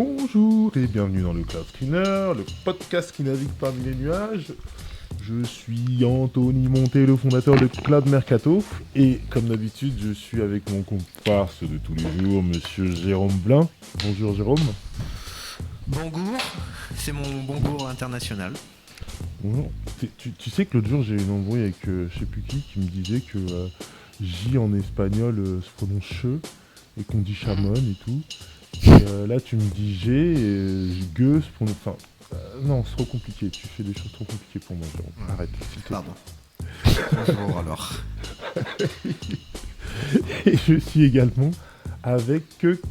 Bonjour et bienvenue dans le Cloud Screener, le podcast qui navigue parmi les nuages. Je suis Anthony Monté, le fondateur de Cloud Mercato, et comme d'habitude, je suis avec mon comparse de tous les jours, monsieur Jérôme Blin. Bonjour Jérôme. Bonjour, c'est mon bonjour international. Bonjour. Tu sais que l'autre jour, j'ai eu une embrouille avec je sais plus qui me disait que J en espagnol se prononce che, et qu'on dit chamon et tout. Et là, tu me dis G, et G se prononce... Enfin, non, c'est trop compliqué. Tu fais des choses trop compliquées pour moi, Jérôme. Arrête, s'il te plaît. Pardon. Bonjour alors. Et je suis également avec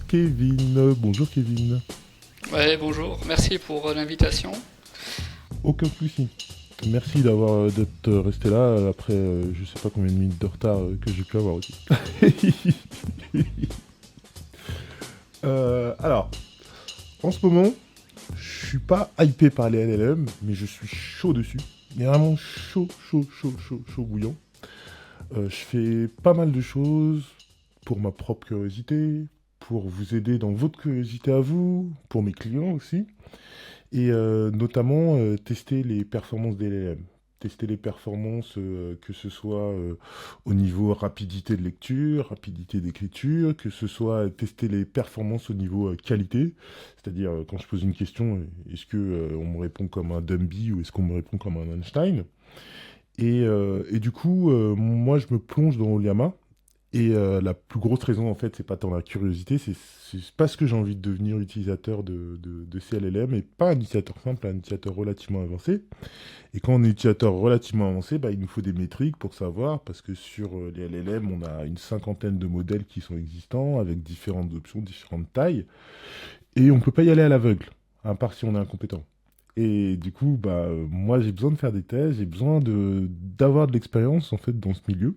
Kevin. Bonjour Kevin. Ouais, bonjour. Merci pour l'invitation. Aucun souci. Merci d'être resté là après je sais pas combien de minutes de retard que j'ai pu avoir aussi. Alors, en ce moment, je suis pas hypé par les LLM, mais je suis chaud dessus. Mais vraiment chaud bouillant. Je fais pas mal de choses pour ma propre curiosité, pour vous aider dans votre curiosité à vous, pour mes clients aussi. Et notamment tester les performances des LLM. Tester les performances, que ce soit au niveau rapidité de lecture, rapidité d'écriture, que ce soit tester les performances au niveau qualité. C'est-à-dire, quand je pose une question, est-ce que on me répond comme un Dumby ou est-ce qu'on me répond comme un Einstein? Et du coup, moi, je me plonge dans Oliama. Et la plus grosse raison, en fait, c'est pas tant la curiosité, c'est parce que j'ai envie de devenir utilisateur de CLLM, et pas un utilisateur simple, un utilisateur relativement avancé. Et quand on est utilisateur relativement avancé, bah, il nous faut des métriques pour savoir, parce que sur les LLM, on a une cinquantaine de modèles qui sont existants, avec différentes options, différentes tailles, et on peut pas y aller à l'aveugle, à part si on est incompétent. Et du coup, bah, moi, j'ai besoin de faire des tests, j'ai besoin d'avoir de l'expérience, en fait, dans ce milieu.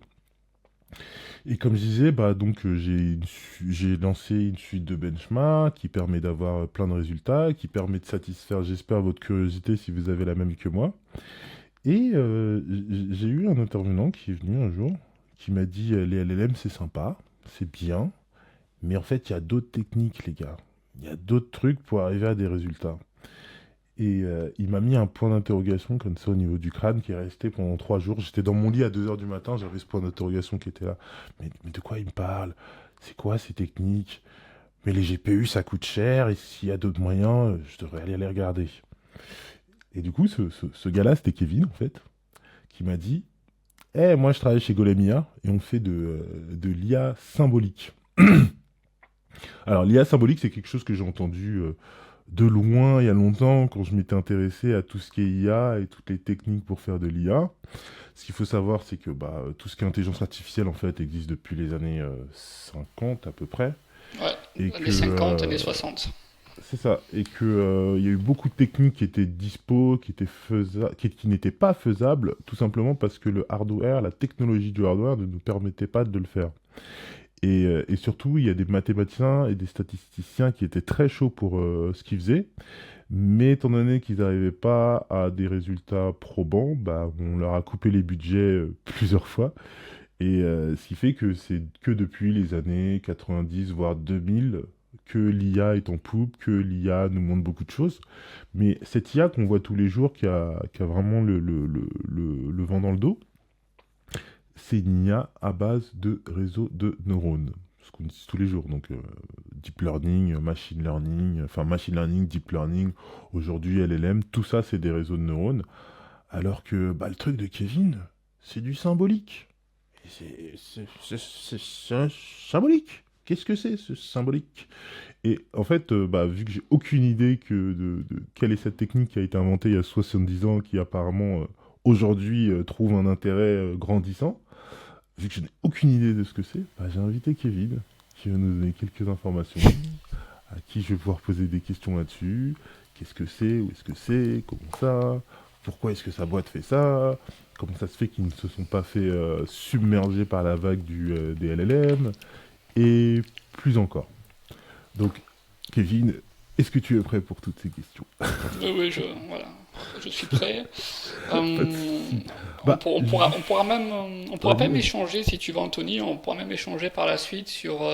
Et comme je disais, bah, donc, j'ai lancé une suite de benchmarks qui permet d'avoir plein de résultats, qui permet de satisfaire, j'espère, votre curiosité si vous avez la même que moi. Et j'ai eu un intervenant qui est venu un jour, qui m'a dit les LLM c'est sympa, c'est bien, mais en fait il y a d'autres techniques les gars. Il y a d'autres trucs pour arriver à des résultats. Et il m'a mis un point d'interrogation comme ça au niveau du crâne qui est resté pendant 3 jours. J'étais dans mon lit à 2 heures du matin, j'avais ce point d'interrogation qui était là. Mais de quoi il me parle? C'est quoi ces techniques? Mais les GPU ça coûte cher et s'il y a d'autres moyens, je devrais aller les regarder. Et du coup, ce gars-là, c'était Kevin en fait, qui m'a dit moi je travaille chez Golemia et on fait de l'IA symbolique. Alors l'IA symbolique, c'est quelque chose que j'ai entendu de loin il y a longtemps quand je m'étais intéressé à tout ce qui est IA et toutes les techniques pour faire de l'IA. Ce qu'il faut savoir, c'est que bah, tout ce qui est intelligence artificielle en fait existe depuis les années 50 à peu près. Ouais, Et années 50, années 60. c'est ça, et que il y a eu beaucoup de techniques qui étaient dispo, qui n'étaient pas faisables, tout simplement parce que le hardware, la technologie du hardware ne nous permettait pas de le faire. Et surtout, il y a des mathématiciens et des statisticiens qui étaient très chauds pour ce qu'ils faisaient, mais étant donné qu'ils n'arrivaient pas à des résultats probants, bah, on leur a coupé les budgets plusieurs fois. Et ce qui fait que c'est que depuis les années 90, voire 2000, que l'IA est en poupe, que l'IA nous montre beaucoup de choses. Mais cette IA qu'on voit tous les jours, qui a vraiment le vent dans le dos, c'est une IA à base de réseaux de neurones. Ce qu'on utilise tous les jours. Donc, deep learning, machine learning, deep learning, aujourd'hui LLM, tout ça, c'est des réseaux de neurones. Alors que bah, le truc de Kevin, c'est du symbolique. C'est symbolique. Qu'est-ce que c'est, ce symbolique? Et en fait, bah, vu que j'ai aucune idée de quelle est cette technique qui a été inventée il y a 70 ans, qui apparemment aujourd'hui trouve un intérêt grandissant, vu que je n'ai aucune idée de ce que c'est, bah, j'ai invité Kevin, qui va nous donner quelques informations, à qui je vais pouvoir poser des questions là-dessus. Qu'est-ce que c'est? Où est-ce que c'est? Comment ça? Pourquoi est-ce que sa boîte fait ça? Comment ça se fait qu'ils ne se sont pas fait submerger par la vague des LLM? Et plus encore. Donc, Kevin, est-ce que tu es prêt pour toutes ces questions? Oui, voilà, je suis prêt. Bah, On pourra même vas-y. échanger, si tu veux, Anthony, on pourra même échanger par la suite sur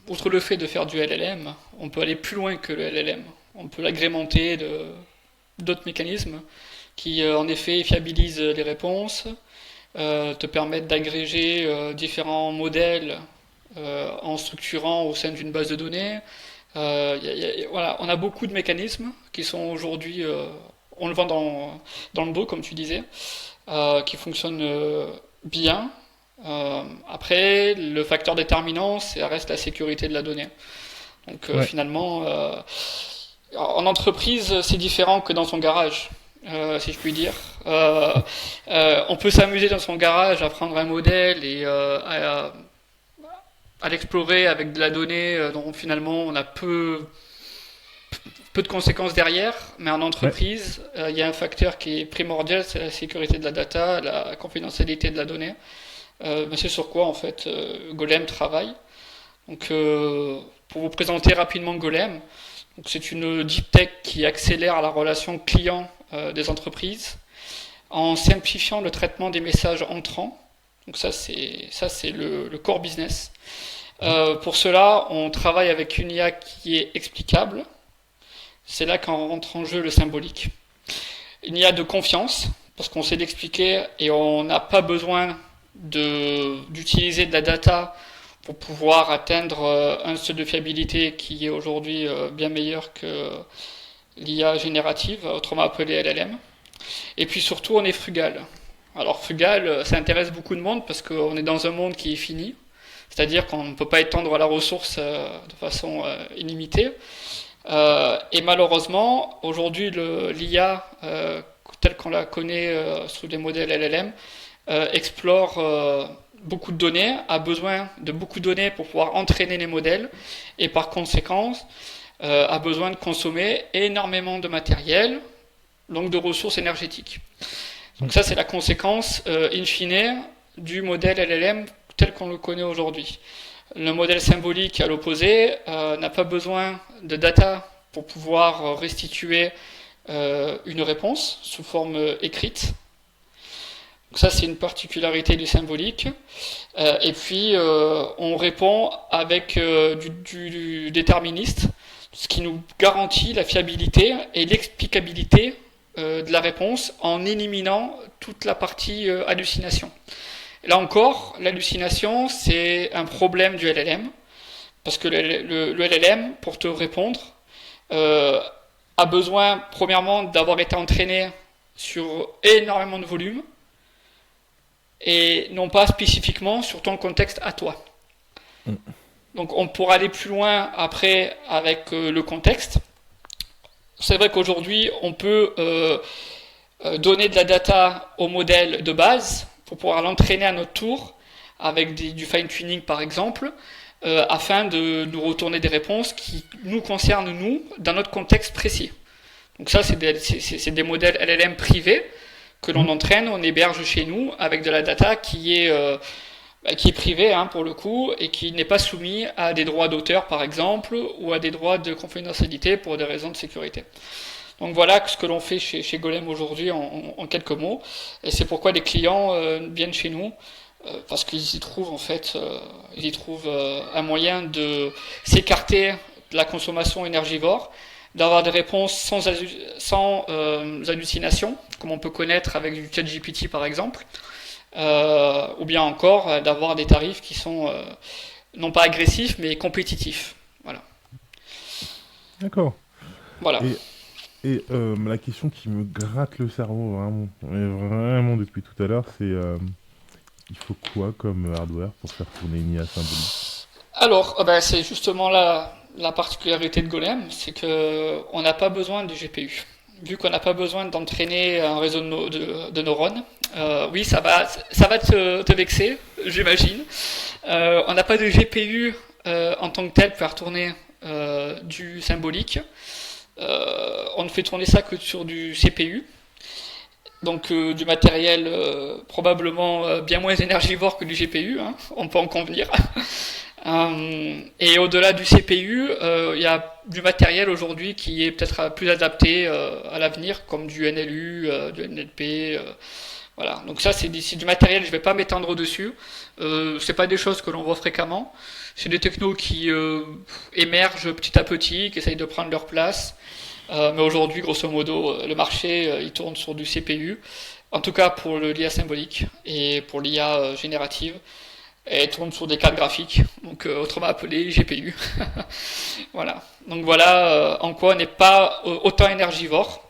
outre le fait de faire du LLM, on peut aller plus loin que le LLM. On peut l'agrémenter d'autres mécanismes qui, en effet, fiabilisent les réponses, te permettent d'agréger différents modèles en structurant au sein d'une base de données. Voilà, on a beaucoup de mécanismes qui sont aujourd'hui, on le vend dans le dos, comme tu disais, qui fonctionnent bien. Après, le facteur déterminant, ça reste la sécurité de la donnée. Donc finalement, en entreprise, c'est différent que dans son garage, si je puis dire. On peut s'amuser dans son garage à prendre un modèle et à l'explorer avec de la donnée dont finalement on a peu de conséquences derrière, mais en entreprise, il y a un facteur qui est primordial, c'est la sécurité de la data, la confidentialité de la donnée. C'est sur quoi en fait Golem travaille. Donc, pour vous présenter rapidement Golem, c'est une deep tech qui accélère la relation client des entreprises en simplifiant le traitement des messages entrants. Donc ça c'est le core business. Pour cela, on travaille avec une IA qui est explicable. C'est là qu'en rentre en jeu le symbolique. Une IA de confiance, parce qu'on sait l'expliquer et on n'a pas besoin d'utiliser de la data pour pouvoir atteindre un seuil de fiabilité qui est aujourd'hui bien meilleur que l'IA générative, autrement appelée LLM. Et puis surtout, on est frugal. Alors frugal, ça intéresse beaucoup de monde parce qu'on est dans un monde qui est fini, c'est-à-dire qu'on ne peut pas étendre la ressource de façon illimitée. Et malheureusement, aujourd'hui, l'IA, telle qu'on la connaît sous les modèles LLM, explore beaucoup de données, a besoin de beaucoup de données pour pouvoir entraîner les modèles, et par conséquent, a besoin de consommer énormément de matériel, donc de ressources énergétiques. Donc ça, c'est la conséquence in fine du modèle LLM tel qu'on le connaît aujourd'hui. Le modèle symbolique, à l'opposé, n'a pas besoin de data pour pouvoir restituer une réponse sous forme écrite. Donc ça, c'est une particularité du symbolique. Et puis, on répond avec du déterministe, ce qui nous garantit la fiabilité et l'explicabilité de la réponse en éliminant toute la partie hallucination. Et là encore, l'hallucination, c'est un problème du LLM, parce que le LLM, pour te répondre, a besoin, premièrement, d'avoir été entraîné sur énormément de volume, et non pas spécifiquement sur ton contexte à toi. Donc on pourra aller plus loin après avec le contexte. C'est vrai qu'aujourd'hui, on peut donner de la data au modèle de base pour pouvoir l'entraîner à notre tour avec du fine-tuning par exemple, afin de nous retourner des réponses qui nous concernent nous, dans notre contexte précis. Donc ça, c'est des modèles LLM privés que l'on entraîne, on héberge chez nous avec de la data qui est privée pour le coup et qui n'est pas soumis à des droits d'auteur par exemple ou à des droits de confidentialité pour des raisons de sécurité. Donc voilà ce que l'on fait chez Golem aujourd'hui en quelques mots, et c'est pourquoi les clients viennent chez nous, parce qu'ils y trouvent en fait un moyen de s'écarter de la consommation énergivore, d'avoir des réponses sans hallucination, comme on peut connaître avec du ChatGPT par exemple, ou bien encore d'avoir des tarifs qui sont non pas agressifs mais compétitifs. Voilà. D'accord. Voilà. Et la question qui me gratte le cerveau vraiment depuis tout à l'heure, c'est il faut quoi comme hardware pour faire tourner une IA symbolique? Alors, c'est justement la particularité de Golem, c'est qu'on n'a pas besoin de GPU. Vu qu'on n'a pas besoin d'entraîner un réseau de neurones, oui, ça va te vexer, j'imagine. On n'a pas de GPU en tant que tel pour faire tourner du symbolique. On ne fait tourner ça que sur du CPU. Donc du matériel probablement bien moins énergivore que du GPU, on peut en convenir. Et au-delà du CPU, il y a du matériel aujourd'hui qui est peut-être plus adapté à l'avenir, comme du NLU, du NLP, Voilà, donc ça c'est du matériel, je vais pas m'étendre dessus. C'est pas des choses que l'on voit fréquemment. C'est des technos qui émergent petit à petit, qui essayent de prendre leur place. Mais aujourd'hui, grosso modo, le marché il tourne sur du CPU. En tout cas pour l'IA symbolique et pour l'IA générative. Et elle tourne sur des cartes graphiques, donc autrement appelées GPU. Voilà. Donc voilà en quoi on n'est pas autant énergivore.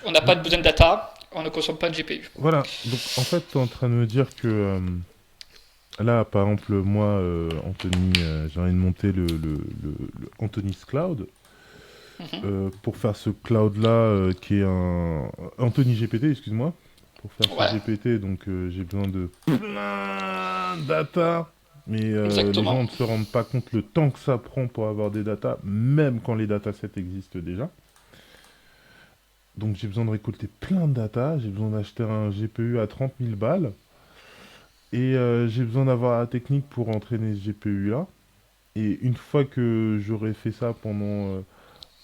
On n'a pas de besoin de data, on ne consomme pas de GPU. Voilà, donc en fait, tu es en train de me dire que là, par exemple, moi, Anthony, j'ai envie de monter le Anthony's Cloud. Pour faire ce cloud-là, qui est un Anthony GPT, excuse-moi. Pour faire ce GPT, donc j'ai besoin de plein de data. Mais les gens ne se rendent pas compte le temps que ça prend pour avoir des data, même quand les datasets existent déjà. Donc j'ai besoin de récolter plein de data, j'ai besoin d'acheter un GPU à 30 000 balles. Et j'ai besoin d'avoir la technique pour entraîner ce GPU-là. Et une fois que j'aurai fait ça pendant,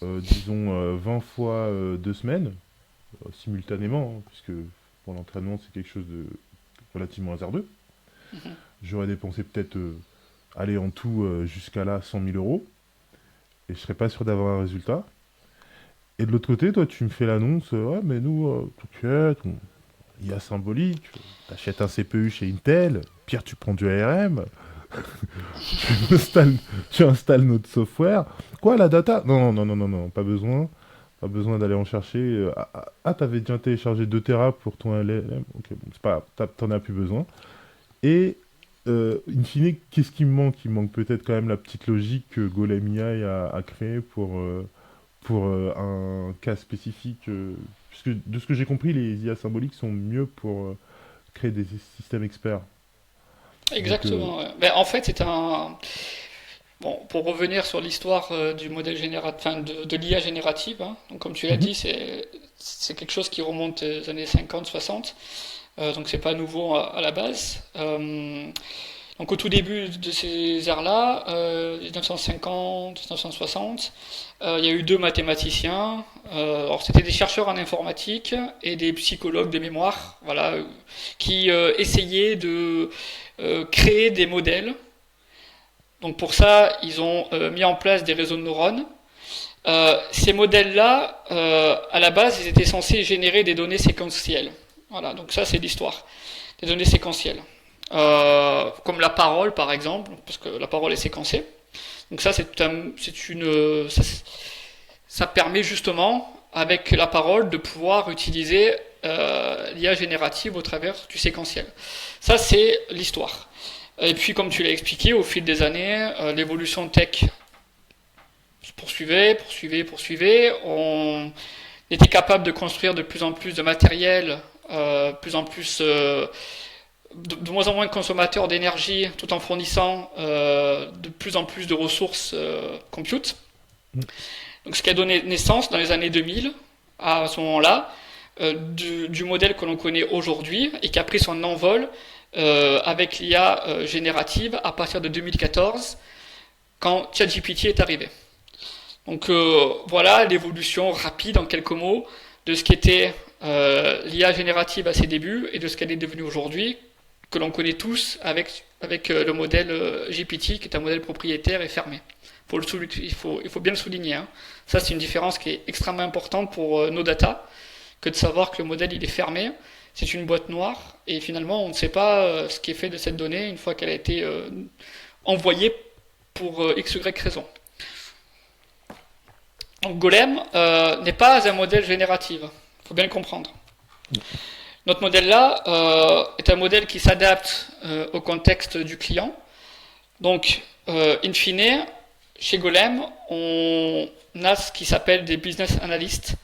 disons, 20 fois 2 semaines, simultanément, hein, puisque pour l'entraînement c'est quelque chose de relativement hasardeux, j'aurais dépensé peut-être, aller en tout jusqu'à là 100 000 euros. Et je serais pas sûr d'avoir un résultat. Et de l'autre côté, toi, tu me fais l'annonce, ouais, mais nous, t'inquiète, IA symbolique, t'achètes un CPU chez Intel, pire, tu prends du ARM, tu installes notre software. Quoi, la data? Non, non, non, non, non, pas besoin. Pas besoin d'aller en chercher. T'avais déjà téléchargé 2 Tera pour ton LLM. Ok, bon, c'est pas grave, t'en as plus besoin. Et, in fine, qu'est-ce qui me manque? Il manque peut-être quand même la petite logique que Golem AI a créée pour un cas spécifique. Puisque de ce que j'ai compris, les IA symboliques sont mieux pour créer des systèmes experts. Exactement. Donc, Ouais. Ben, en fait, c'est un. Bon, pour revenir sur l'histoire du modèle enfin, de l'IA générative, hein, donc comme tu l'as dit, c'est quelque chose qui remonte aux années 50-60, donc c'est pas nouveau à la base. Donc au tout début de ces ères-là, 1950, 1960, il y a eu 2 mathématiciens. Alors c'était des chercheurs en informatique et des psychologues de mémoire, voilà, qui essayaient de créer des modèles. Donc pour ça, ils ont mis en place des réseaux de neurones. Ces modèles-là, à la base, ils étaient censés générer des données séquentielles. Voilà, donc ça c'est l'histoire, des données séquentielles. Comme la parole par exemple, parce que la parole est séquencée. Donc ça ça permet justement avec la parole de pouvoir utiliser l'IA générative au travers du séquentiel. Ça c'est l'histoire. Et puis comme tu l'as expliqué, au fil des années, l'évolution tech se poursuivait. On était capable de construire de plus en plus de matériel, plus en plus de moins en moins de consommateurs d'énergie, tout en fournissant de plus en plus de ressources compute. Donc, ce qui a donné naissance dans les années 2000, à ce moment-là, du modèle que l'on connaît aujourd'hui et qui a pris son envol avec l'IA générative à partir de 2014, quand ChatGPT est arrivé. Donc voilà l'évolution rapide en quelques mots de ce qu'était l'IA générative à ses débuts et de ce qu'elle est devenue aujourd'hui, que l'on connaît tous avec le modèle GPT, qui est un modèle propriétaire et fermé. Il faut bien le souligner. Hein. Ça, c'est une différence qui est extrêmement importante pour nos data, que de savoir que le modèle il est fermé. C'est une boîte noire et finalement, on ne sait pas ce qui est fait de cette donnée une fois qu'elle a été envoyée pour X, Y raison. Donc Golem n'est pas un modèle génératif. Il faut bien le comprendre. Notre modèle-là est un modèle qui s'adapte au contexte du client. Donc, in fine, chez Golem, on a ce qui s'appelle des business analysts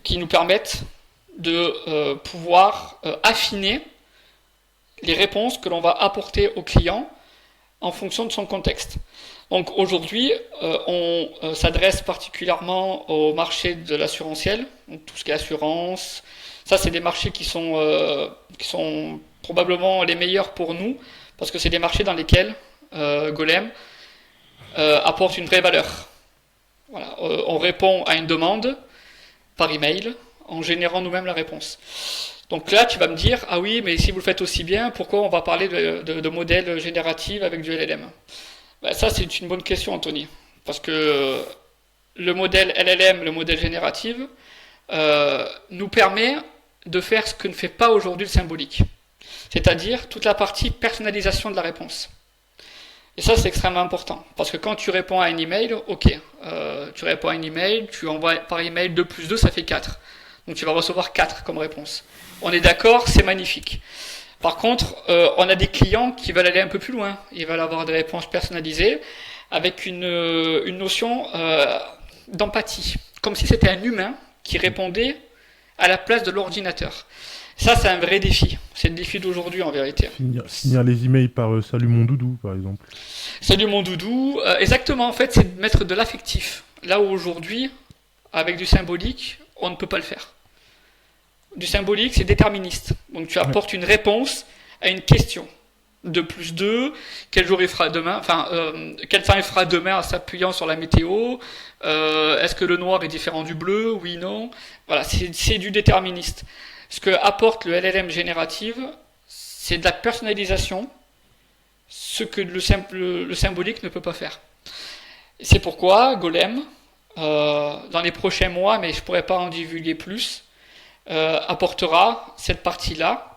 qui nous permettent de pouvoir affiner les réponses que l'on va apporter au client en fonction de son contexte. Donc aujourd'hui, on s'adresse particulièrement au marché de l'assurantiel, donc tout ce qui est assurance. Ça, c'est des marchés qui sont probablement les meilleurs pour nous, parce que c'est des marchés dans lesquels Golem apporte une vraie valeur. Voilà, on répond à une demande par email en générant nous-mêmes la réponse. Donc là, tu vas me dire, ah oui, mais si vous le faites aussi bien, pourquoi on va parler de modèles génératifs avec du LLM? Ben, ça, c'est une bonne question, Anthony. Parce que le modèle LLM, le modèle génératif, nous permet de faire ce que ne fait pas aujourd'hui le symbolique. C'est-à-dire toute la partie personnalisation de la réponse. Et ça, c'est extrêmement important. Parce que quand tu réponds à un email, ok, tu réponds à un email, tu envoies par email 2 plus 2, ça fait 4. Donc tu vas recevoir 4 comme réponse. On est d'accord, c'est magnifique. Par contre, on a des clients qui veulent aller un peu plus loin. Ils veulent avoir des réponses personnalisées avec une notion d'empathie. Comme si c'était un humain qui répondait à la place de l'ordinateur. Ça, c'est un vrai défi. C'est le défi d'aujourd'hui, en vérité. Finir les emails par Salut mon doudou, par exemple. Salut mon doudou. Exactement, en fait, c'est de mettre de l'affectif. Là où aujourd'hui, avec du symbolique, on ne peut pas le faire. Du symbolique, c'est déterministe. Donc tu apportes une réponse à une question. 2 plus 2, quel jour il fera demain, quel temps il fera demain en s'appuyant sur la météo, est-ce que le noir est différent du bleu, oui, non. Voilà, c'est du déterministe. Ce que apporte le LLM générative, c'est de la personnalisation, ce que le symbolique ne peut pas faire. C'est pourquoi Golem, dans les prochains mois, mais je ne pourrais pas en divulguer plus, apportera cette partie-là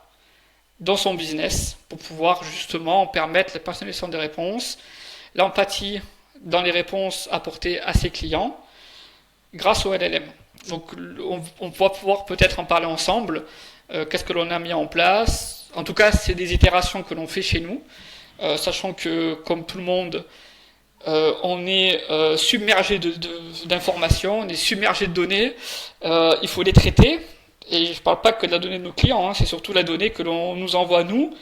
dans son business pour pouvoir justement permettre la personnalisation des réponses, l'empathie dans les réponses apportées à ses clients grâce au LLM. Donc on va pouvoir peut-être en parler ensemble. Qu'est-ce que l'on a mis en place? En tout cas, c'est des itérations que l'on fait chez nous, sachant que comme tout le monde, on est submergé d'informations, on est submergé de données, il faut les traiter. Et je ne parle pas que de la donnée de nos clients, c'est surtout la donnée que l'on nous envoie nous,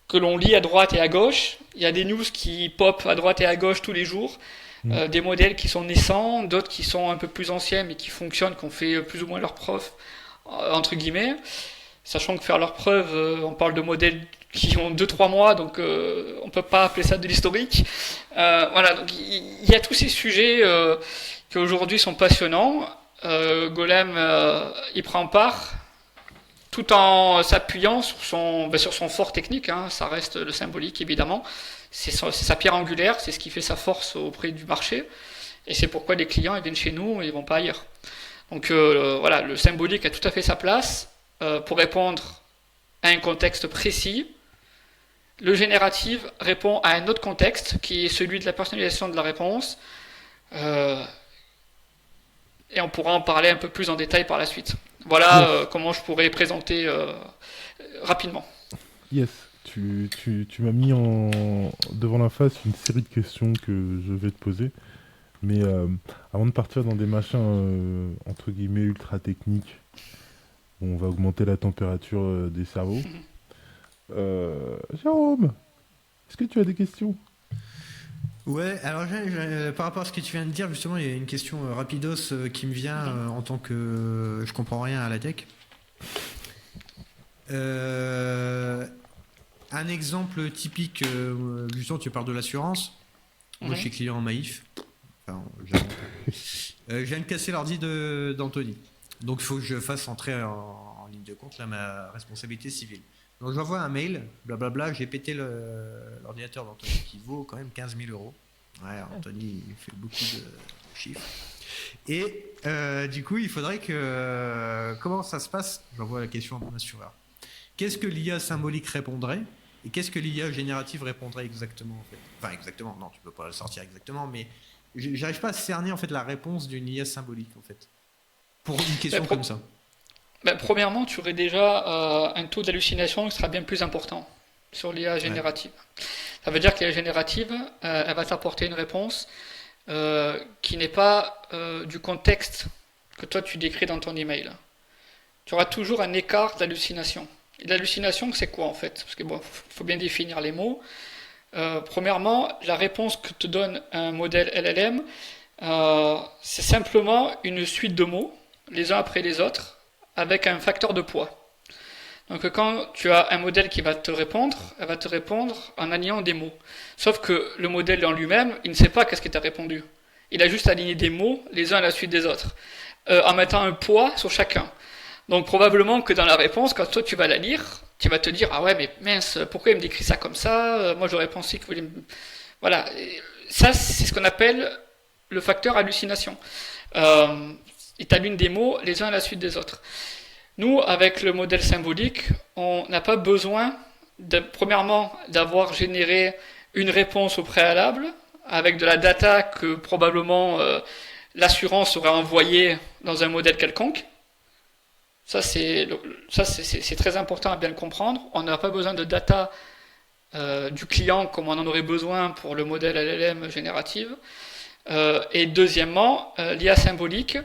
que l'on lit à droite et à gauche. Il y a des news qui pop à droite et à gauche tous les jours, des modèles qui sont naissants, d'autres qui sont un peu plus anciens mais qui fonctionnent, qui ont fait plus ou moins leurs preuves, entre guillemets. Sachant que faire leurs preuves, on parle de modèles qui ont 2-3 mois, donc on ne peut pas appeler ça de l'historique. Voilà, donc il y a tous ces sujets qui aujourd'hui sont passionnants. Golem y prend part tout en s'appuyant sur son fort technique, ça reste le symbolique évidemment, c'est sa pierre angulaire, c'est ce qui fait sa force auprès du marché, et c'est pourquoi les clients ils viennent chez nous et ils vont pas ailleurs. Donc voilà, le symbolique a tout à fait sa place pour répondre à un contexte précis. Le génératif répond à un autre contexte qui est celui de la personnalisation de la réponse. Et on pourra en parler un peu plus en détail par la suite. Voilà comment je pourrais présenter rapidement. Yes, tu m'as mis devant la face une série de questions que je vais te poser. Mais avant de partir dans des machins entre guillemets ultra techniques, où on va augmenter la température des cerveaux. Jérôme, est-ce que tu as des questions? Ouais, alors par rapport à ce que tu viens de dire, justement, il y a une question rapidos qui me vient en tant que je comprends rien à la tech. Un exemple typique, justement, tu parles de l'assurance. Moi, je suis client en Maïf. Enfin, je viens de casser l'ordi d'Anthony. Donc, il faut que je fasse entrer en ligne de compte là, ma responsabilité civile. Donc j'envoie un mail, blablabla, j'ai pété l'ordinateur d'Anthony qui vaut quand même 15 000 €. Ouais, Anthony il fait beaucoup de chiffres. Et du coup, il faudrait que... comment ça se passe? J'envoie la question à mon assureur. Qu'est-ce que l'IA symbolique répondrait? Et qu'est-ce que l'IA générative répondrait exactement en fait? Enfin, exactement, non, tu peux pas le sortir exactement, mais j'arrive pas à cerner en fait la réponse d'une IA symbolique en fait. Pour une question comme ça. Premièrement, tu aurais déjà un taux d'hallucination qui sera bien plus important sur l'IA générative. Ouais. Ça veut dire que l'IA générative, elle va t'apporter une réponse qui n'est pas du contexte que toi tu décris dans ton email. Tu auras toujours un écart d'hallucination. Et l'hallucination, c'est quoi en fait? Parce que bon, faut bien définir les mots. Premièrement, la réponse que te donne un modèle LLM, c'est simplement une suite de mots, les uns après les autres, avec un facteur de poids. Donc quand tu as un modèle qui va te répondre, elle va te répondre en alignant des mots. Sauf que le modèle en lui-même, il ne sait pas qu'est-ce qui t'a répondu. Il a juste aligné des mots, les uns à la suite des autres, en mettant un poids sur chacun. Donc probablement que dans la réponse, quand toi tu vas la lire, tu vas te dire ah ouais mais mince, pourquoi il me décrit ça comme ça? Moi j'aurais pensé que voilà. Et ça c'est ce qu'on appelle le facteur hallucination. Il t'allume des mots les uns à la suite des autres. Nous, avec le modèle symbolique, on n'a pas besoin, premièrement, d'avoir généré une réponse au préalable, avec de la data que probablement l'assurance aurait envoyée dans un modèle quelconque. Ça, c'est très important à bien le comprendre. On n'a pas besoin de data du client comme on en aurait besoin pour le modèle LLM générative. Et deuxièmement, l'IA symbolique,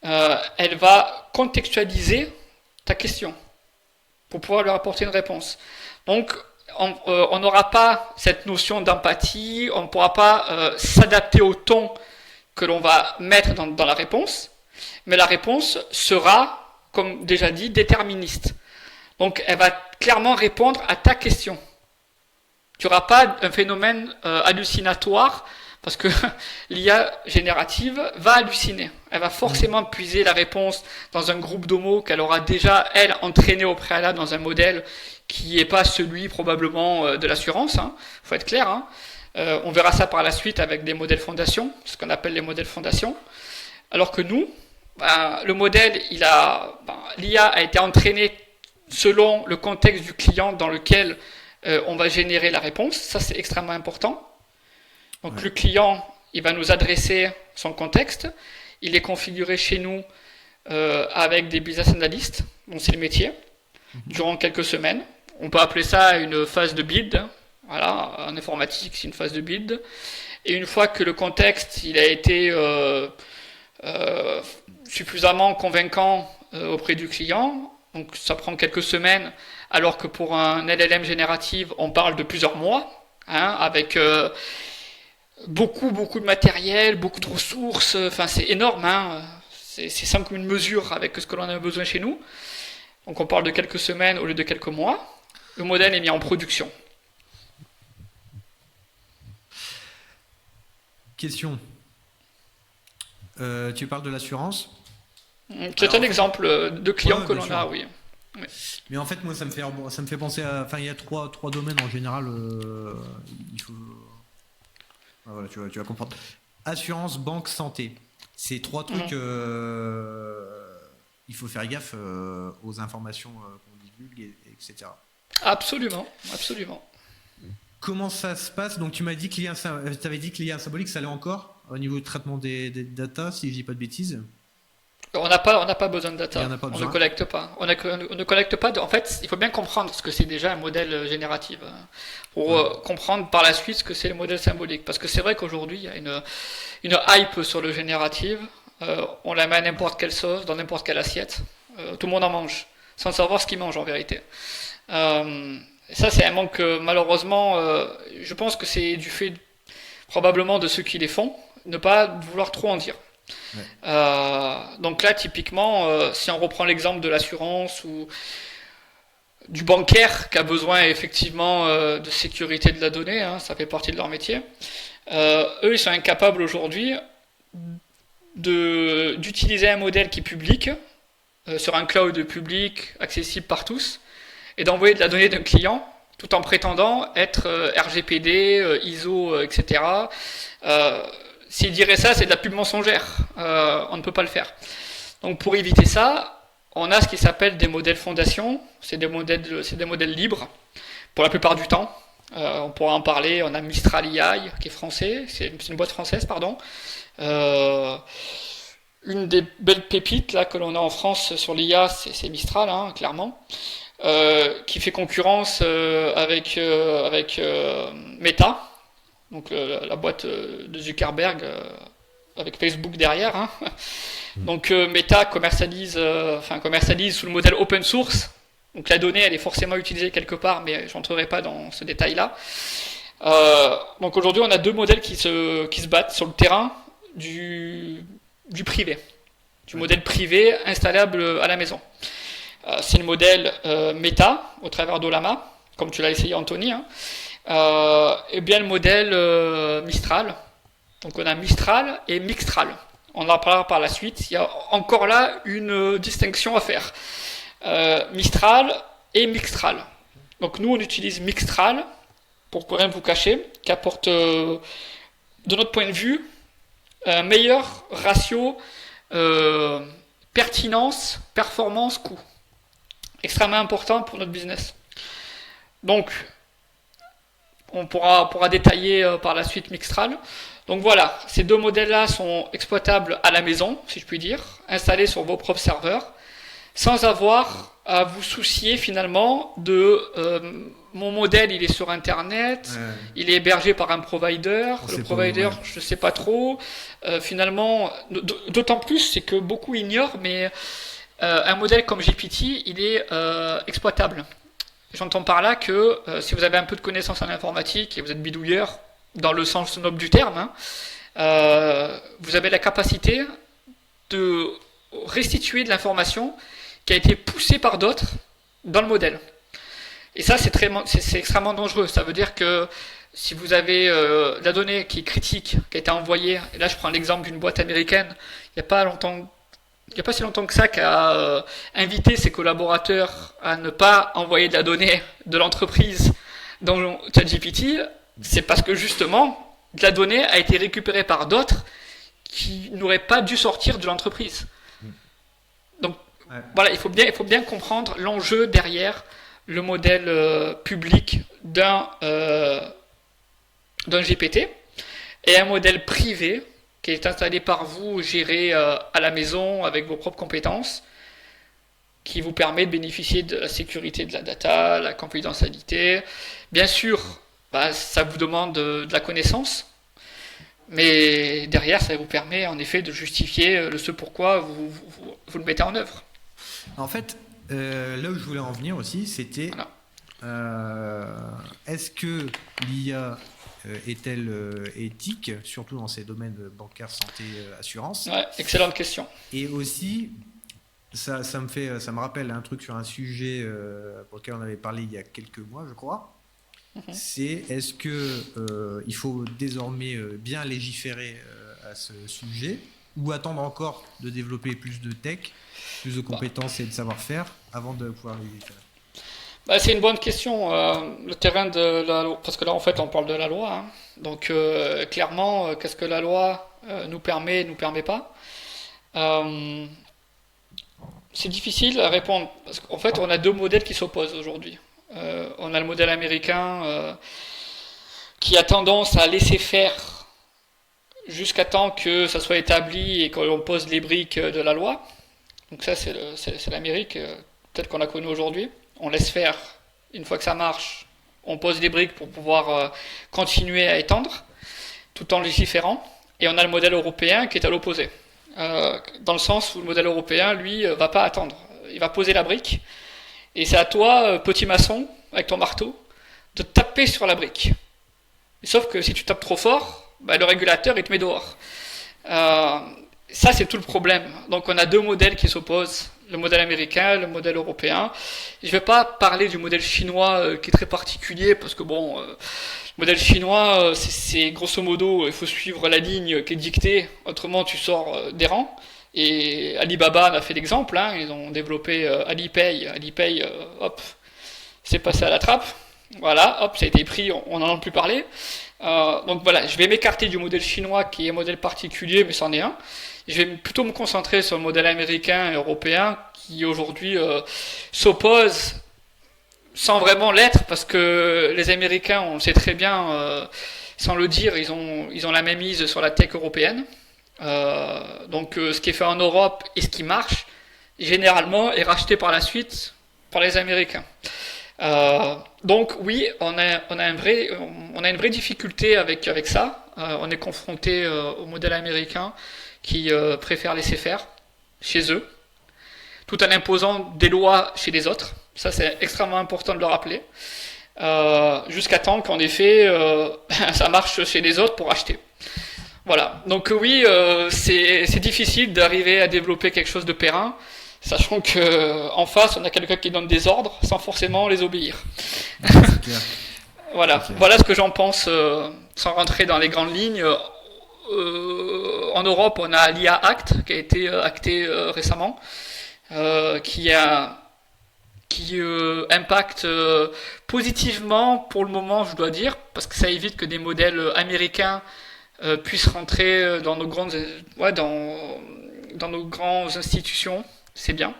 elle va contextualiser ta question pour pouvoir leur apporter une réponse. Donc, on n'aura pas cette notion d'empathie, on ne pourra pas s'adapter au ton que l'on va mettre dans la réponse, mais la réponse sera, comme déjà dit, déterministe. Donc, elle va clairement répondre à ta question. Tu n'auras pas un phénomène hallucinatoire, parce que l'IA générative va halluciner. Elle va forcément puiser la réponse dans un groupe de mots qu'elle aura déjà, elle, entraîné au préalable dans un modèle qui n'est pas celui probablement de l'assurance. Faut être clair. On verra ça par la suite avec des modèles fondations, ce qu'on appelle les modèles fondations. Alors que nous, le modèle, l'IA a été entraîné selon le contexte du client dans lequel on va générer la réponse. Ça, c'est extrêmement important. Donc le client, il va nous adresser son contexte. Il est configuré chez nous avec des business analysts, dont c'est le métier, durant quelques semaines. On peut appeler ça une phase de build. Voilà, en informatique, c'est une phase de build. Et une fois que le contexte il a été suffisamment convaincant auprès du client, donc ça prend quelques semaines, alors que pour un LLM générative, on parle de plusieurs mois, avec beaucoup de matériel, beaucoup de ressources, enfin c'est énorme, c'est simple comme une mesure avec ce que l'on a besoin chez nous. Donc on parle de quelques semaines au lieu de quelques mois. Le modèle est mis en production. Question. Tu parles de l'assurance. C'est un exemple de client que l'on a, oui. Ouais. Mais en fait, moi, ça me fait penser à. Enfin, il y a trois domaines en général. Il faut. Voilà, tu vas comprendre. Assurance, banque, santé. C'est trois trucs. Il faut faire gaffe aux informations qu'on divulgue, etc. Absolument. Comment ça se passe? Donc, tu avais dit que l'IA symbolique, ça allait encore au niveau du traitement des data, si je dis pas de bêtises. On n'a pas besoin de data. On ne collecte pas. On ne collecte pas. En fait, il faut bien comprendre ce que c'est déjà un modèle génératif pour comprendre par la suite ce que c'est le modèle symbolique. Parce que c'est vrai qu'aujourd'hui, il y a une hype sur le génératif. On la met à n'importe quelle sauce, dans n'importe quelle assiette. Tout le monde en mange, sans savoir ce qu'il mange en vérité. Ça, c'est un manque, malheureusement, je pense que c'est du fait probablement de ceux qui les font, ne pas vouloir trop en dire. Ouais. Donc là, typiquement, si on reprend l'exemple de l'assurance ou du bancaire qui a besoin effectivement de sécurité de la donnée, ça fait partie de leur métier, eux, ils sont incapables aujourd'hui d'utiliser un modèle qui est public, sur un cloud public, accessible par tous, et d'envoyer de la donnée d'un client tout en prétendant être RGPD, ISO, etc. S'il dirait ça, c'est de la pub mensongère. On ne peut pas le faire. Donc pour éviter ça, on a ce qui s'appelle des modèles fondations. C'est des modèles libres, pour la plupart du temps. On pourra en parler. On a Mistral AI, qui est français. C'est une boîte française, pardon. Une des belles pépites là, que l'on a en France sur l'IA, c'est Mistral, clairement. Qui fait concurrence avec Meta, donc la boîte de Zuckerberg avec Facebook derrière. Donc Meta commercialise sous le modèle open source. Donc la donnée, elle est forcément utilisée quelque part, mais je n'entrerai pas dans ce détail-là. Donc aujourd'hui, on a deux modèles qui se battent sur le terrain du privé, du modèle privé installable à la maison. C'est le modèle Meta au travers d'Olama, comme tu l'as essayé Anthony, et bien le modèle Mistral. Donc on a Mistral et Mixtral. On en parlera par la suite. Il y a encore là une distinction à faire. Mistral et Mixtral. Donc nous, on utilise Mixtral, pour rien vous cacher, qui apporte, de notre point de vue, un meilleur ratio pertinence, performance, coût. Extrêmement important pour notre business. Donc, on pourra détailler par la suite Mixtral. Donc voilà, ces deux modèles-là sont exploitables à la maison, si je puis dire, installés sur vos propres serveurs, sans avoir à vous soucier finalement de mon modèle, il est sur Internet, il est hébergé par un provider, le provider, je ne sais pas trop. Finalement, d'autant plus, c'est que beaucoup ignorent, mais un modèle comme GPT, il est exploitable. J'entends par là que si vous avez un peu de connaissances en informatique et vous êtes bidouilleur, dans le sens noble du terme, vous avez la capacité de restituer de l'information qui a été poussée par d'autres dans le modèle. Et ça, c'est extrêmement dangereux. Ça veut dire que si vous avez la donnée qui est critique, qui a été envoyée, et là je prends l'exemple d'une boîte américaine, il n'y a pas si longtemps que ça, qui a invité ses collaborateurs à ne pas envoyer de la donnée de l'entreprise dans ChatGPT, c'est parce que justement, de la donnée a été récupérée par d'autres qui n'auraient pas dû sortir de l'entreprise. Donc voilà, il faut bien comprendre l'enjeu derrière le modèle public d'un GPT et un modèle privé qui est installé par vous, géré à la maison avec vos propres compétences, qui vous permet de bénéficier de la sécurité de la data, la confidentialité. Bien sûr, ça vous demande de la connaissance, mais derrière, ça vous permet en effet de justifier ce pourquoi vous le mettez en œuvre. En fait, là où je voulais en venir aussi, c'était est-ce que l'IA est-elle éthique, surtout dans ces domaines bancaires, santé, assurance? Ouais, excellente question. Et aussi, ça me rappelle un truc sur un sujet pour lequel on avait parlé il y a quelques mois, je crois. C'est est-ce que il faut désormais bien légiférer à ce sujet, ou attendre encore de développer plus de tech, plus de compétences et de savoir-faire avant de pouvoir légiférer? C'est une bonne question. Le terrain de la loi, parce que là en fait on parle de la loi, hein. Donc clairement, qu'est-ce que la loi nous permet pas? C'est difficile à répondre parce qu'en fait on a deux modèles qui s'opposent aujourd'hui. On a le modèle américain qui a tendance à laisser faire jusqu'à temps que ça soit établi et qu'on pose les briques de la loi. Donc ça c'est l'Amérique peut-être qu'on a connu aujourd'hui. On laisse faire, une fois que ça marche, on pose des briques pour pouvoir continuer à étendre, tout en légiférant. Et on a le modèle européen qui est à l'opposé. Dans le sens où le modèle européen, lui, va pas attendre. Il va poser la brique, et c'est à toi, petit maçon, avec ton marteau, de taper sur la brique. Sauf que si tu tapes trop fort, le régulateur, il te met dehors. Ça, c'est tout le problème. Donc on a deux modèles qui s'opposent. Le modèle américain, le modèle européen. Je ne vais pas parler du modèle chinois qui est très particulier parce que le modèle chinois, c'est grosso modo, il faut suivre la ligne qui est dictée, autrement tu sors des rangs. Et Alibaba en a fait l'exemple, hein, ils ont développé Alipay. Alipay, c'est passé à la trappe. Voilà, ça a été pris, on n'en a plus parlé. Donc voilà, je vais m'écarter du modèle chinois qui est un modèle particulier, mais c'en est un. Je vais plutôt me concentrer sur le modèle américain et européen qui aujourd'hui s'oppose sans vraiment l'être, parce que les Américains, on le sait très bien, sans le dire, ils ont la même mise sur la tech européenne. Donc ce qui est fait en Europe et ce qui marche, généralement, est racheté par la suite par les Américains. Donc oui, on a une vraie difficulté avec ça. On est confronté au modèle américain qui préfère laisser faire chez eux, tout en imposant des lois chez les autres. Ça, c'est extrêmement important de le rappeler. Jusqu'à temps qu'en effet, ça marche chez les autres pour acheter. Voilà. Donc oui, c'est difficile d'arriver à développer quelque chose de périn, sachant qu'en face, on a quelqu'un qui donne des ordres sans forcément les obéir. C'est clair. Voilà ce que j'en pense, sans rentrer dans les grandes lignes. en Europe, on a l'IA Act qui a été acté récemment, qui impacte positivement pour le moment, je dois dire, parce que ça évite que des modèles américains puissent rentrer dans nos dans nos grandes institutions. C'est bien.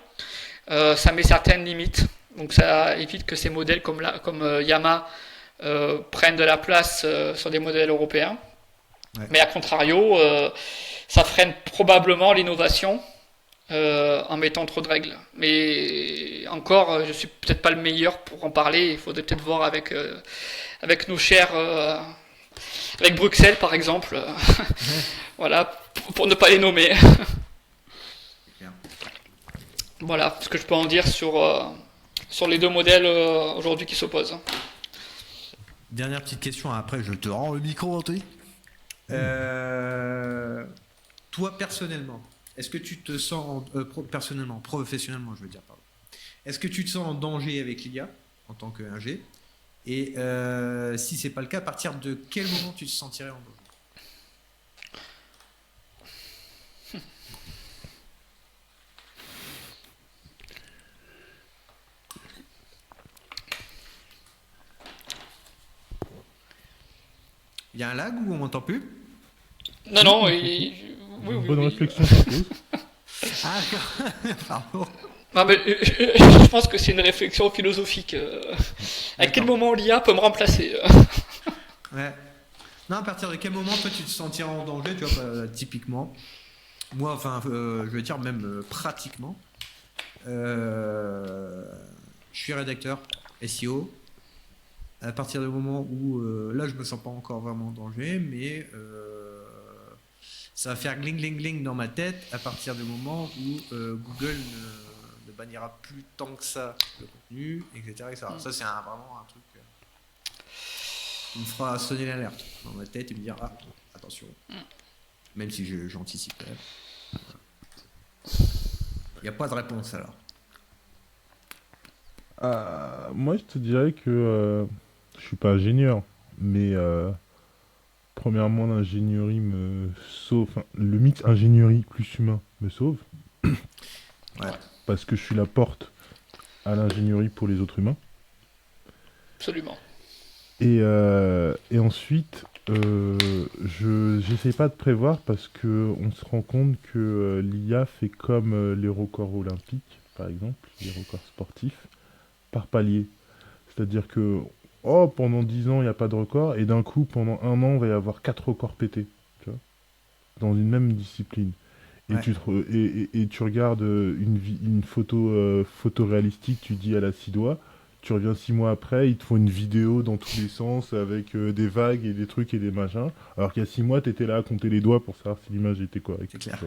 Ça met certaines limites, donc ça évite que ces modèles comme Llama prennent de la place sur des modèles européens. Ouais. Mais à contrario, ça freine probablement l'innovation en mettant trop de règles. Mais encore, je suis peut-être pas le meilleur pour en parler. Il faudrait peut-être voir avec nos chers, avec Bruxelles par exemple. Voilà, pour ne pas les nommer. Voilà ce que je peux en dire sur les deux modèles aujourd'hui qui s'opposent. Dernière petite question, après je te rends le micro, Anthony. Toi personnellement, est-ce que tu te sens professionnellement, je veux dire, pardon. Est-ce que tu te sens en danger avec l'IA en tant qu'ingé? Et si c'est pas le cas, à partir de quel moment tu te sentirais en danger? Il y a un lag ou on m'entend plus? Non, oui. Bonne réflexion, ça pose. Ah, pardon. Non, mais je pense que c'est une réflexion philosophique. À quel moment l'IA peut me remplacer? Ouais. Non, à partir de quel moment toi tu te sentiras en danger, tu vois, typiquement. Moi, enfin, je veux dire même pratiquement. Je suis rédacteur SEO. À partir du moment où là je me sens pas encore vraiment en danger, mais ça va faire gling gling gling dans ma tête à partir du moment où Google ne bannira plus tant que ça le contenu, etc. Ça c'est vraiment un truc qui me fera sonner l'alerte dans ma tête et me dire attention, même si j'anticipe quand même. Il n'y a pas de réponse alors. Moi je te dirais que je suis pas ingénieur, mais premièrement l'ingénierie me sauve, enfin, le mix ingénierie plus humain me sauve, ouais. Parce que je suis la porte à l'ingénierie pour les autres humains. Absolument. Et ensuite, j'essaye pas de prévoir parce que on se rend compte que l'IA fait comme les records olympiques, par exemple, les records sportifs, par palier. C'est-à-dire que pendant 10 ans, il n'y a pas de record, et d'un coup, pendant 1 an, il va y avoir 4 records pétés, tu vois, dans une même discipline. Et, ouais. Tu regardes une photo photoréalistique, tu dis à la 6 doigts, tu reviens 6 mois après, ils te font une vidéo dans tous les sens, avec des vagues et des trucs et des machins, alors qu'il y a 6 mois, tu étais là à compter les doigts pour savoir si l'image était correcte. C'est clair.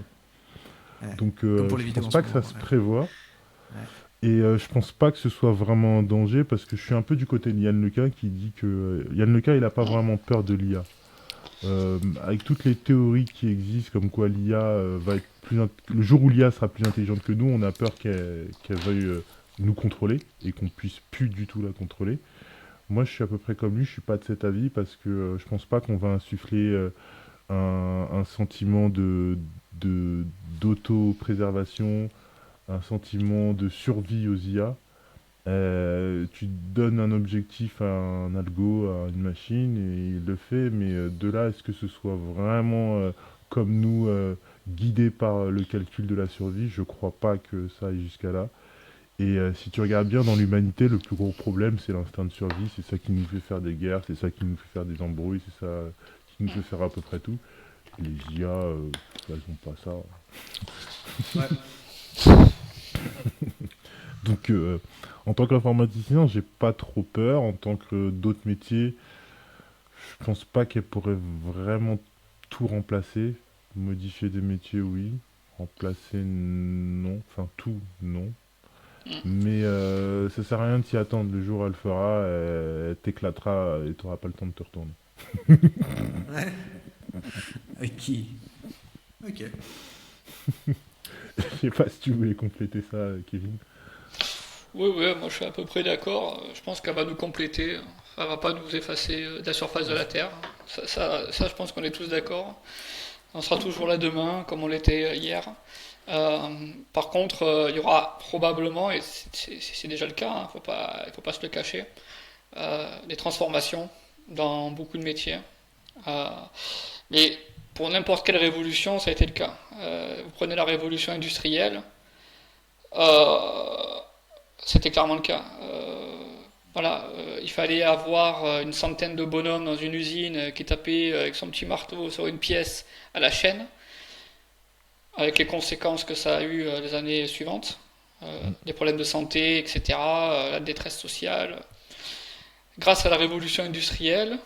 Ouais. Donc, je pense pas que ça se prévoit. Ouais. Et je pense pas que ce soit vraiment un danger, parce que je suis un peu du côté de Yann Lequin qui dit que Yann Lequin il a pas vraiment peur de l'IA. Avec toutes les théories qui existent, comme quoi l'IA va être le jour où l'IA sera plus intelligente que nous, on a peur qu'elle veuille nous contrôler et qu'on puisse plus du tout la contrôler. Moi je suis à peu près comme lui, je suis pas de cet avis, parce que je pense pas qu'on va insuffler un sentiment d'auto-préservation, un sentiment de survie aux IA. Tu donnes un objectif à un algo, à une machine, et il le fait, mais de là, est-ce que ce soit vraiment comme nous, guidé par le calcul de la survie? Je crois pas que ça aille jusqu'à là. Et si tu regardes bien dans l'humanité, le plus gros problème, c'est l'instinct de survie. C'est ça qui nous fait faire des guerres, c'est ça qui nous fait faire des embrouilles, c'est ça qui nous fait faire à peu près tout. Et les IA, elles n'ont pas ça. Ouais. Donc, en tant qu'informaticien, j'ai pas trop peur. En tant que d'autres métiers, je pense pas qu'elle pourrait vraiment tout remplacer. Modifier des métiers, oui. Remplacer, non. Enfin, tout, non. Mais ça sert à rien de s'y attendre. Le jour où elle le fera, elle t'éclatera et t'auras pas le temps de te retourner. Ouais. Avec qui? Ok. Je sais pas si tu voulais compléter ça, Kevin. Oui, moi je suis à peu près d'accord. Je pense qu'elle va nous compléter. Elle va pas nous effacer de la surface de la Terre. Ça je pense qu'on est tous d'accord. On sera toujours là demain, comme on l'était hier. Par contre, il y aura probablement, et c'est déjà le cas, il ne faut pas se le cacher, des transformations dans beaucoup de métiers. Mais pour n'importe quelle révolution, ça a été le cas. Vous prenez la révolution industrielle, c'était clairement le cas. Voilà, il fallait avoir une centaine de bonhommes dans une usine qui tapaient avec son petit marteau sur une pièce à la chaîne, avec les conséquences que ça a eu les années suivantes, des problèmes de santé, etc., la détresse sociale. Grâce à la révolution industrielle,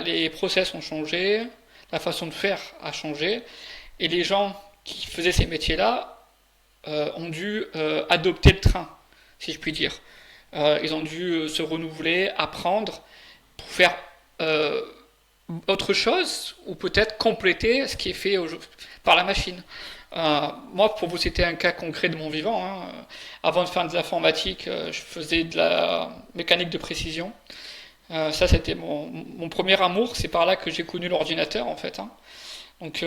les process ont changé, la façon de faire a changé, et les gens qui faisaient ces métiers-là ont dû adopter le train, si je puis dire. Ils ont dû se renouveler, apprendre pour faire autre chose ou peut-être compléter ce qui est fait par la machine. Moi, pour vous citer un cas concret de mon vivant, avant de faire de l'informatique, je faisais de la mécanique de précision. Ça, c'était mon premier amour. C'est par là que j'ai connu l'ordinateur, en fait. Donc,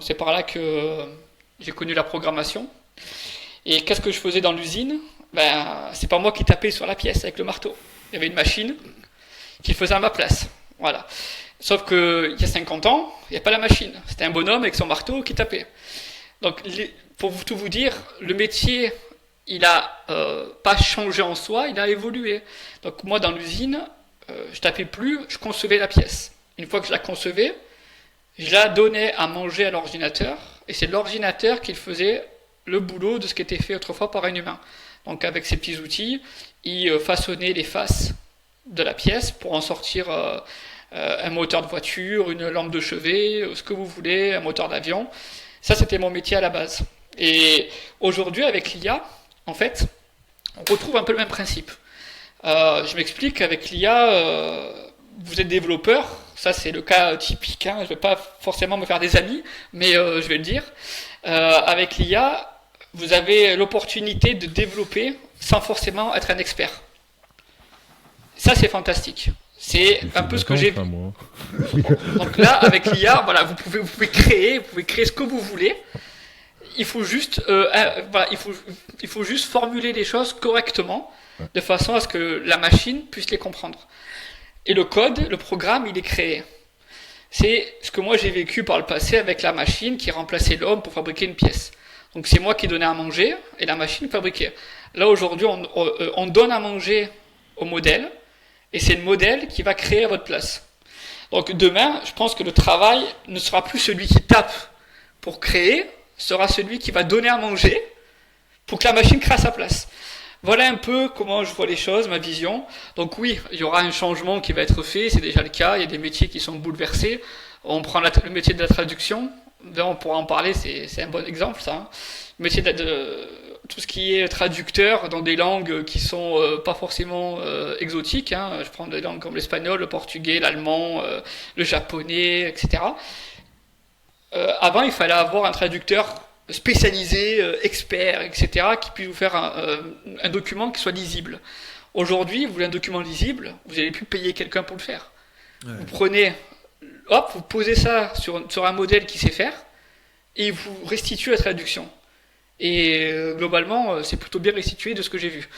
c'est par là que j'ai connu la programmation. Et qu'est-ce que je faisais dans l'usine? C'est pas moi qui tapais sur la pièce avec le marteau. Il y avait une machine qui faisait à ma place. Voilà. Sauf qu'il y a 50 ans, il n'y a pas la machine. C'était un bonhomme avec son marteau qui tapait. Donc, pour tout vous dire, le métier, il a pas changé en soi, il a évolué. Donc, moi, dans l'usine, je tapais plus, je concevais la pièce. Une fois que je la concevais, je la donnais à manger à l'ordinateur, et c'est l'ordinateur qui faisait le boulot de ce qui était fait autrefois par un humain. Donc avec ces petits outils, il façonnait les faces de la pièce pour en sortir un moteur de voiture, une lampe de chevet, ce que vous voulez, un moteur d'avion. Ça, c'était mon métier à la base. Et aujourd'hui, avec l'IA, en fait, on retrouve un peu le même principe. Je m'explique, avec l'IA, vous êtes développeur, ça c'est le cas typique, je ne vais pas forcément me faire des amis, mais je vais le dire. Avec l'IA, vous avez l'opportunité de développer sans forcément être un expert. Ça, c'est fantastique. C'est un peu ce que j'ai vu. Donc là, avec l'IA, voilà, vous pouvez créer ce que vous voulez. Il faut juste, il faut juste formuler les choses correctement, de façon à ce que la machine puisse les comprendre. Et le code, le programme, il est créé. C'est ce que moi j'ai vécu par le passé avec la machine qui remplaçait l'homme pour fabriquer une pièce. Donc c'est moi qui donnais à manger et la machine fabriquait. Là aujourd'hui, on donne à manger au modèle et c'est le modèle qui va créer à votre place. Donc demain, je pense que le travail ne sera plus celui qui tape pour créer, sera celui qui va donner à manger pour que la machine crée à sa place. Voilà un peu comment je vois les choses, ma vision. Donc oui, il y aura un changement qui va être fait, c'est déjà le cas, il y a des métiers qui sont bouleversés. On prend le métier de la traduction, on pourra en parler, c'est un bon exemple ça. Le métier de tout ce qui est traducteur dans des langues qui sont pas forcément exotiques. Je prends des langues comme l'espagnol, le portugais, l'allemand, le japonais, etc. Avant, il fallait avoir un traducteur spécialisé, expert, etc., qui puisse vous faire un document qui soit lisible. Aujourd'hui, vous voulez un document lisible, vous n'allez plus payer quelqu'un pour le faire. Ouais. Vous prenez, hop, vous posez ça sur un modèle qui sait faire, et il vous restitue la traduction. Et globalement, c'est plutôt bien restitué de ce que j'ai vu.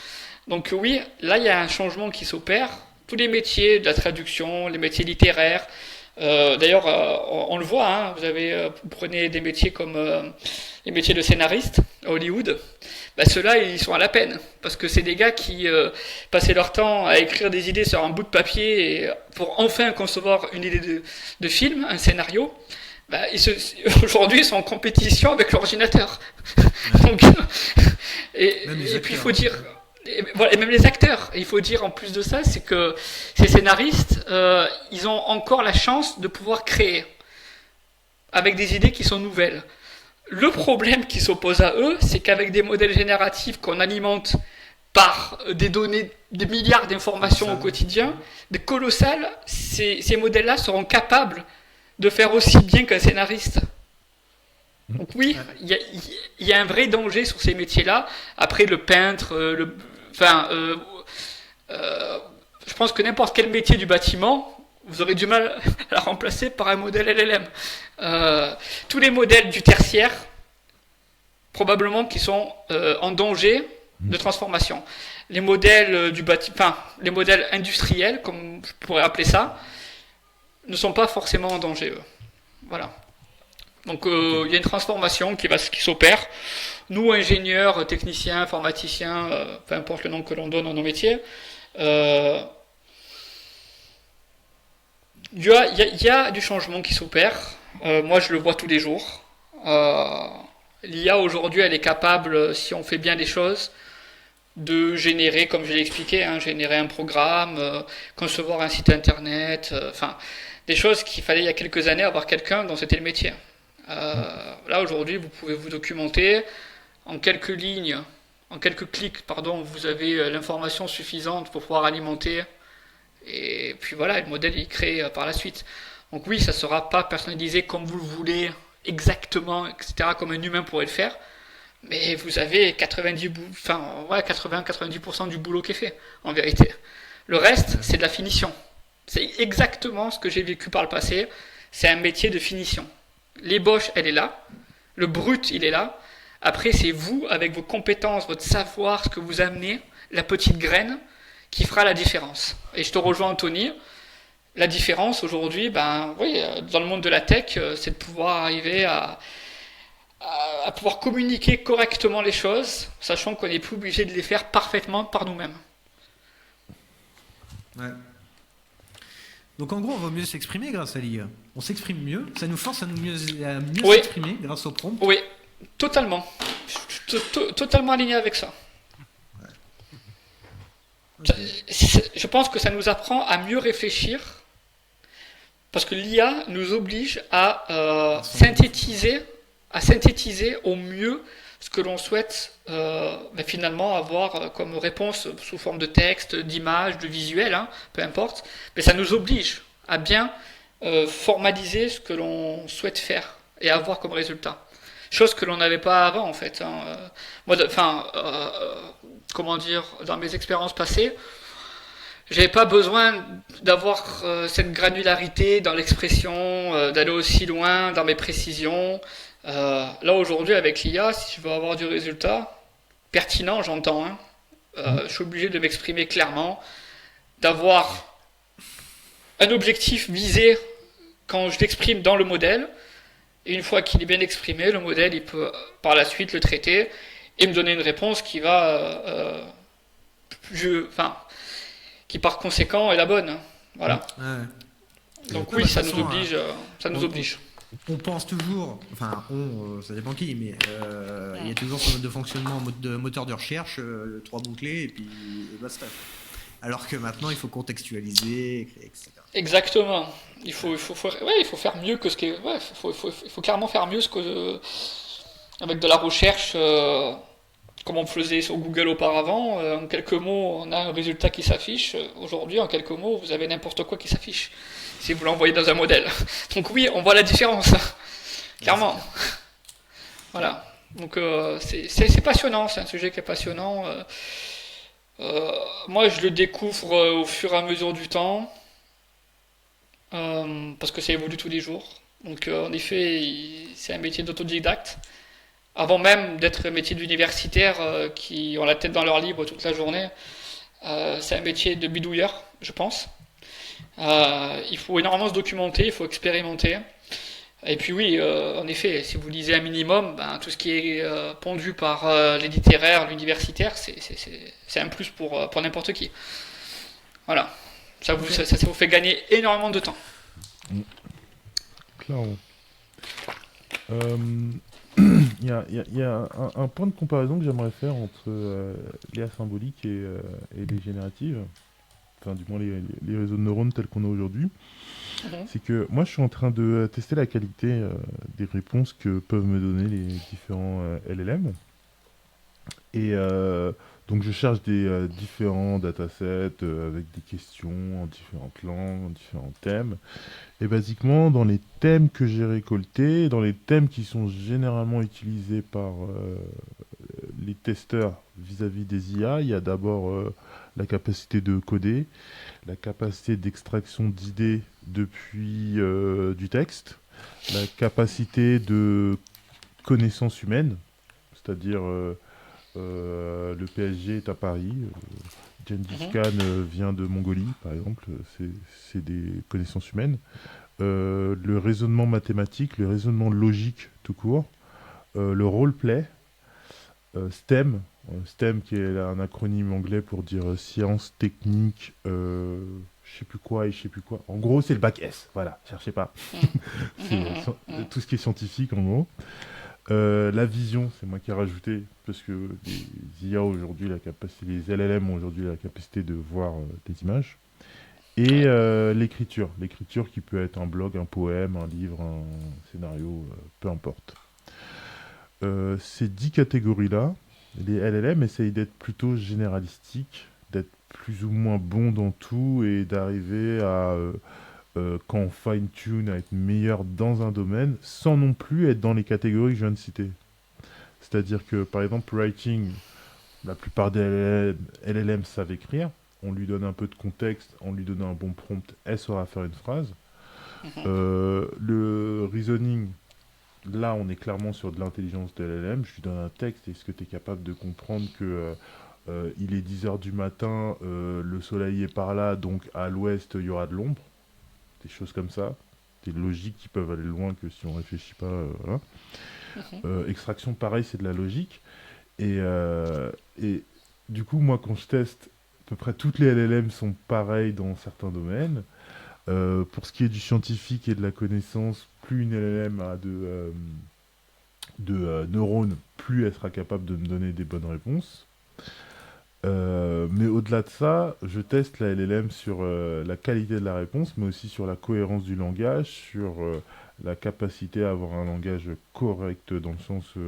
Donc oui, là, il y a un changement qui s'opère. Tous les métiers de la traduction, les métiers littéraires, d'ailleurs, on le voit, vous prenez des métiers comme les métiers de scénariste à Hollywood, ceux-là, ils sont à la peine, parce que c'est des gars qui passaient leur temps à écrire des idées sur un bout de papier pour enfin concevoir une idée de film, un scénario. Aujourd'hui, ils sont en compétition avec l'ordinateur. Donc, et puis, il faut dire... Et même les acteurs, il faut dire en plus de ça, c'est que ces scénaristes, ils ont encore la chance de pouvoir créer avec des idées qui sont nouvelles. Le problème qui s'oppose à eux, c'est qu'avec des modèles génératifs qu'on alimente par des données, des milliards d'informations au quotidien, des colossales, ces modèles-là seront capables de faire aussi bien qu'un scénariste. Donc oui, il y a un vrai danger sur ces métiers-là. Après, le peintre, je pense que n'importe quel métier du bâtiment, vous aurez du mal à la remplacer par un modèle LLM. Tous les modèles du tertiaire, probablement qui sont en danger de transformation. Les modèles les modèles industriels, comme je pourrais appeler ça, ne sont pas forcément en danger, eux. Voilà. Donc il y a une transformation qui s'opère. Nous, ingénieurs, techniciens, informaticiens, peu importe le nom que l'on donne à nos métiers, il y a du changement qui s'opère. Moi, je le vois tous les jours. L'IA aujourd'hui, elle est capable, si on fait bien les choses, de générer, comme je l'ai expliqué, générer un programme, concevoir un site internet, des choses qu'il fallait il y a quelques années avoir quelqu'un dont c'était le métier. Là aujourd'hui, vous pouvez vous documenter en quelques lignes, en quelques clics, vous avez l'information suffisante pour pouvoir alimenter. Et puis voilà, le modèle est créé par la suite. Donc oui, ça ne sera pas personnalisé comme vous le voulez, exactement, etc., comme un humain pourrait le faire. Mais vous avez 80-90% du boulot qui est fait, en vérité. Le reste, c'est de la finition. C'est exactement ce que j'ai vécu par le passé. C'est un métier de finition. L'ébauche, elle est là. Le brut, il est là. Après, c'est vous, avec vos compétences, votre savoir, ce que vous amenez, la petite graine, qui fera la différence. Et je te rejoins, Anthony. La différence aujourd'hui, dans le monde de la tech, c'est de pouvoir arriver à pouvoir communiquer correctement les choses, sachant qu'on n'est plus obligé de les faire parfaitement par nous-mêmes. Ouais. Donc en gros, on va mieux s'exprimer grâce à l'IA. On s'exprime mieux, ça nous force à mieux s'exprimer grâce au prompt. Oui, totalement. Je suis totalement aligné avec ça. Ouais. Okay. Je pense que ça nous apprend à mieux réfléchir, parce que l'IA nous oblige à synthétiser au mieux ce que l'on souhaite finalement avoir comme réponse sous forme de texte, d'image, de visuel, peu importe. Mais ça nous oblige à bien formaliser ce que l'on souhaite faire et avoir comme résultat. Chose que l'on n'avait pas avant en fait. Dans mes expériences passées, j'avais pas besoin d'avoir cette granularité dans l'expression, d'aller aussi loin dans mes précisions. Là aujourd'hui avec l'IA, si je veux avoir du résultat pertinent, j'entends, je suis obligé de m'exprimer clairement, d'avoir un objectif visé quand je l'exprime dans le modèle, et une fois qu'il est bien exprimé, le modèle il peut par la suite le traiter et me donner une réponse qui va qui par conséquent est la bonne. Voilà. Ouais. Donc oui, ça nous oblige. On pense toujours, ça dépend qui, mais il y a toujours son mode de fonctionnement, mode de moteur de recherche, 3 mots-clés, et puis basta. Alors que maintenant, il faut contextualiser, etc. Exactement. Il faut faire mieux que ce qui est. Ouais, il faut clairement faire mieux avec de la recherche, comme on faisait sur Google auparavant. En quelques mots, on a un résultat qui s'affiche. Aujourd'hui, en quelques mots, vous avez n'importe quoi qui s'affiche. Si vous l'envoyez dans un modèle. Donc oui, on voit la différence. Clairement. Voilà. Donc c'est passionnant, c'est un sujet qui est passionnant. Moi, je le découvre au fur et à mesure du temps. Parce que ça évolue tous les jours. Donc en effet, c'est un métier d'autodidacte. Avant même d'être un métier d'universitaire qui ont la tête dans leur livre toute la journée, c'est un métier de bidouilleur, je pense. Il faut énormément se documenter, il faut expérimenter. Et puis oui, en effet, si vous lisez un minimum, tout ce qui est pondu par les littéraires, l'universitaire, c'est un plus pour n'importe qui. Voilà. Ça vous fait gagner énormément de temps. Clairement. Il y a un point de comparaison que j'aimerais faire entre l'IA symbolique et les génératives, enfin du moins les réseaux de neurones tels qu'on a aujourd'hui. C'est que moi je suis en train de tester la qualité des réponses que peuvent me donner les différents LLM. Et donc je cherche des différents datasets avec des questions en différentes langues, en différents thèmes. Et basiquement, dans les thèmes que j'ai récoltés, dans les thèmes qui sont généralement utilisés par les testeurs vis-à-vis des IA, il y a d'abord la capacité de coder, la capacité d'extraction d'idées depuis du texte, la capacité de connaissance humaine, c'est-à-dire le PSG est à Paris, Gengis Mhm. Khan vient de Mongolie, par exemple, c'est des connaissances humaines. Le raisonnement mathématique, le raisonnement logique tout court, le roleplay, STEM, STEM qui est un acronyme anglais pour dire sciences, techniques, je sais plus quoi et je sais plus quoi. En gros, c'est le bac S, voilà, cherchez pas. Mhm. C'est Mhm. Mhm. tout ce qui est scientifique en gros. La vision, c'est moi qui ai rajouté, parce que les IA aujourd'hui, les LLM ont aujourd'hui la capacité de voir des images. Et Ouais. l'écriture qui peut être un blog, un poème, un livre, un scénario, peu importe. Ces 10 catégories-là, les LLM essayent d'être plutôt généralistiques, d'être plus ou moins bons dans tout et d'arriver à, quand on fine-tune, à être meilleur dans un domaine, sans non plus être dans les catégories que je viens de citer. C'est-à-dire que, par exemple, writing, la plupart des LLM savent écrire. On lui donne un peu de contexte, on lui donne un bon prompt, elle saura faire une phrase. Mhm. Le reasoning, là, on est clairement sur de l'intelligence de LLM. Je lui donne un texte, est-ce que tu es capable de comprendre que il est 10 heures du matin, le soleil est par là, donc à l'ouest, il y aura de l'ombre. Des choses comme ça. Des logiques qui peuvent aller loin que si on réfléchit pas. Voilà. Mhm. Extraction, pareil, c'est de la logique. Et du coup, moi, quand je teste, à peu près toutes les LLM sont pareilles dans certains domaines. Pour ce qui est du scientifique et de la connaissance, plus une LLM a de neurones, plus elle sera capable de me donner des bonnes réponses. Mais au-delà de ça, je teste la LLM sur la qualité de la réponse, mais aussi sur la cohérence du langage, sur la capacité à avoir un langage correct dans le sens où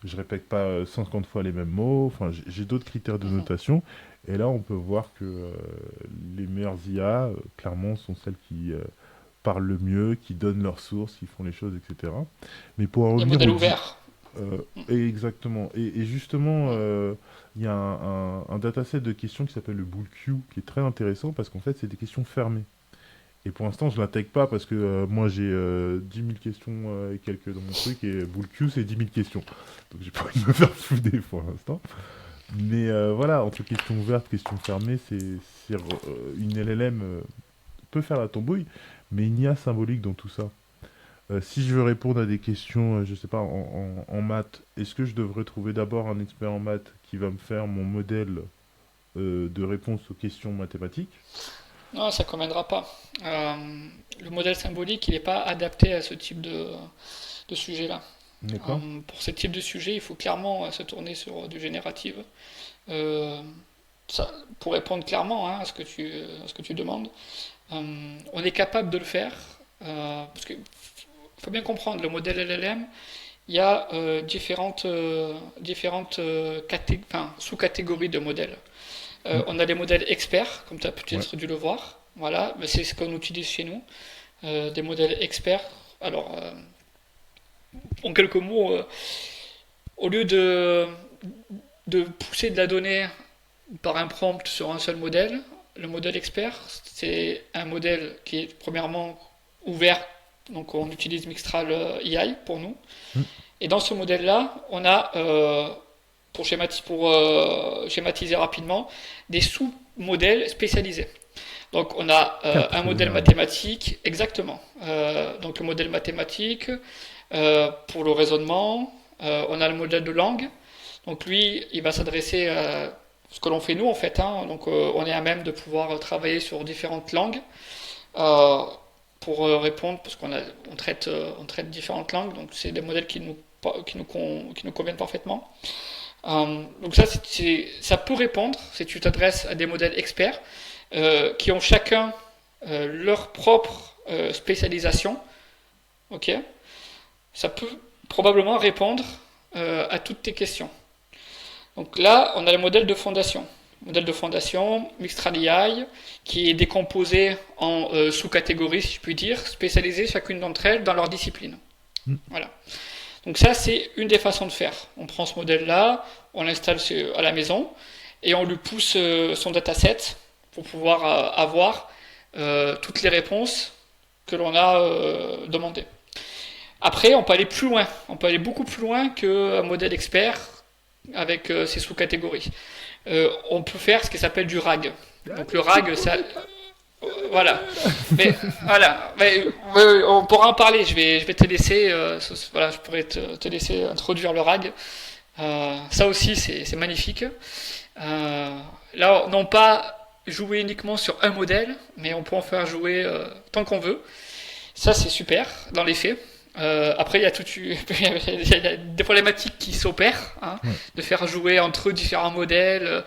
je répète pas 50 fois les mêmes mots. Enfin, j'ai d'autres critères de Mhm. notation. Et là, on peut voir que les meilleures IA, clairement, sont celles qui parlent le mieux, qui donnent leurs sources, qui font les choses, etc. Mais pour en Les revenir modèles aux 10, ouverts. exactement. Et justement, Mhm. il y a un dataset de questions qui s'appelle le Bull Q, qui est très intéressant parce qu'en fait, c'est des questions fermées. Et pour l'instant, je ne l'intègre pas parce que moi, j'ai 10 000 questions et quelques dans mon truc, et Bull Q, c'est 10 000 questions. Donc, j'ai pas envie de me faire fouder pour l'instant. Mais voilà, entre questions ouvertes, questions fermées, une LLM peut faire la tambouille, mais il y a symbolique dans tout ça. Si je veux répondre à des questions, je sais pas, en maths, est-ce que je devrais trouver d'abord un expert en maths qui va me faire mon modèle de réponse aux questions mathématiques? Non, ça ne conviendra pas. Le modèle symbolique, il n'est pas adapté à ce type de sujet-là. D'accord? Pour ce type de sujet, il faut clairement se tourner sur du génératif. Euh, Ça, pour répondre clairement hein, à ce que tu demandes, on est capable de le faire. Parce qu'il faut bien comprendre, le modèle LLM, il y a enfin, sous-catégories de modèles. Mm. On a les modèles experts, comme tu as Ouais. peut-être dû le voir. Voilà, mais c'est ce qu'on utilise chez nous. Des modèles experts. Alors, en quelques mots, au lieu de pousser de la donnée par un prompt sur un seul modèle, le modèle expert, c'est un modèle qui est premièrement ouvert. Donc, on utilise Mixtral AI pour nous. Mm. Et dans ce modèle-là, on a, pour schématiser rapidement, des sous-modèles spécialisés. Donc on a un modèle Catégorie. mathématique, exactement. Donc le modèle mathématique pour le raisonnement. On a le modèle de langue. Donc lui, il va s'adresser à ce que l'on fait nous en fait. Hein. Donc on est à même de pouvoir travailler sur différentes langues euh, pour répondre, parce on traite différentes langues. Donc c'est des modèles qui nous conviennent parfaitement. Donc ça peut répondre si tu t'adresses à des modèles experts qui ont chacun leur propre spécialisation. Ok, ça peut probablement répondre à toutes tes questions. Donc là, on a le modèle de fondation. Modèle de fondation, Mixtral AI, qui est décomposé en sous-catégories, si je puis dire, spécialisées chacune d'entre elles dans leur discipline. Mm. Voilà. Donc ça, c'est une des façons de faire. On prend ce modèle-là, on l'installe à la maison et on lui pousse son dataset pour pouvoir avoir toutes les réponses que l'on a demandées. Après, on peut aller plus loin. On peut aller beaucoup plus loin qu'un modèle expert avec ses sous-catégories. On peut faire ce qui s'appelle du RAG. Donc le RAG, ça... Voilà. Mais voilà. Mais, on pourra en parler. Je vais te laisser. Voilà, je pourrais te laisser introduire le RAG. Ça aussi, c'est magnifique. Là, non pas jouer uniquement sur un modèle, mais on peut en faire jouer tant qu'on veut. Ça, c'est super dans les faits. Après, il y a des problématiques qui s'opèrent, de faire jouer entre eux différents modèles.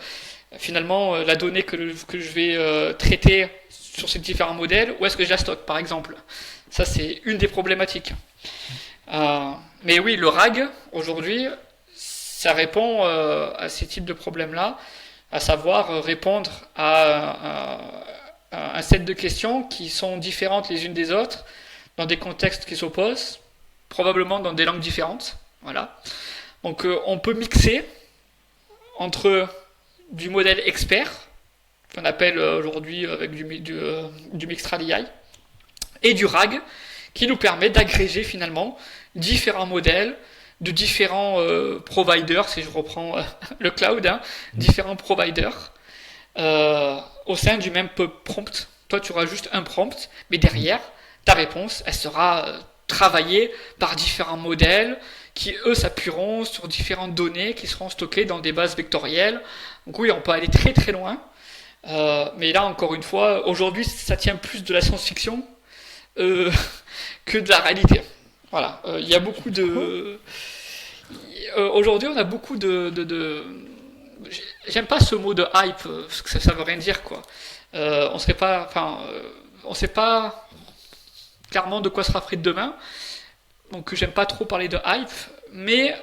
Finalement, la donnée que je vais traiter sur ces différents modèles, où est-ce que je la stocke, par exemple. Ça, c'est une des problématiques. Mais oui, le RAG, aujourd'hui, ça répond à ces types de problèmes-là, à savoir répondre à un set de questions qui sont différentes les unes des autres, dans des contextes qui s'opposent, probablement dans des langues différentes. Voilà. Donc on peut mixer entre du modèle expert, qu'on appelle aujourd'hui avec du Mixtral AI, et du RAG, qui nous permet d'agréger finalement différents modèles de différents providers, si je reprends le cloud, différents providers, au sein du même prompt. Toi, tu auras juste un prompt, mais derrière, ta réponse, elle sera travaillée par différents modèles qui, eux, s'appuieront sur différentes données qui seront stockées dans des bases vectorielles. Donc oui, on peut aller très très loin. Mais là, encore une fois, aujourd'hui, ça tient plus de la science-fiction que de la réalité. Voilà. Il y a beaucoup de... aujourd'hui, on a beaucoup de... J'aime pas ce mot de hype, parce que ça veut rien dire, quoi. On sait pas clairement de quoi sera fait demain, donc j'aime pas trop parler de hype, mais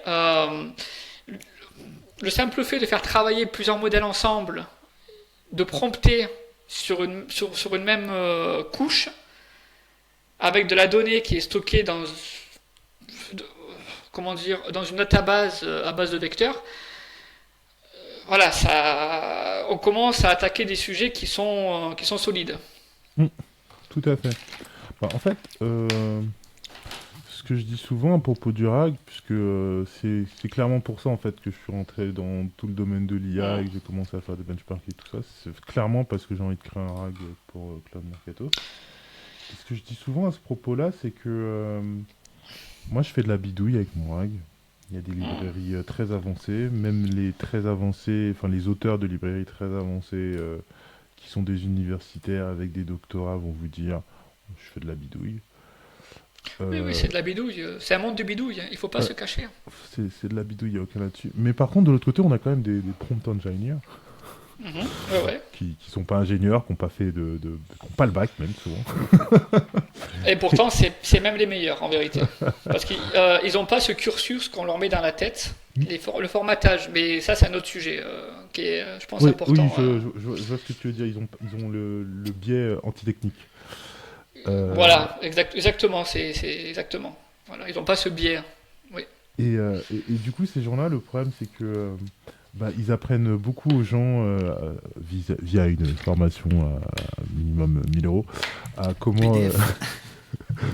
le simple fait de faire travailler plusieurs modèles ensemble, de prompter sur une même couche, avec de la donnée qui est stockée dans une database à base de vecteurs, voilà, on commence à attaquer des sujets qui sont solides. Tout à fait. Bah, en fait, ce que je dis souvent à propos du RAG, puisque c'est clairement pour ça en fait que je suis rentré dans tout le domaine de l'IA et que j'ai commencé à faire des benchmarks et tout ça, c'est clairement parce que j'ai envie de créer un RAG pour Cloud Mercato. Et ce que je dis souvent à ce propos-là, c'est que moi je fais de la bidouille avec mon RAG. Il y a des librairies très avancées, même les très avancées, enfin les auteurs de librairies très avancées qui sont des universitaires avec des doctorats vont vous dire je fais de la bidouille. Oui, c'est de la bidouille. C'est un monde de bidouille, il faut pas se cacher. C'est de la bidouille, il n'y a aucun là-dessus. Mais par contre, de l'autre côté, on a quand même des prompt engineers qui sont pas ingénieurs, qui n'ont pas fait qui n'ont pas le bac même souvent. Et pourtant, c'est même les meilleurs en vérité. Parce qu'ils n'ont pas ce cursus qu'on leur met dans la tête, le formatage. Mais ça, c'est un autre sujet qui est, je pense, important. Oui, je vois ce que tu veux dire. Ils ont le biais antitechnique. Voilà, exactement. C'est exactement. Voilà, ils n'ont pas ce biais. Oui. Et du coup, ces gens-là, le problème, c'est que ils apprennent beaucoup aux gens via une formation à minimum 1000 euros à comment...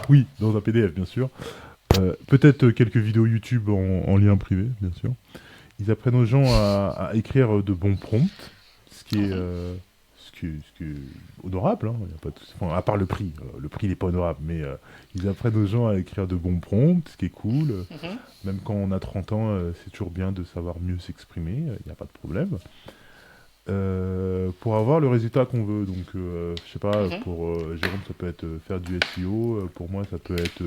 oui, dans un PDF, bien sûr. Peut-être quelques vidéos YouTube en lien privé, bien sûr. Ils apprennent aux gens à écrire de bons prompts, ce qui est honorable, hein, y a pas de... à part le prix. Le prix n'est pas honorable, mais ils apprennent aux gens à écrire de bons prompts, ce qui est cool. Même quand on a 30 ans, c'est toujours bien de savoir mieux s'exprimer, il n'y a pas de problème. Pour avoir le résultat qu'on veut. Donc, je sais pas, pour Jérôme, ça peut être faire du SEO. Pour moi, ça peut être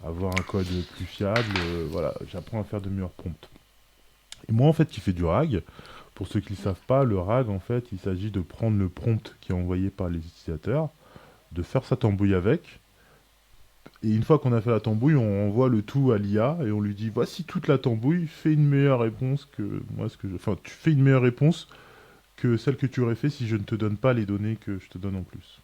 avoir un code plus fiable. Voilà, j'apprends à faire de meilleurs prompts. Et moi, en fait, qui fais du RAG, pour ceux qui ne le savent pas, le RAG, en fait, il s'agit de prendre le prompt qui est envoyé par les utilisateurs, de faire sa tambouille avec. Et une fois qu'on a fait la tambouille, on envoie le tout à l'IA et on lui dit voici toute la tambouille, fais une meilleure réponse que moi enfin, tu fais une meilleure réponse que celle que tu aurais fait si je ne te donne pas les données que je te donne en plus.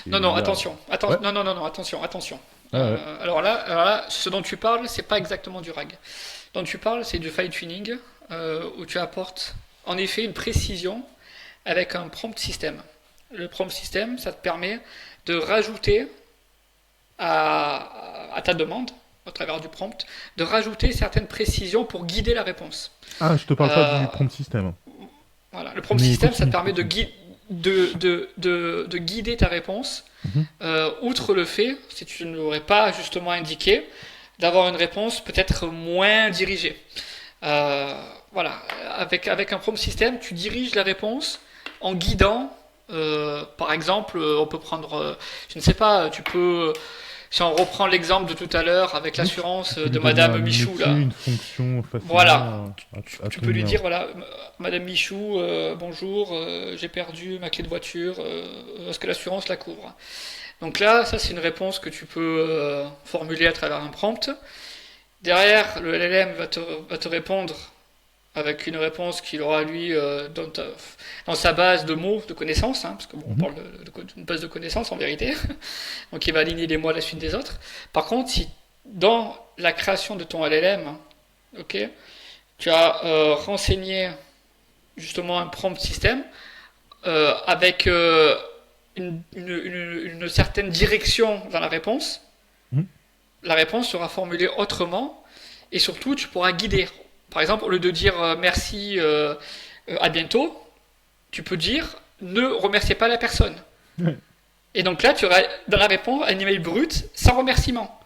Non, attention. Non, attention. Ouais. Alors là, ce dont tu parles, c'est pas exactement du RAG. Ce dont tu parles, c'est du fine-tuning, où tu apportes en effet une précision avec un prompt system. Le prompt system, ça te permet de rajouter à ta demande, au travers du prompt, de rajouter certaines précisions pour guider la réponse. Ah, je te parle pas Euh, du prompt system. voilà. Le prompt Mais system, ça te continue, permet continue. de guider ta réponse, Mhm. outre le fait, si tu ne l'aurais pas justement indiqué, d'avoir une réponse peut-être moins dirigée. Euh, voilà, avec un prompt system, tu diriges la réponse en guidant, par exemple, on peut prendre, je ne sais pas, tu peux, si on reprend l'exemple de tout à l'heure avec Oui, l'assurance tu peux lui de donner Madame un Michou, métier, là, une fonction voilà, facilement à tu ton peux lui numéro. dire, voilà, Madame Michou, bonjour, j'ai perdu ma clé de voiture, est-ce que l'assurance la couvre? Donc là, ça c'est une réponse que tu peux formuler à travers un prompt. Derrière, le LLM va te répondre avec une réponse qu'il aura lui dans sa base de mots, de connaissances, hein, parce que bon, on Mhm. parle d'une base de connaissances en vérité. Donc il va aligner les mots à la suite des autres. Par contre, si dans la création de ton LLM, ok, tu as renseigné justement un prompt system avec une certaine direction dans Mhm. la réponse sera formulée autrement et surtout tu pourras guider. Par exemple, au lieu de dire merci, à bientôt, tu peux dire ne remerciez pas la personne. Ouais. Et donc là, tu auras dans la réponse un email brut sans remerciement.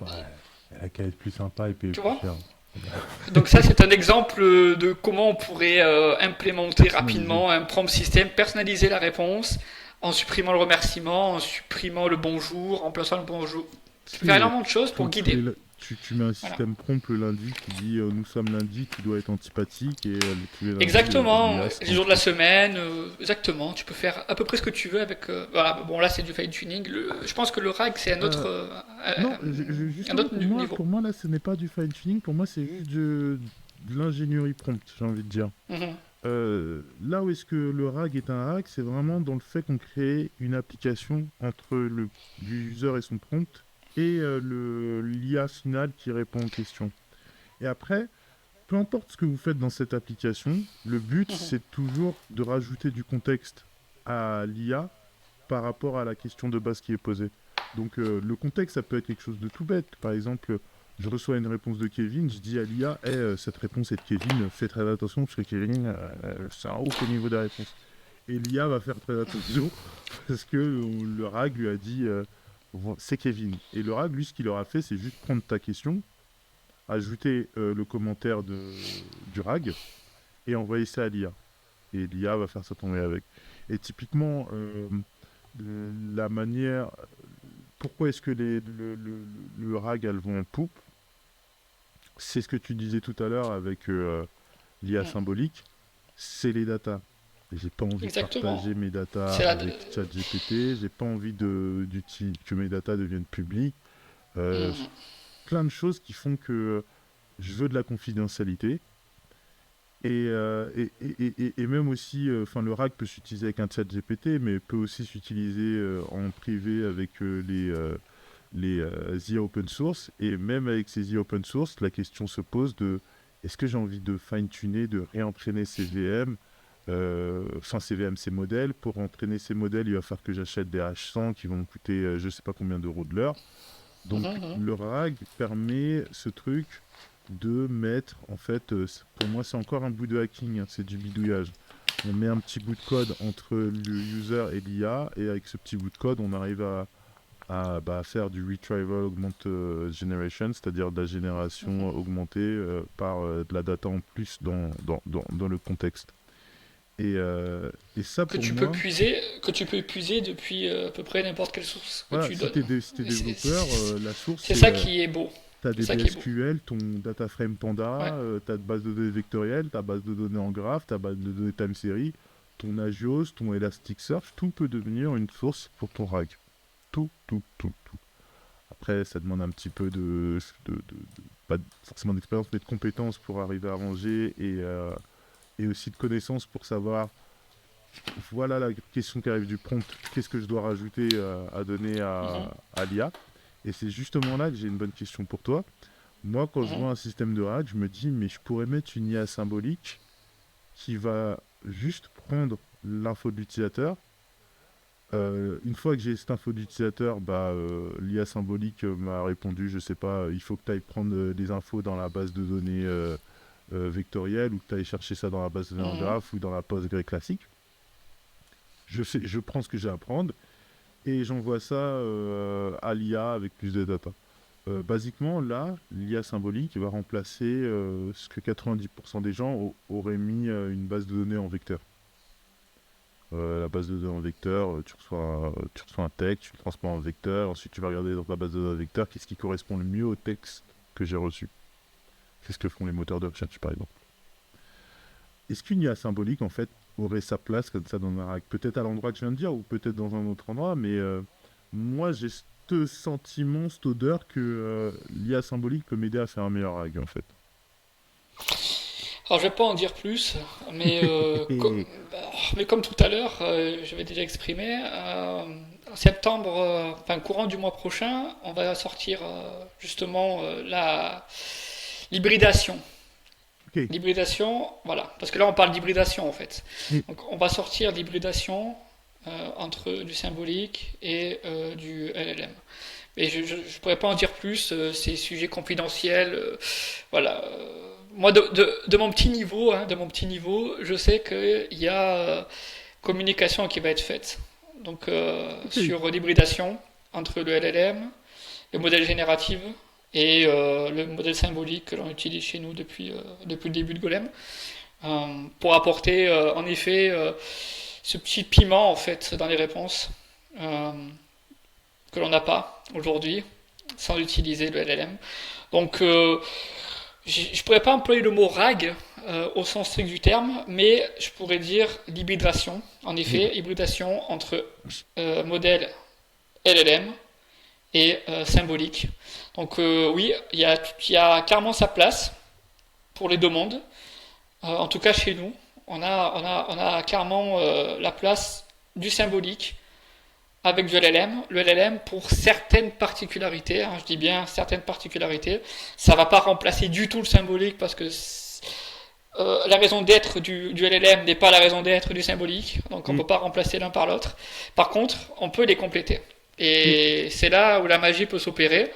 Ouais, elle a qu'à être plus sympa et payer Tu plus vois? cher. Donc ça, c'est un exemple de comment on pourrait implémenter Personnalisé. rapidement un prompt system, personnaliser la réponse en supprimant le remerciement, en supprimant le bonjour, en remplaçant le bonjour. Tu peux faire C'est énormément de choses pour guider. tu mets un Voilà. système prompt le lundi qui dit nous sommes lundi, tu dois être antipathique et tous les lundis, Exactement, l'IA sera les jours de la antipathique. semaine, exactement. Tu peux faire à peu près ce que tu veux avec. Voilà, bon là c'est du fine tuning. Je pense que le RAG c'est Euh, non, un justement autre niveau. pour moi là ce n'est pas du fine tuning, pour moi c'est juste de l'ingénierie prompt, j'ai envie de dire. Mhm. Là où est-ce que le RAG est un hack, c'est vraiment dans le fait qu'on crée une application entre le user et son prompt et l'IA finale qui répond aux questions. Et après, peu importe ce que vous faites dans cette application, le but Mhm. c'est toujours de rajouter du contexte à l'IA par rapport à la question de base qui est posée. Donc le contexte, ça peut être quelque chose de tout bête. Par exemple, je reçois une réponse de Kevin, je dis à l'IA, cette réponse est de Kevin, fais très attention parce que Kevin, c'est un haut au niveau des réponses. Et l'IA va faire très attention parce que le RAG lui a dit, c'est Kevin. Et le RAG, lui, ce qu'il aura fait, c'est juste prendre ta question, ajouter le commentaire du RAG et envoyer ça à l'IA. Et l'IA va faire ça tomber avec. Et typiquement, la manière. Pourquoi est-ce que le RAG, elles vont en poupe? C'est ce que tu disais tout à l'heure avec l'IA Mhm. symbolique, c'est les datas. Et j'ai pas envie de Exactement. partager mes datas C'est la. avec ChatGPT, j'ai pas envie que mes datas deviennent publiques. Euh, Mhm. Plein de choses qui font que je veux de la confidentialité. Et même aussi, enfin, le RAG peut s'utiliser avec un chat GPT, mais peut aussi s'utiliser en privé avec les IA open source. Et même avec ces IA open source, la question se pose de est-ce que j'ai envie de fine-tuner, de réentraîner ces VM, enfin ces VM, ces modèles. Pour entraîner ces modèles, il va falloir que j'achète des H100 qui vont me coûter je sais pas combien d'euros de l'heure. Donc Mhm. le RAG permet ce truc de mettre, en fait, pour moi c'est encore un bout de hacking, hein, c'est du bidouillage. On met un petit bout de code entre le user et l'IA, et avec ce petit bout de code, on arrive à faire du retrieval augmented generation, c'est-à-dire de la génération augmentée par de la data en plus dans le contexte. Et ça Que pour tu peux moi, puiser, que tu peux épuiser depuis à peu près n'importe quelle source que voilà, tu si donnes. si t'es Et développeur, la source c'est c'est ça qui est beau. t'as C'est des ça qui est beau. BSQL, ton data frame Ouais. Panda, t'as de base de données vectorielle, ta base de données en graph, ta base de données time series, ton Agios, ton Elasticsearch, tout peut devenir une source pour ton RAG. Tout, tout, tout, tout. Après, ça demande un petit peu pas forcément d'expérience, mais de compétences pour arriver à ranger et aussi de connaissances pour savoir voilà la question qui arrive du prompt. Qu'est-ce que je dois rajouter à donner à l'IA? Et c'est justement là que j'ai une bonne question pour toi. Moi, quand je vois un système de RAG, je me dis, mais je pourrais mettre une IA symbolique qui va juste prendre l'info de l'utilisateur. Une fois que j'ai cette info d'utilisateur, l'IA symbolique m'a répondu, je sais pas, il faut que tu ailles prendre des infos dans la base de données vectorielle ou que tu ailles chercher ça dans la base de données en graphe ou dans la Postgre classique. Je prends ce que j'ai à prendre et j'envoie ça à l'IA avec plus de data. Basiquement, là, l'IA symbolique va remplacer ce que 90% des gens auraient mis une base de données en vecteur. La base de données en vecteur, tu reçois un texte, tu le transformes en vecteur, ensuite tu vas regarder dans ta base de données en vecteur qu'est-ce qui correspond le mieux au texte que j'ai reçu. C'est ce que font les moteurs de recherche, par exemple. Est-ce qu'une IA symbolique, en fait, aurait sa place comme ça dans un RAG? Peut-être à l'endroit que je viens de dire, ou peut-être dans un autre endroit, mais moi j'ai ce sentiment, cette odeur que l'IA symbolique peut m'aider à faire un meilleur RAG, en fait. Alors, je vais pas en dire plus, mais, mais comme tout à l'heure, je vais déjà exprimer, en septembre, courant du mois prochain, on va sortir justement l'hybridation. Ok. L'hybridation, voilà, parce que là on parle d'hybridation en fait. Mm. Donc on va sortir l'hybridation entre du symbolique et du LLM. Mais je ne pourrais pas en dire plus, c'est sujet confidentiel. Voilà. Moi, de mon petit niveau, je sais qu'il y a communication qui va être faite. Donc sur l'hybridation entre le LLM, le modèle génératif et le modèle symbolique que l'on utilise chez nous depuis le début de Golem, pour apporter en effet ce petit piment en fait dans les réponses que l'on n'a pas aujourd'hui sans utiliser le LLM. Donc je pourrais pas employer le mot RAG au sens strict du terme, mais je pourrais dire l'hybridation. En effet, hybridation entre modèle LLM et symbolique. Donc oui, il y a clairement sa place pour les deux mondes. En tout cas chez nous, on a clairement la place du symbolique avec du LLM. Le LLM pour certaines particularités, hein, je dis bien certaines particularités, ça va pas remplacer du tout le symbolique parce que la raison d'être du LLM n'est pas la raison d'être du symbolique, donc on peut pas remplacer l'un par l'autre. Par contre, on peut les compléter. Et c'est là où la magie peut s'opérer.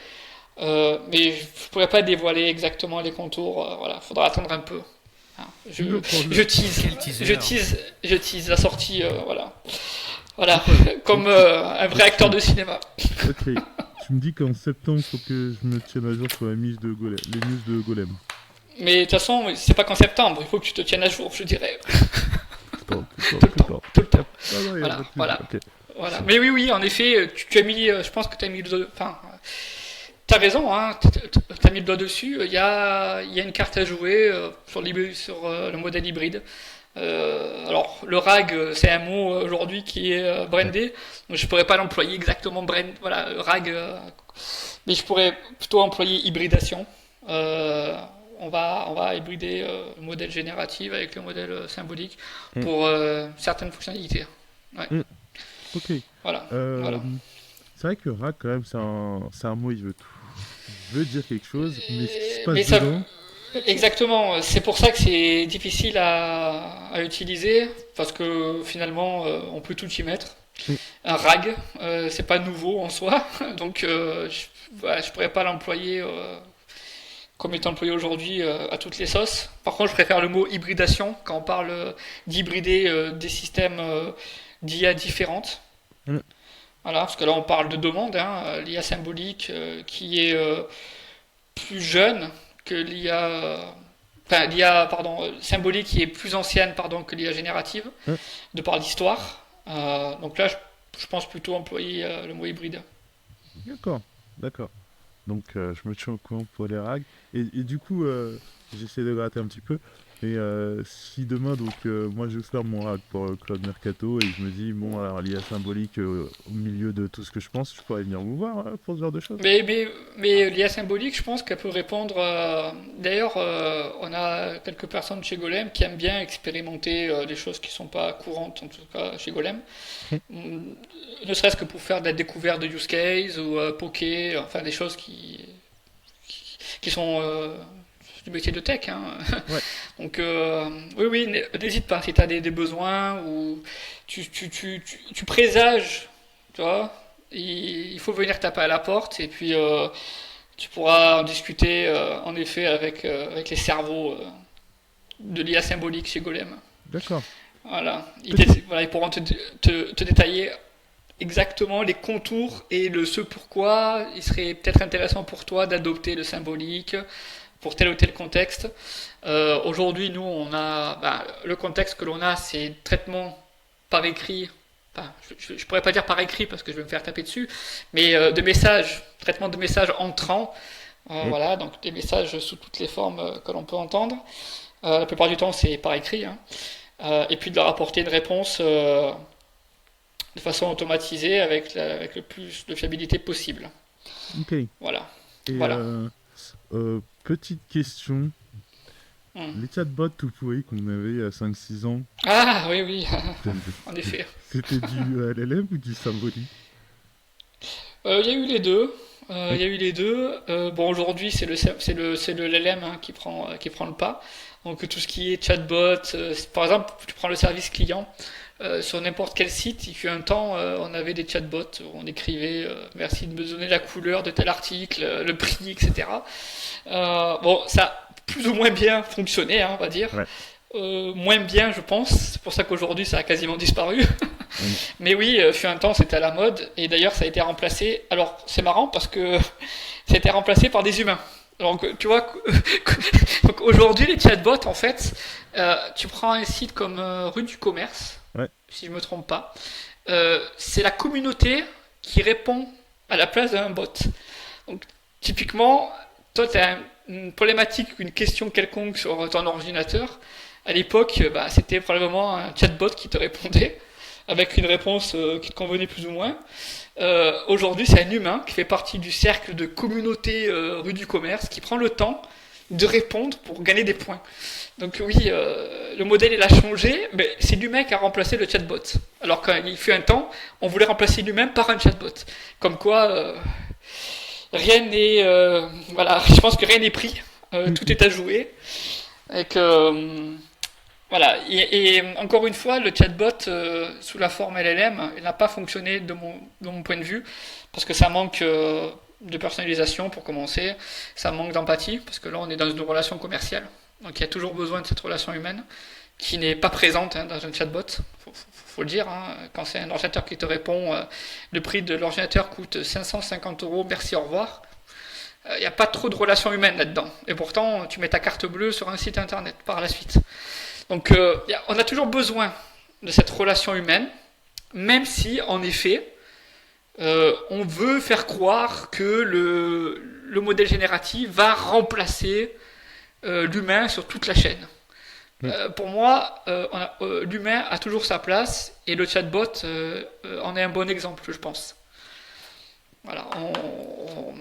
Mais je pourrais pas dévoiler exactement les contours. Voilà, faudra attendre un peu. Hein, je tease la sortie. Voilà, comme un vrai acteur de cinéma. Ok. Tu me dis qu'en septembre, il faut que je me tienne à jour sur les news de Golem. Mais de toute façon, c'est pas qu'en septembre. Il faut que tu te tiennes à jour, je dirais. Tout le temps. Voilà. Okay. Voilà. Mais oui, en effet, tu as mis, je pense que tu as mis le... Enfin, t'as raison, hein, t'as mis le doigt dessus. Il y a une carte à jouer sur le modèle hybride. Alors, le RAG, c'est un mot aujourd'hui qui est brandé. Donc, je pourrais pas l'employer exactement voilà, RAG. Mais je pourrais plutôt employer hybridation. On va hybrider le modèle génératif avec le modèle symbolique pour certaines fonctionnalités. Ouais. Ok. Voilà. C'est vrai que RAG, quand même, c'est un mot, il veut dire quelque chose, mais ce qui se passe dedans... Exactement, c'est pour ça que c'est difficile à utiliser, parce que finalement, on peut tout y mettre. Un RAG, c'est pas nouveau en soi, donc je pourrais pas l'employer comme est employé aujourd'hui à toutes les sauces. Par contre, je préfère le mot hybridation, quand on parle d'hybrider des systèmes d'IA différentes. Voilà, parce que là on parle de deux mondes, hein, l'IA symbolique qui est plus jeune que l'IA symbolique qui est plus ancienne que l'IA générative, de par l'histoire. Donc là je pense plutôt employer le mot hybride. D'accord. Donc je me tiens au courant pour les RAG. Et du coup, j'essaie de gratter un petit peu. Et si demain, donc, moi je ferme mon rack pour Cloud Mercato et je me dis, bon, alors l'IA symbolique au milieu de tout ce que je pense, je pourrais venir vous voir pour ce genre de choses. Mais l'IA symbolique, je pense qu'elle peut répondre. D'ailleurs, on a quelques personnes chez Golem qui aiment bien expérimenter des choses qui sont pas courantes, en tout cas chez Golem. Ne serait-ce que pour faire de la découverte de use case ou poker, enfin des choses qui sont du métier de tech. Hein. Ouais. Donc, oui, n'hésite pas si tu as des besoins ou tu présages, tu vois. Il faut venir taper à la porte et puis tu pourras en discuter en effet avec les cerveaux de l'IA symbolique chez Golem. D'accord. Voilà. Voilà, ils pourront te détailler exactement les contours et le ce pourquoi il serait peut-être intéressant pour toi d'adopter le symbolique pour tel ou tel contexte. Aujourd'hui, nous, on a le contexte que l'on a, c'est traitement par écrit. Enfin, je pourrais pas dire par écrit parce que je vais me faire taper dessus, mais de messages, traitement de messages entrants. Voilà, donc des messages sous toutes les formes que l'on peut entendre. La plupart du temps, c'est par écrit. Hein. Et puis de leur apporter une réponse de façon automatisée avec le plus de fiabilité possible. Ok. Voilà. Et Voilà. petite question. Les chatbots tout pourris qu'on avait il y a 5-6 ans, Ah oui, en effet. c'était du LLM ou du symbolique? Il y a eu les deux. Il y a eu les deux. Bon, aujourd'hui, c'est le LLM hein, qui prend le pas. Donc tout ce qui est chatbot, par exemple, tu prends le service client sur n'importe quel site. Il fut un temps, on avait des chatbots où on écrivait merci de me donner la couleur de tel article, le prix, etc. Bon, ça a plus ou moins bien fonctionné, hein, on va dire. Ouais. Moins bien, je pense. C'est pour ça qu'aujourd'hui, ça a quasiment disparu. Oui. Mais oui, fut un temps, c'était à la mode. Et d'ailleurs, ça a été remplacé. Alors, c'est marrant parce que ça a été remplacé par des humains. Donc, tu vois, donc aujourd'hui, les chatbots, en fait, tu prends un site comme Rue du Commerce, Ouais. si je me trompe pas, c'est la communauté qui répond à la place d'un bot. Donc, typiquement, toi, tu as une problématique, une question quelconque sur ton ordinateur. À l'époque, c'était probablement un chatbot qui te répondait avec une réponse qui te convenait plus ou moins. Aujourd'hui, c'est un humain qui fait partie du cercle de communauté rue du commerce qui prend le temps de répondre pour gagner des points. Donc oui, le modèle il a changé, mais c'est l'humain qui a remplacé le chatbot. Alors qu'il fut un temps, on voulait remplacer l'humain par un chatbot. Comme quoi, rien n'est... voilà, je pense que rien n'est pris. Tout est à jouer. Et que... voilà, et encore une fois, le chatbot sous la forme LLM, il n'a pas fonctionné de mon point de vue, parce que ça manque de personnalisation pour commencer, ça manque d'empathie, parce que là on est dans une relation commerciale, donc il y a toujours besoin de cette relation humaine, qui n'est pas présente hein, dans un chatbot, faut le dire, hein, quand c'est un ordinateur qui te répond, le prix de l'ordinateur coûte 550 €, merci, au revoir. Il n'y a pas trop de relation humaine là-dedans, et pourtant tu mets ta carte bleue sur un site internet par la suite. Donc on a toujours besoin de cette relation humaine, même si en effet on veut faire croire que le modèle génératif va remplacer l'humain sur toute la chaîne. Oui. Pour moi, l'humain a toujours sa place et le chatbot en est un bon exemple, je pense. Voilà,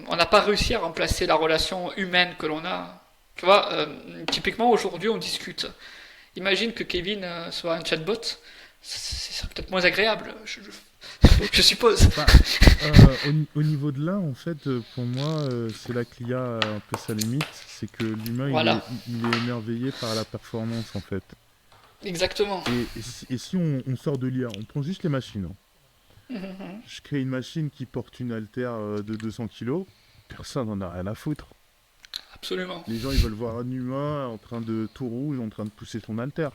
on n'a pas réussi à remplacer la relation humaine que l'on a. Tu vois, typiquement aujourd'hui on discute. Imagine que Kevin soit un chatbot, c'est peut-être moins agréable, je suppose. Bah, au niveau de là, en fait, pour moi, c'est là qu'il y a un peu sa limite, c'est que l'humain, Voilà. il est émerveillé par la performance, en fait. Exactement. Et si on sort de l'IA, on prend juste les machines. Hein. Je crée une machine qui porte une haltère de 200 kilos, personne n'en a rien à foutre. Absolument. Les gens, ils veulent voir un humain en train de tout rouge, en train de pousser son haltère.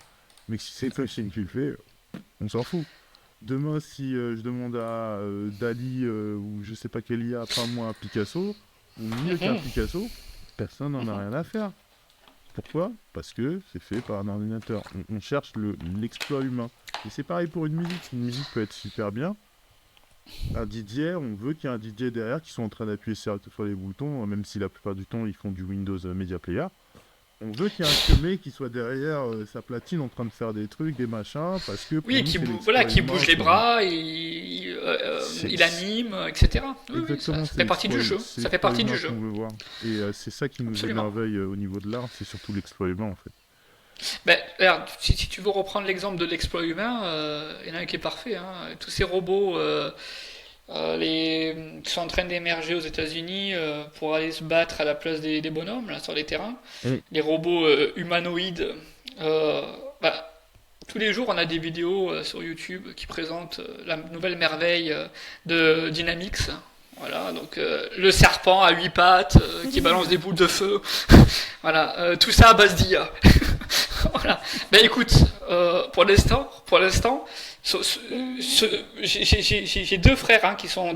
Mais si c'est une machine qui le fait, on s'en fout. Demain, si je demande à Dali ou je sais pas quel IA, peins-moi un Picasso, ou mieux qu'un Picasso, personne n'en a rien à faire. Pourquoi? Parce que c'est fait par un ordinateur. On cherche l'exploit humain. Et c'est pareil pour une musique. Une musique peut être super bien, un DJ, on veut qu'il y ait un DJ derrière qui soit en train d'appuyer sur les boutons, même si la plupart du temps ils font du Windows Media Player. On veut qu'il y ait un mec qui soit derrière sa platine en train de faire des trucs, des machins, parce que pour Oui, nous, c'est voilà, qui l'exploit bouge les humain, bras, C'est- il anime, etc. Oui, oui, Exactement, ça fait partie du jeu. c'est Ça fait l'exploit partie du humain jeu. qu'on veut voir. Et c'est ça qui nous Absolument. émerveille au niveau de l'art, c'est surtout l'exploit humain en fait. Ben, regarde, si tu veux reprendre l'exemple de l'exploit humain, il y en a un qui est parfait, hein. Tous ces robots qui sont en train d'émerger aux États-Unis pour aller se battre à la place des bonhommes là, sur les terrains, Oui. les robots humanoïdes. euh, bah, Tous les jours, on a des vidéos sur YouTube qui présentent la nouvelle merveille de Dynamix. Voilà, donc le serpent à 8 pattes qui balance des boules de feu. Voilà, tout ça à base d'IA. Voilà. Ben écoute, pour l'instant, j'ai deux frères hein, qui sont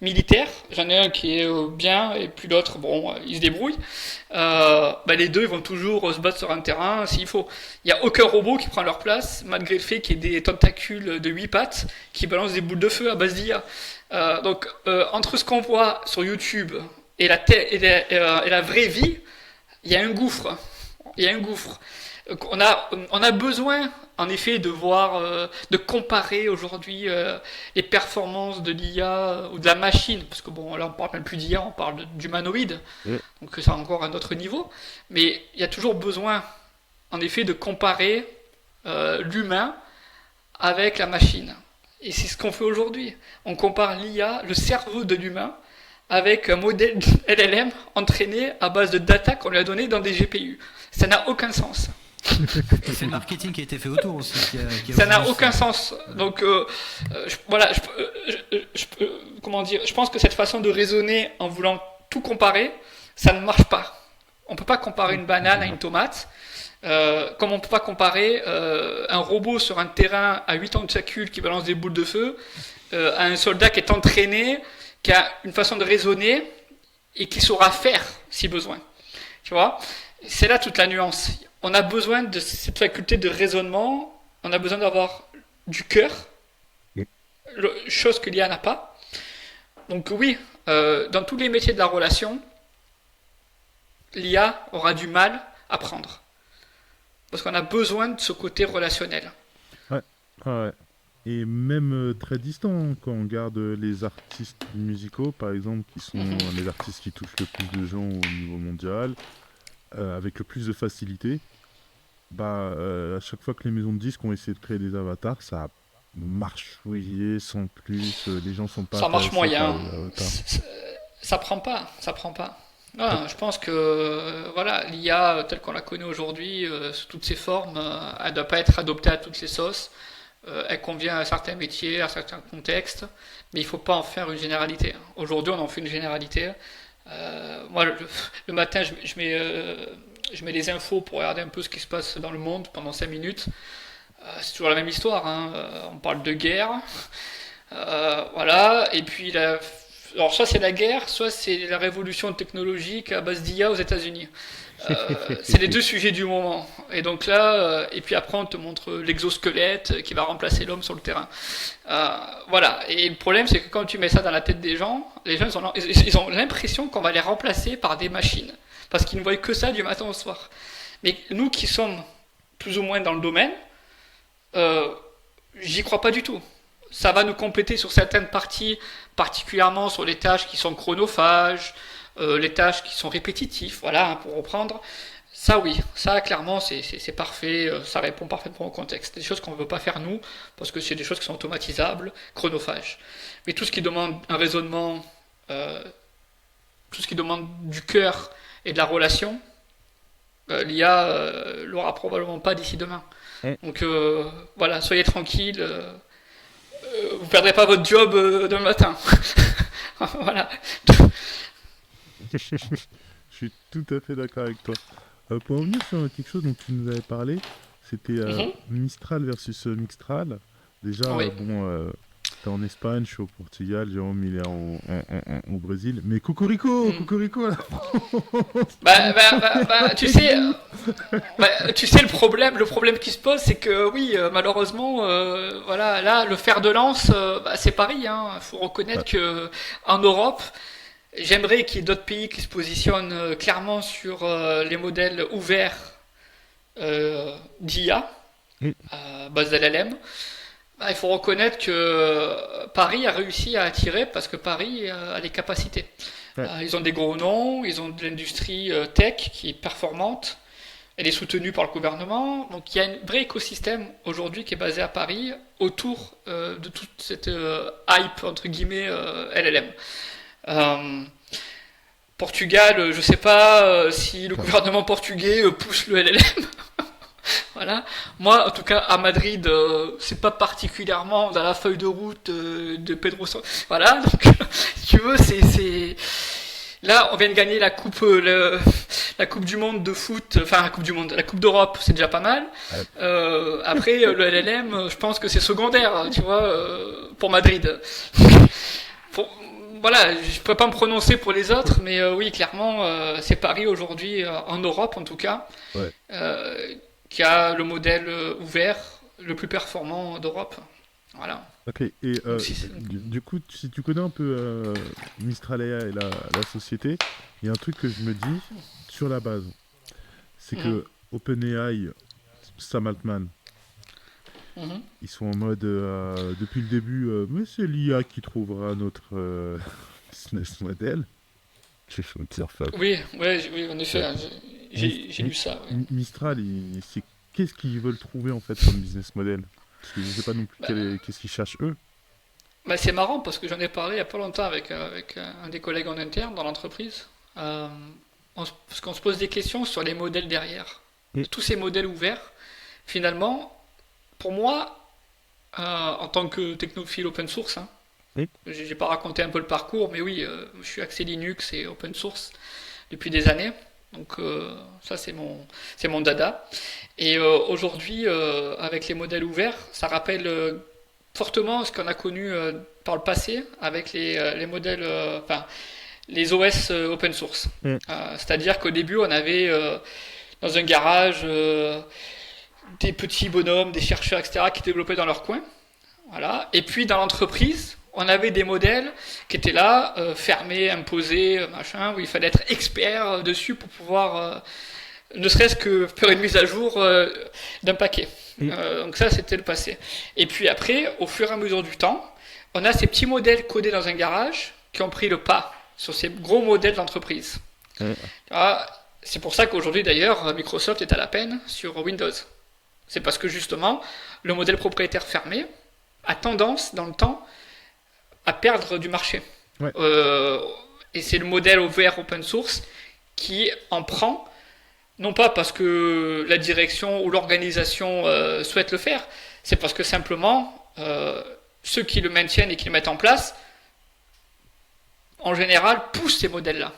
militaires. J'en ai un qui est bien et puis l'autre, bon, il se débrouille. Ben les deux, ils vont toujours se battre sur un terrain s'il faut. Il n'y a aucun robot qui prend leur place, malgré le fait qu'il y ait des tentacules de 8 pattes qui balancent des boules de feu à base d'IA. Entre ce qu'on voit sur YouTube et la vraie vie, il y a un gouffre. Il y a un gouffre. On a besoin, en effet, de voir, de comparer aujourd'hui les performances de l'IA ou de la machine, parce que bon, là on parle même plus d'IA, on parle d'humanoïde, donc c'est encore un autre niveau. Mais il y a toujours besoin, en effet, de comparer l'humain avec la machine. Et c'est ce qu'on fait aujourd'hui. On compare l'IA, le cerveau de l'humain, avec un modèle LLM entraîné à base de data qu'on lui a donné dans des GPU. Ça n'a aucun sens. C'est le marketing qui a été fait autour aussi. Ça n'a aucun sens. Donc voilà, comment dire, je pense que cette façon de raisonner en voulant tout comparer, ça ne marche pas. On peut pas comparer une banane à une tomate. Comme on peut pas comparer un robot sur un terrain à 8 tentacules qui balance des boules de feu à un soldat qui est entraîné, qui a une façon de raisonner et qui saura faire si besoin. Tu vois, c'est là toute la nuance. On a besoin de cette faculté de raisonnement, on a besoin d'avoir du cœur, chose que l'IA n'a pas. Donc oui, dans tous les métiers de la relation, l'IA aura du mal à prendre. Parce qu'on a besoin de ce côté relationnel. Ouais, ouais. Et même très distant, quand on regarde les artistes musicaux, par exemple, qui sont les artistes qui touchent le plus de gens au niveau mondial, avec le plus de facilité, à chaque fois que les maisons de disques ont essayé de créer des avatars, ça a marchouillé sans plus, les gens sont pas Ça marche intéressés moyen. par les avatars. Ça prend pas, ça prend pas. Ah, je pense que voilà, l'IA telle qu'on la connaît aujourd'hui, sous toutes ses formes, elle ne doit pas être adoptée à toutes les sauces. Elle convient à certains métiers, à certains contextes, mais il ne faut pas en faire une généralité. Aujourd'hui, on en fait une généralité. Moi, le matin, je mets les infos pour regarder un peu ce qui se passe dans le monde pendant 5 minutes. C'est toujours la même histoire. Hein. On parle de guerre. Voilà. Et puis, alors, soit c'est la guerre, soit c'est la révolution technologique à base d'IA aux États-Unis. C'est les deux sujets du moment. Et donc là, et puis après on te montre l'exosquelette qui va remplacer l'homme sur le terrain. Voilà. Et le problème, c'est que quand tu mets ça dans la tête des gens, les gens ils ont l'impression qu'on va les remplacer par des machines, parce qu'ils ne voient que ça du matin au soir. Mais nous qui sommes plus ou moins dans le domaine, j'y crois pas du tout. Ça va nous compléter sur certaines parties, particulièrement sur les tâches qui sont chronophages, les tâches qui sont répétitives, voilà, hein, pour reprendre. Ça oui, ça clairement c'est parfait, ça répond parfaitement au contexte. Des choses qu'on ne veut pas faire nous, parce que c'est des choses qui sont automatisables, chronophages. Mais tout ce qui demande un raisonnement, tout ce qui demande du cœur et de la relation, l'IA l'aura probablement pas d'ici demain. Donc voilà, soyez tranquilles, vous ne perdrez pas votre job demain matin. Voilà. Je suis tout à fait d'accord avec toi. Pour revenir sur quelque chose dont tu nous avais parlé, c'était Mistral versus Mixtral. Déjà, Oui. bon, t'es en Espagne, je suis au Portugal, Jérôme il est au Brésil. Mais Cocorico, Cocorico, là. Tu sais, le problème qui se pose, c'est que oui, malheureusement, voilà, là, le fer de lance, c'est Paris. Il faut reconnaître que en Europe, j'aimerais qu'il y ait d'autres pays qui se positionnent clairement sur les modèles ouverts d'IA, base LLM. Il faut reconnaître que Paris a réussi à attirer parce que Paris a les capacités. Ils ont des gros noms, ils ont de l'industrie tech qui est performante, elle est soutenue par le gouvernement. Donc il y a un vrai écosystème aujourd'hui qui est basé à Paris autour de toute cette hype entre guillemets LLM. Portugal, je ne sais pas si le gouvernement portugais pousse le LLM. Voilà. Moi, en tout cas, à Madrid, c'est pas particulièrement dans la feuille de route de Pedro Sánchez. Voilà. Donc, si tu veux, c'est là, on vient de gagner la coupe du monde de foot. Enfin, la coupe d'Europe, c'est déjà pas mal. Après, le LLM, je pense que c'est secondaire, tu vois, pour Madrid. Voilà, je ne peux pas me prononcer pour les autres, mais oui, clairement, c'est Paris aujourd'hui, en Europe en tout cas, qui a le modèle ouvert le plus performant d'Europe. Voilà. Ok, et du coup, si tu connais un peu Mistral AI et la société, il y a un truc que je me dis sur la base, c'est que OpenAI, Sam Altman, ils sont en mode, depuis le début, mais c'est l'IA qui trouvera notre business model. J'ai fait un surfuck. Oui, en effet, j'ai lu ça. Ouais. Mistral, qu'est-ce qu'ils veulent trouver en fait comme business model? Parce que je ne sais pas non plus qu'est-ce qu'ils cherchent eux. C'est marrant parce que j'en ai parlé il n'y a pas longtemps avec un des collègues en interne dans l'entreprise. Parce qu'on se pose des questions sur les modèles derrière. Tous ces modèles ouverts, finalement, pour moi, en tant que technophile open source, j'ai pas raconté un peu le parcours, mais oui, je suis axé Linux et open source depuis des années. Donc ça c'est mon dada. Et aujourd'hui, avec les modèles ouverts, ça rappelle fortement ce qu'on a connu par le passé avec les modèles, les OS open source. C'est-à-dire qu'au début, on avait dans un garage des petits bonhommes, des chercheurs, etc., qui développaient dans leur coin. Voilà. Et puis dans l'entreprise, on avait des modèles qui étaient là, fermés, imposés, machin, où il fallait être expert dessus pour pouvoir, ne serait-ce que faire une mise à jour d'un paquet. Donc ça, c'était le passé. Et puis après, au fur et à mesure du temps, on a ces petits modèles codés dans un garage qui ont pris le pas sur ces gros modèles d'entreprise. C'est pour ça qu'aujourd'hui, d'ailleurs, Microsoft est à la peine sur Windows. C'est parce que justement, le modèle propriétaire fermé a tendance, dans le temps, à perdre du marché. Et c'est le modèle ouvert open source qui en prend, non pas parce que la direction ou l'organisation souhaite le faire, c'est parce que simplement ceux qui le maintiennent et qui le mettent en place, en général, poussent ces modèles-là.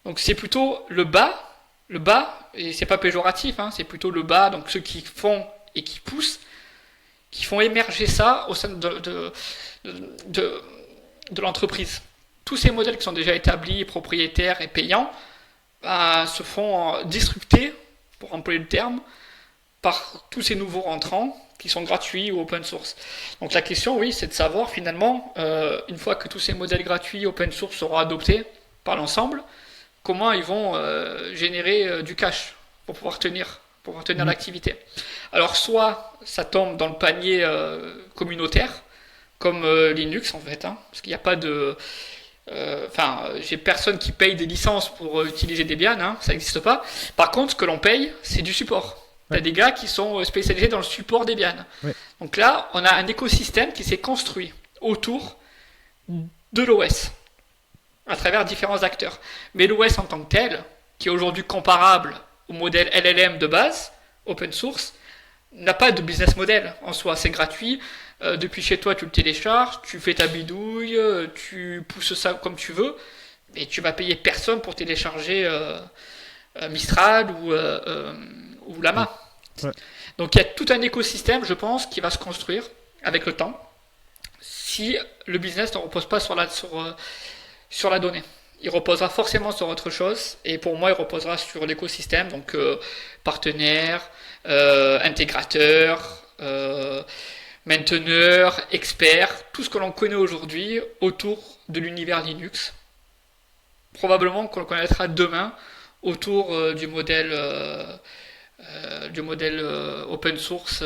Donc c'est plutôt le bas, et c'est pas péjoratif, c'est plutôt le bas, donc ceux qui font et qui poussent, qui font émerger ça au sein de l'entreprise. Tous ces modèles qui sont déjà établis, propriétaires et payants, se font disrupter, pour employer le terme, par tous ces nouveaux rentrants qui sont gratuits ou open source. Donc la question, oui, c'est de savoir finalement, une fois que tous ces modèles gratuits open source seront adoptés par l'ensemble, comment ils vont générer du cash pour pouvoir tenir l'activité. Alors soit ça tombe dans le panier communautaire, comme Linux en fait, parce qu'il n'y a pas de... j'ai personne qui paye des licences pour utiliser Debian, ça n'existe pas. Par contre, ce que l'on paye, c'est du support. Il y a des gars qui sont spécialisés dans le support Debian. Donc là, on a un écosystème qui s'est construit autour de l'OS, à travers différents acteurs. Mais l'OS en tant que tel, qui est aujourd'hui comparable au modèle LLM de base, open source, n'a pas de business model en soi. C'est gratuit. Depuis chez toi, tu le télécharges, tu fais ta bidouille, tu pousses ça comme tu veux, et tu vas payer personne pour télécharger Mistral ou Llama. Donc il y a tout un écosystème, je pense, qui va se construire avec le temps. si le business ne repose pas sur la donnée. Il reposera forcément sur autre chose, et pour moi, il reposera sur l'écosystème, donc partenaires, intégrateurs, mainteneurs, experts, tout ce que l'on connaît aujourd'hui autour de l'univers Linux. Probablement qu'on le connaîtra demain autour du modèle open source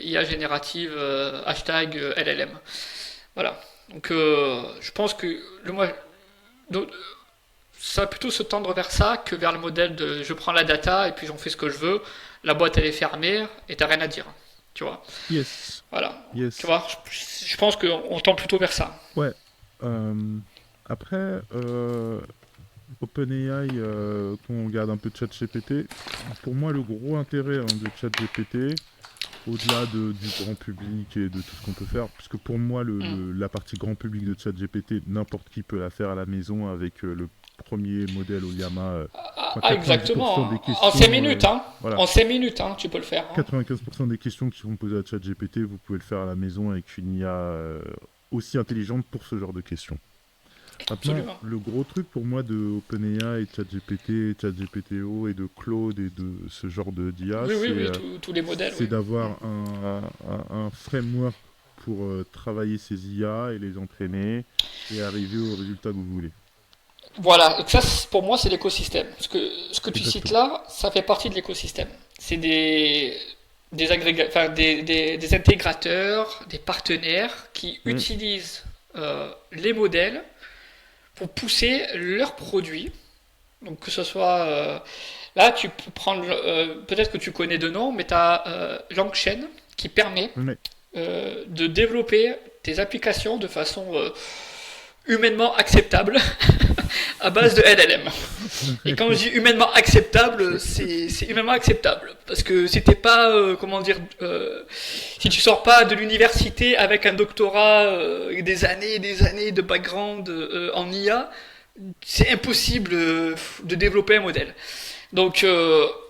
IA générative #LLM. Voilà. Donc je pense que ça va plutôt se tendre vers ça que vers le modèle de je prends la data et puis j'en fais ce que je veux, la boîte elle est fermée et t'as rien à dire. Tu vois. Yes. Voilà. Yes. Tu vois, je pense qu'on tend plutôt vers ça. Ouais. Après, OpenAI, qu'on regarde un peu de ChatGPT, pour moi, le gros intérêt de ChatGPT, au-delà du grand public et de tout ce qu'on peut faire, puisque pour moi, la partie grand public de ChatGPT, n'importe qui peut la faire à la maison avec le premier modèle Oliama. Exactement. Questions, en 5 minutes, voilà. En 5 minutes, tu peux le faire. 95% des questions qui vont poser à ChatGPT, vous pouvez le faire à la maison avec une IA aussi intelligente pour ce genre de questions. Maintenant, le gros truc pour moi de OpenAI, ChatGPT, ChatGPTO et de Claude et de ce genre d'IA, tous les modèles, c'est d'avoir un framework pour travailler ces IA et les entraîner et arriver au résultat que vous voulez. Voilà, et ça pour moi c'est l'écosystème. Ce que tu cites là, ça fait partie de l'écosystème. C'est des intégrateurs, des partenaires qui utilisent les modèles pour pousser leurs produits. Donc que ce soit là tu peux prendre peut-être que tu connais de nom, mais tu as LangChain qui permet de développer tes applications de façon humainement acceptable à base de LLM. Et quand je dis humainement acceptable, c'est humainement acceptable. Parce que si t'es pas, si tu sors pas de l'université avec un doctorat, des années et des années de background en IA, c'est impossible de développer un modèle. Donc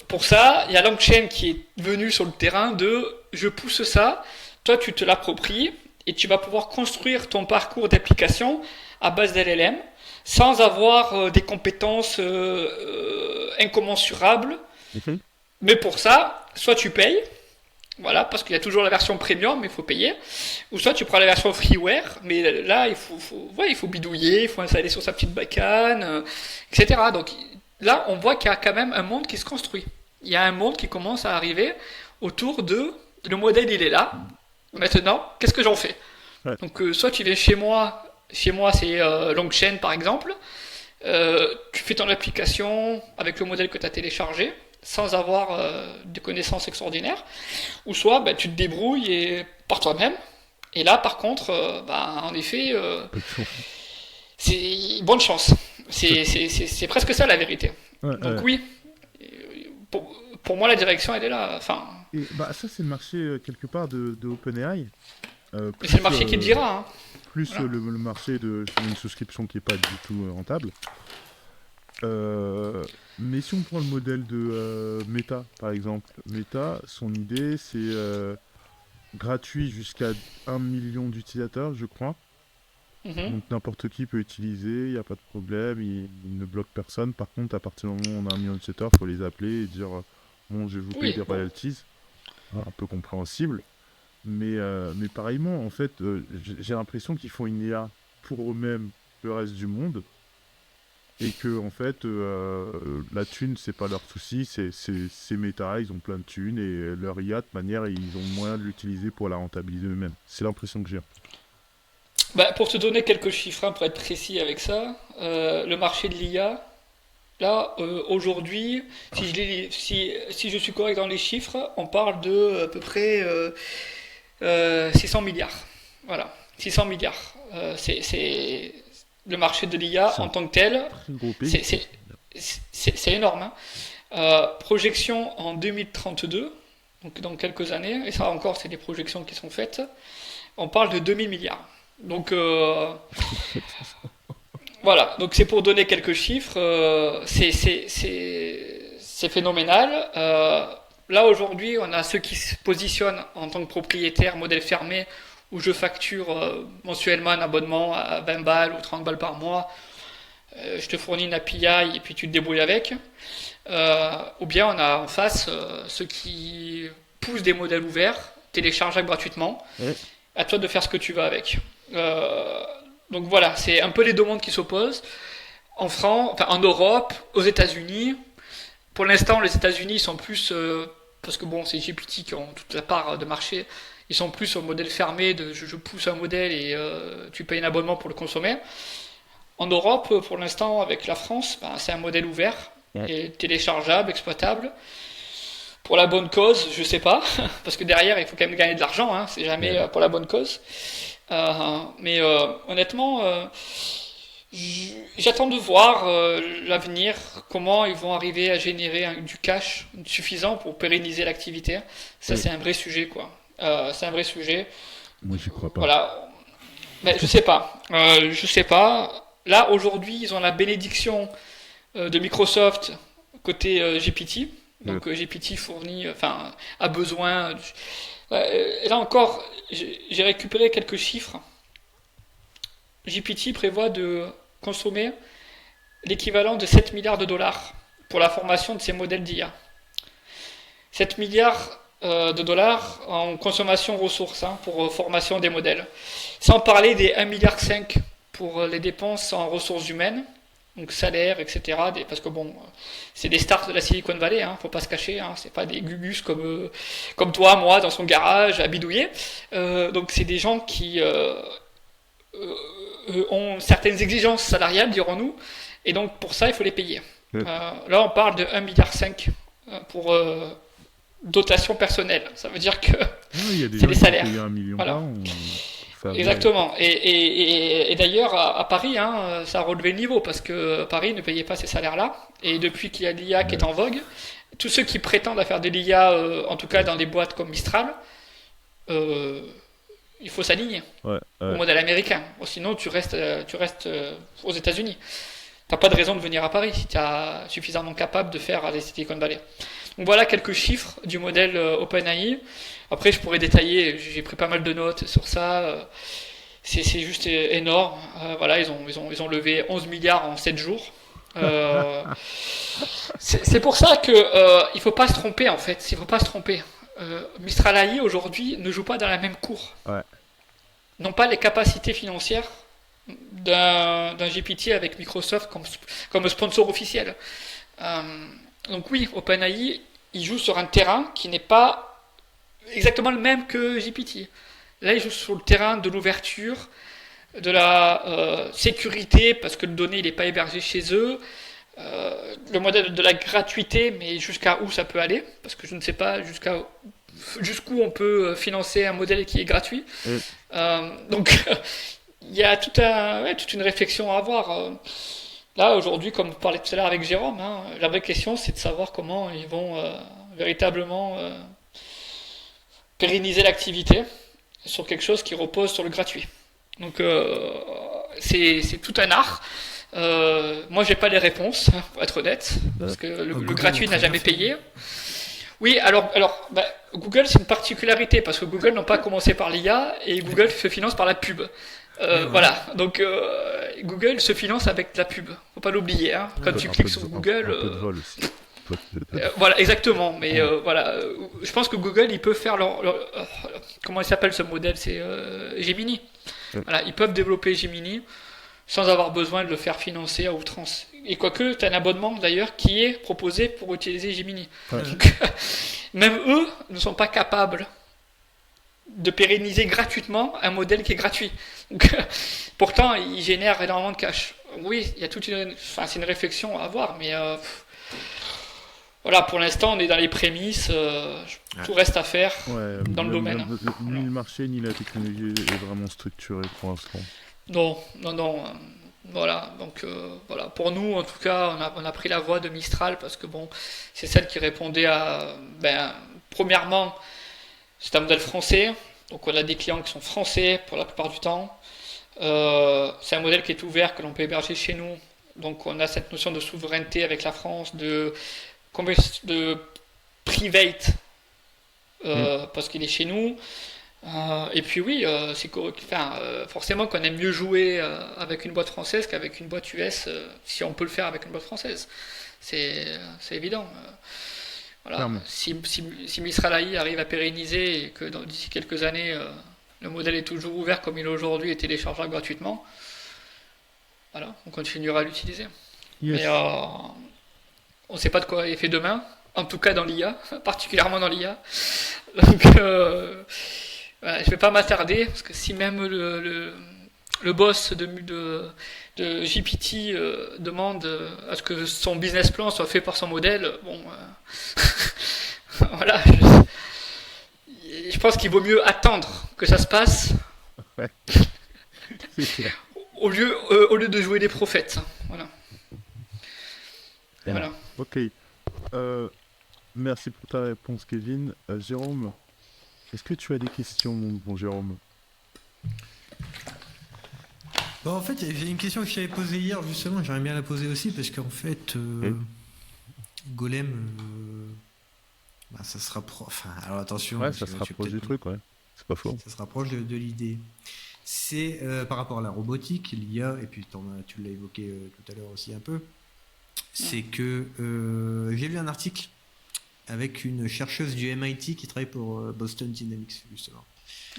pour ça, il y a LangChain qui est venu sur le terrain de je pousse ça, toi tu te l'appropries et tu vas pouvoir construire ton parcours d'application à base d'LLM sans avoir des compétences incommensurables. Mais pour ça, soit tu payes, voilà, parce qu'il y a toujours la version premium, mais il faut payer, ou soit tu prends la version freeware, mais là il faut bidouiller, il faut installer sur sa petite bacane, etc. Donc là, on voit qu'il y a quand même un monde qui se construit. Il y a un monde qui commence à arriver autour de le modèle, il est là. Maintenant, qu'est-ce que j'en fais ? Donc soit tu viens chez moi c'est LangChain par exemple, tu fais ton application avec le modèle que tu as téléchargé sans avoir des connaissances extraordinaires, ou soit tu te débrouilles par toi-même, et là par contre en effet c'est bonne chance, c'est presque ça la vérité. Donc oui, pour moi la direction elle est là, enfin. Et ça c'est le marché quelque part de OpenAI. C'est le marché qui te dira. Plus voilà. le marché de une souscription qui n'est pas du tout rentable. Mais si on prend le modèle de Meta, par exemple, Meta, son idée c'est gratuit jusqu'à 1 million d'utilisateurs, je crois. Donc n'importe qui peut utiliser, il n'y a pas de problème, il ne bloque personne. Par contre, à partir du moment où on a 1 million d'utilisateurs, il faut les appeler et dire bon, je vais vous payer des royalties. Un peu compréhensible. Mais pareillement, en fait, j'ai l'impression qu'ils font une IA pour eux-mêmes, le reste du monde, et que en fait, la thune, c'est pas leur souci, c'est Meta, ils ont plein de thunes, et leur IA, de manière, ils ont moyen de l'utiliser pour la rentabiliser eux-mêmes. C'est l'impression que j'ai. Pour te donner quelques chiffres, pour être précis avec ça, le marché de l'IA, là, aujourd'hui, si je suis correct dans les chiffres, on parle de à peu près 600 milliards. Voilà, 600 milliards. C'est le marché de l'IA en tant que tel. C'est énorme. Projection en 2032, donc dans quelques années, et ça encore, c'est des projections qui sont faites. On parle de 2000 milliards. Donc voilà, donc c'est pour donner quelques chiffres, c'est phénoménal. Là aujourd'hui, on a ceux qui se positionnent en tant que propriétaires modèle fermé où je facture mensuellement un abonnement à 20 balles ou 30 balles par mois. Je te fournis une API et puis tu te débrouilles avec. Ou bien on a en face ceux qui poussent des modèles ouverts, téléchargeables gratuitement. Ouais. À toi de faire ce que tu veux avec. Donc voilà, c'est un peu les deux mondes qui s'opposent. En France, enfin en Europe, aux États-Unis. Pour l'instant, les États-Unis sont plus, parce que bon, c'est GPT qui ont toute la part de marché. Ils sont plus au modèle fermé de je pousse un modèle et tu payes un abonnement pour le consommer. En Europe, pour l'instant, avec la France, c'est un modèle ouvert et téléchargeable, exploitable. Pour la bonne cause, je sais pas, parce que derrière, il faut quand même gagner de l'argent, hein, c'est jamais pour la bonne cause. Mais honnêtement, j'attends de voir l'avenir, comment ils vont arriver à générer du cash suffisant pour pérenniser l'activité. Ça, c'est un vrai sujet, quoi. C'est un vrai sujet. Moi, j'y crois pas. Voilà. Mais je sais pas. Je sais pas. Là, aujourd'hui, ils ont la bénédiction de Microsoft côté GPT. Donc GPT fournit, a besoin. Et là encore, j'ai récupéré quelques chiffres. GPT prévoit de consommer l'équivalent de 7 milliards de dollars pour la formation de ses modèles d'IA. 7 milliards de dollars en consommation ressources pour formation des modèles. Sans parler des 1,5 milliard pour les dépenses en ressources humaines, donc salaire, etc. Parce que bon, c'est des stars de la Silicon Valley, faut pas se cacher, c'est pas des gugus comme toi, moi, dans son garage à bidouiller. Donc c'est des gens qui ont certaines exigences salariales, dirons-nous, et donc pour ça il faut les payer. Là on parle de 1,5 milliard pour dotation personnelle. Ça veut dire que c'est des salaires. Qui 1 million voilà. Par an, Exactement. Et d'ailleurs, à Paris, ça a relevé le niveau parce que Paris ne payait pas ces salaires-là. Et depuis qu'il y a l'IA qui est en vogue, tous ceux qui prétendent à faire de l'IA, en tout cas dans des boîtes comme Mistral, il faut s'aligner au modèle américain. Sinon, tu restes aux États-Unis. T'as pas de raison de venir à Paris si tu es suffisamment capable de faire les Silicon Valley. Donc voilà quelques chiffres du modèle OpenAI. Après, je pourrais détailler, j'ai pris pas mal de notes sur ça. C'est juste énorme. Voilà, ils ont levé 11 milliards en 7 jours. C'est pour ça que il faut pas se tromper en fait. Il faut pas se tromper. Mistral AI aujourd'hui ne joue pas dans la même cour. N'ont pas les capacités financières d'un GPT avec Microsoft comme sponsor officiel. Donc oui, OpenAI, il joue sur un terrain qui n'est pas exactement le même que GPT. Là, il joue sur le terrain de l'ouverture, de la sécurité, parce que le donné, il n'est pas hébergé chez eux. Le modèle de la gratuité, mais jusqu'à où ça peut aller, parce que je ne sais pas jusqu'où on peut financer un modèle qui est gratuit. Donc, il y a toute une réflexion à avoir. Là, aujourd'hui, comme vous parlez tout à l'heure avec Jérôme, la vraie question, c'est de savoir comment ils vont véritablement pérenniser l'activité sur quelque chose qui repose sur le gratuit. Donc, c'est tout un art. Moi, j'ai pas les réponses, pour être honnête, parce que le gratuit n'a jamais payé. Oui, alors Google, c'est une particularité, parce que Google n'a pas commencé par l'IA, et Google se finance par la pub. Voilà, donc Google se finance avec de la pub, faut pas l'oublier. Quand tu cliques sur Google, un peu de vol aussi. voilà, exactement. Mais voilà, je pense que Google, ils peuvent faire comment il s'appelle ce modèle, c'est Gemini. Voilà, ils peuvent développer Gemini sans avoir besoin de le faire financer à outrance. Et quoique, tu as un abonnement d'ailleurs qui est proposé pour utiliser Gemini. Donc, même eux ne sont pas capables de pérenniser gratuitement un modèle qui est gratuit. Donc, pourtant, ils génèrent énormément de cash. Oui, il y a c'est une réflexion à avoir, mais voilà, pour l'instant, on est dans les prémices. Tout reste à faire dans le domaine. Ni le marché ni la technologie est vraiment structuré pour l'instant. Non. Voilà, donc voilà. Pour nous, en tout cas, on a pris la voie de Mistral parce que bon, c'est celle qui répondait à. Premièrement, c'est un modèle français, donc on a des clients qui sont français pour la plupart du temps. C'est un modèle qui est ouvert, que l'on peut héberger chez nous. Donc on a cette notion de souveraineté avec la France, de private, parce qu'il est chez nous. Et puis oui, forcément qu'on aime mieux jouer avec une boîte française qu'avec une boîte US, si on peut le faire avec une boîte française. C'est évident. Voilà. Clairement. Si Mistral AI arrive à pérenniser et que d'ici quelques années, le modèle est toujours ouvert comme il est aujourd'hui et téléchargeable gratuitement, voilà, on continuera à l'utiliser. Yes. Mais on ne sait pas de quoi est fait demain, en tout cas dans l'IA, particulièrement dans l'IA. Donc, voilà, je ne vais pas m'attarder, parce que si même le boss de GPT demande à ce que son business plan soit fait par son modèle, bon, voilà, je pense qu'il vaut mieux attendre que ça se passe Ouais. C'est clair. au lieu de jouer les prophètes. Voilà. Bien. Voilà. Ok. Merci pour ta réponse, Kevin. Jérôme, est-ce que tu as des questions, mon bon Jérôme? Bon, en fait, j'ai une question que je t'avais posée hier, justement, j'aimerais bien la poser aussi, parce qu'en fait, Golem, ça se rapproche. Enfin, alors attention. Ouais, parce ça que se tu vas rapproche du peut-être- truc, ouais. C'est pas faux. Ça se rapproche de l'idée. C'est par rapport à la robotique, l'IA, et puis tu l'as évoqué tout à l'heure aussi un peu. C'est que j'ai lu un article avec une chercheuse du MIT qui travaille pour Boston Dynamics, justement.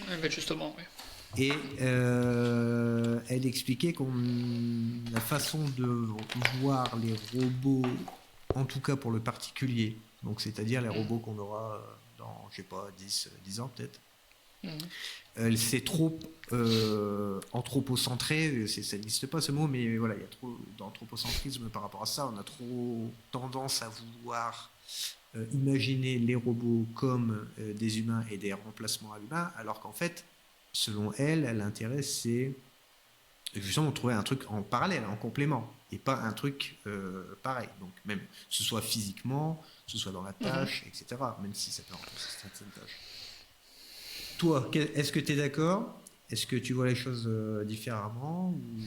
Ouais, mais justement, oui. Et elle expliquait la façon de voir les robots, en tout cas pour le particulier, donc c'est-à-dire les robots qu'on aura dans, je sais pas, 10 ans peut-être, c'est trop anthropocentré, ça n'existe pas ce mot, mais voilà, il y a trop d'anthropocentrisme par rapport à ça, on a trop tendance à vouloir imaginer les robots comme des humains et des remplacements à l'humain, alors qu'en fait, selon elle, l'intérêt c'est justement de trouver un truc en parallèle, en complément, et pas un truc pareil. Donc même, que ce soit physiquement, que ce soit dans la tâche, etc. Même si ça peut remplacer certaines tâches. Toi, est-ce que tu es d'accord? Est-ce que tu vois les choses différemment? Ou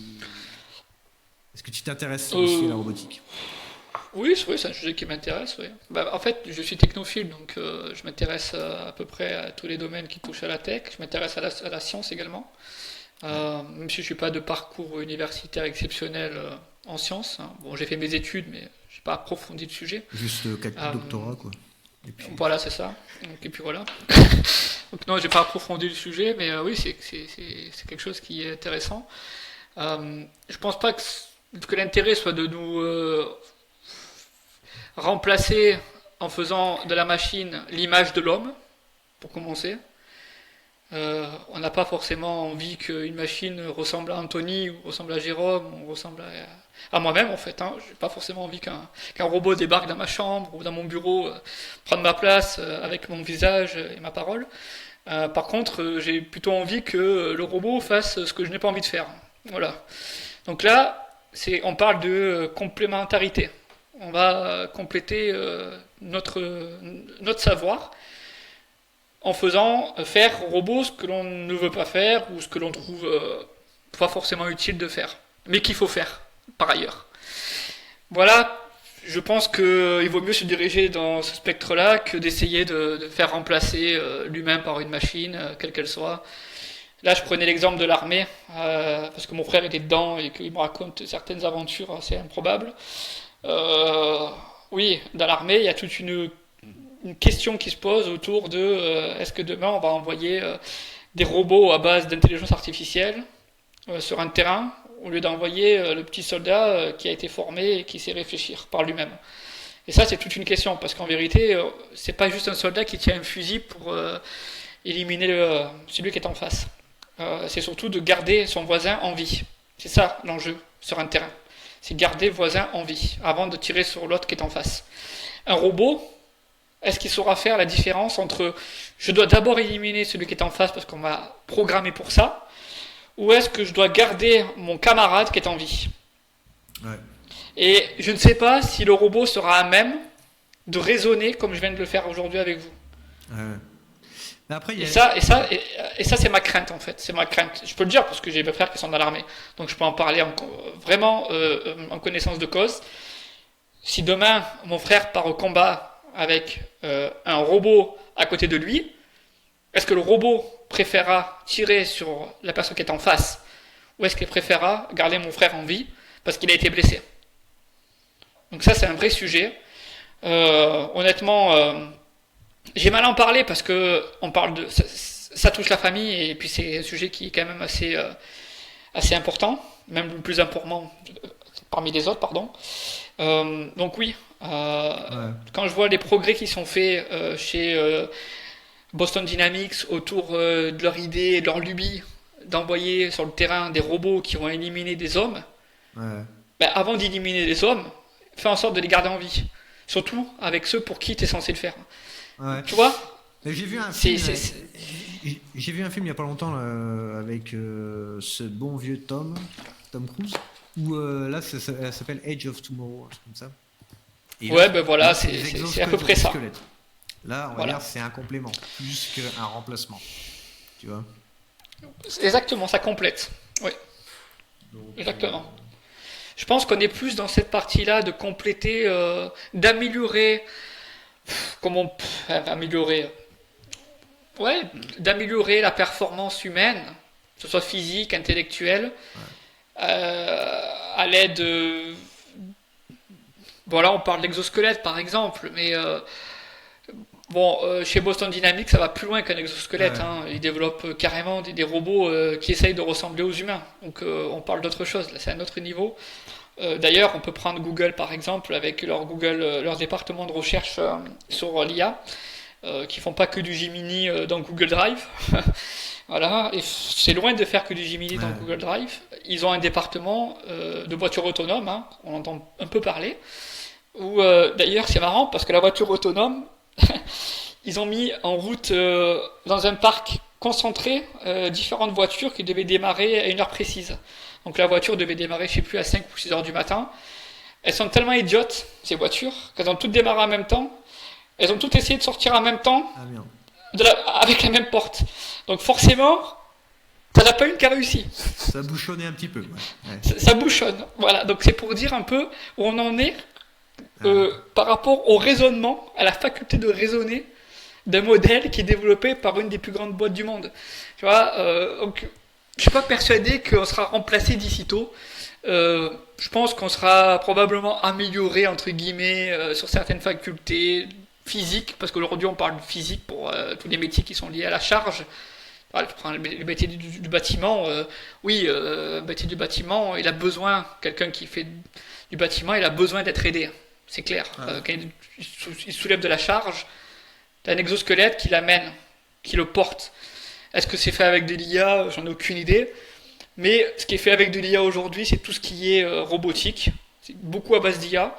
est-ce que tu t'intéresses aussi à la robotique? Oui, c'est un sujet qui m'intéresse. Oui. Bah, en fait, je suis technophile, donc je m'intéresse à peu près à tous les domaines qui touchent à la tech. Je m'intéresse à la science également. Même si je ne suis pas de parcours universitaire exceptionnel en sciences. Hein. Bon, j'ai fait mes études, mais je n'ai pas approfondi le sujet. Juste 4 doctorats, quoi. Et puis... Voilà, c'est ça. Donc, et puis voilà. Donc non, j'ai pas approfondi le sujet, mais oui, c'est quelque chose qui est intéressant. Je pense pas que l'intérêt soit de nous remplacer en faisant de la machine l'image de l'homme, pour commencer. On n'a pas forcément envie qu'une machine ressemble à Anthony, ou ressemble à Jérôme, ou ressemble à moi-même en fait. Hein. J'ai pas forcément envie qu'un robot débarque dans ma chambre ou dans mon bureau, prenne ma place avec mon visage et ma parole. Par contre, j'ai plutôt envie que le robot fasse ce que je n'ai pas envie de faire. Voilà. Donc là, on parle de complémentarité. On va compléter notre savoir en faisant faire au robot ce que l'on ne veut pas faire ou ce que l'on trouve pas forcément utile de faire, mais qu'il faut faire par ailleurs. Voilà, je pense qu'il vaut mieux se diriger dans ce spectre-là que d'essayer de faire remplacer l'humain par une machine, quelle qu'elle soit. Là, je prenais l'exemple de l'armée, parce que mon frère était dedans et qu'il me raconte certaines aventures assez improbables. Oui, dans l'armée, il y a toute une question qui se pose autour de est-ce que demain on va envoyer des robots à base d'intelligence artificielle sur un terrain au lieu d'envoyer le petit soldat qui a été formé et qui sait réfléchir par lui-même. Et ça, c'est toute une question, parce qu'en vérité, c'est pas juste un soldat qui tient un fusil pour éliminer celui qui est en face. C'est surtout de garder son voisin en vie. C'est ça l'enjeu sur un terrain. C'est garder le voisin en vie avant de tirer sur l'autre qui est en face. Un robot, est-ce qu'il saura faire la différence entre je dois d'abord éliminer celui qui est en face parce qu'on m'a programmé pour ça, ou est-ce que je dois garder mon camarade qui est en vie? Ouais. Et je ne sais pas si le robot sera à même de raisonner comme je viens de le faire aujourd'hui avec vous. Mais après, il y a... Et ça, c'est ma crainte en fait. C'est ma crainte. Je peux le dire parce que j'ai mes frères qui sont dans l'armée, donc je peux en parler vraiment en connaissance de cause. Si demain mon frère part au combat avec un robot à côté de lui, est-ce que le robot préférera tirer sur la personne qui est en face, ou est-ce qu'elle préférera garder mon frère en vie parce qu'il a été blessé. Donc ça, c'est un vrai sujet. Honnêtement, j'ai mal à en parler parce que on parle de ça touche la famille et puis c'est un sujet qui est quand même assez important, même le plus important parmi les autres, pardon. Donc oui, quand je vois les progrès qui sont faits chez Boston Dynamics autour de leur idée et de leur lubie d'envoyer sur le terrain des robots qui vont éliminer des hommes, avant d'éliminer les hommes, fais en sorte de les garder en vie. Surtout avec ceux pour qui tu es censé le faire. Tu vois ? J'ai vu un film il y a pas longtemps là, avec ce bon vieux Tom Cruise, où là ça s'appelle Edge of Tomorrow, un truc comme ça. Et ouais, là, ben voilà, là, c'est à peu près ça. Squelette. Là, on va dire c'est un complément, plus qu'un remplacement. Tu vois ? Exactement, ça complète. Oui, Donc, exactement. Je pense qu'on est plus dans cette partie-là de compléter, d'améliorer. Comment améliorer ? Ouais, d'améliorer la performance humaine, que ce soit physique, intellectuelle, à l'aide. Voilà, on parle d'exosquelette par exemple, mais chez Boston Dynamics, ça va plus loin qu'un exosquelette. Hein. Ils développent carrément des robots qui essayent de ressembler aux humains. Donc on parle d'autre chose, là c'est un autre niveau. D'ailleurs, on peut prendre Google par exemple, avec leur département de recherche sur l'IA, qui font pas que du Gemini dans Google Drive. Voilà, et c'est loin de faire que du Gemini dans Google Drive. Ils ont un département de voitures autonomes, hein, on entend un peu parler. Où d'ailleurs c'est marrant parce que la voiture autonome, ils ont mis en route dans un parc concentré différentes voitures qui devaient démarrer à une heure précise. Donc la voiture devait démarrer, je sais plus, à 5 ou 6 heures du matin. Elles sont tellement idiotes, ces voitures, qu'elles ont toutes démarré en même temps. Elles ont toutes essayé de sortir en même temps, avec la même porte. Donc forcément, t'en as pas une qui a réussi. Ça bouchonnait un petit peu. Ça bouchonne. Voilà, donc c'est pour dire un peu où on en est par rapport au raisonnement, à la faculté de raisonner d'un modèle qui est développé par une des plus grandes boîtes du monde. Tu vois, donc je suis pas persuadé qu'on sera remplacé d'ici tôt. Je pense qu'on sera probablement amélioré entre guillemets sur certaines facultés physiques, parce qu'aujourd'hui on parle de physique pour tous les métiers qui sont liés à la charge. Le métier du bâtiment, le métier du bâtiment, il a besoin, quelqu'un qui fait du bâtiment, il a besoin d'être aidé, c'est clair. Quand il soulève de la charge, t'as un exosquelette qui l'amène, qui le porte. Est-ce que c'est fait avec de l'IA ? J'en ai aucune idée. Mais ce qui est fait avec de l'IA aujourd'hui, c'est tout ce qui est robotique. C'est beaucoup à base d'IA.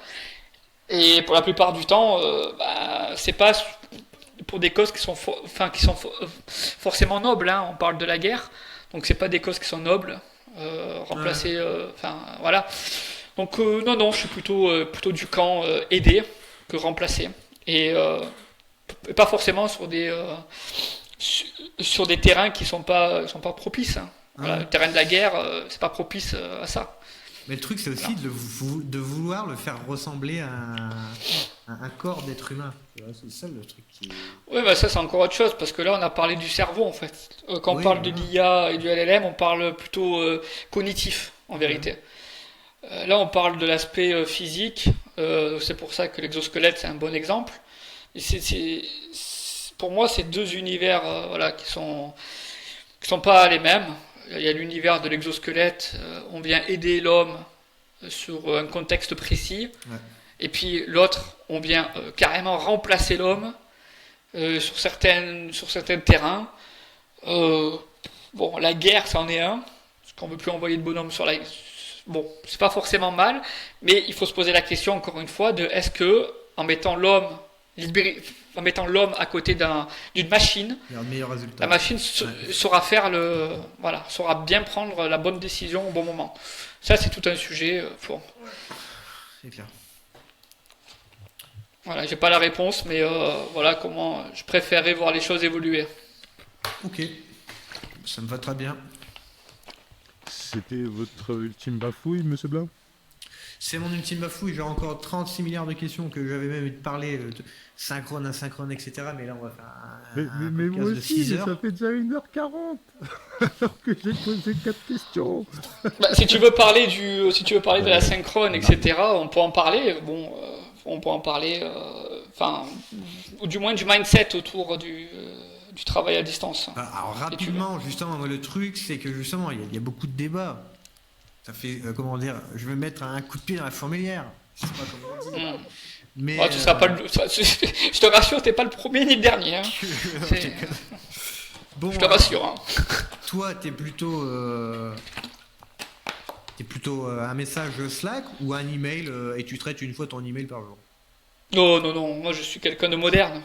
Et pour la plupart du temps, c'est pas pour des causes qui sont forcément nobles. Hein. On parle de la guerre, donc c'est pas des causes qui sont nobles. Remplacer, voilà. Donc non, je suis plutôt du camp aider que remplacer. Et pas forcément sur des terrains qui sont pas propices. Hein. Voilà, le terrain de la guerre, c'est pas propice à ça. Mais le truc, c'est aussi de vouloir le faire ressembler à un corps d'être humain. C'est ça le truc qui... Oui, ça c'est encore autre chose, parce que là on a parlé du cerveau en fait. Quand on parle de l'IA et du LLM, on parle plutôt cognitif en vérité. Là on parle de l'aspect physique, c'est pour ça que l'exosquelette c'est un bon exemple. Et pour moi c'est deux univers qui sont pas les mêmes. Il y a l'univers de l'exosquelette, on vient aider l'homme sur un contexte précis. Et puis l'autre, on vient carrément remplacer l'homme sur certains terrains. La guerre, c'en est un, parce qu'on ne veut plus envoyer de bonhomme sur la... Bon, c'est pas forcément mal, mais il faut se poser la question, encore une fois, de est-ce que, en mettant l'homme à côté d'une machine, la machine saura saura bien prendre la bonne décision au bon moment. Ça, c'est tout un sujet. C'est clair. Voilà, j'ai pas la réponse, mais voilà comment je préférerais voir les choses évoluer. Ok, ça me va très bien. C'était votre ultime bafouille, monsieur Blanc ? C'est mon ultime bafouille. J'ai encore 36 milliards de questions que j'avais même parlé de synchrone, asynchrone, etc. Mais là, on va faire Mais podcast moi de aussi, 6 mais heures. ça fait déjà 1h40 alors que j'ai posé 4 questions. Bah, si tu veux parler de la synchrone, etc., on peut en parler. Bon, on peut en parler. Enfin, ou du moins du mindset autour du travail à distance. Alors rapidement, justement, moi, le truc, c'est que justement, il y a beaucoup de débats. Ça fait, comment dire, je vais mettre un coup de pied dans la fourmilière. Je sais pas comment on dit. Mais Ouais, tu seras pas je te rassure, t'es pas le premier ni le dernier. Hein. bon, Je te rassure. Hein. toi, t'es plutôt un message Slack ou un email et tu traites une fois ton email par jour. Non, moi je suis quelqu'un de moderne,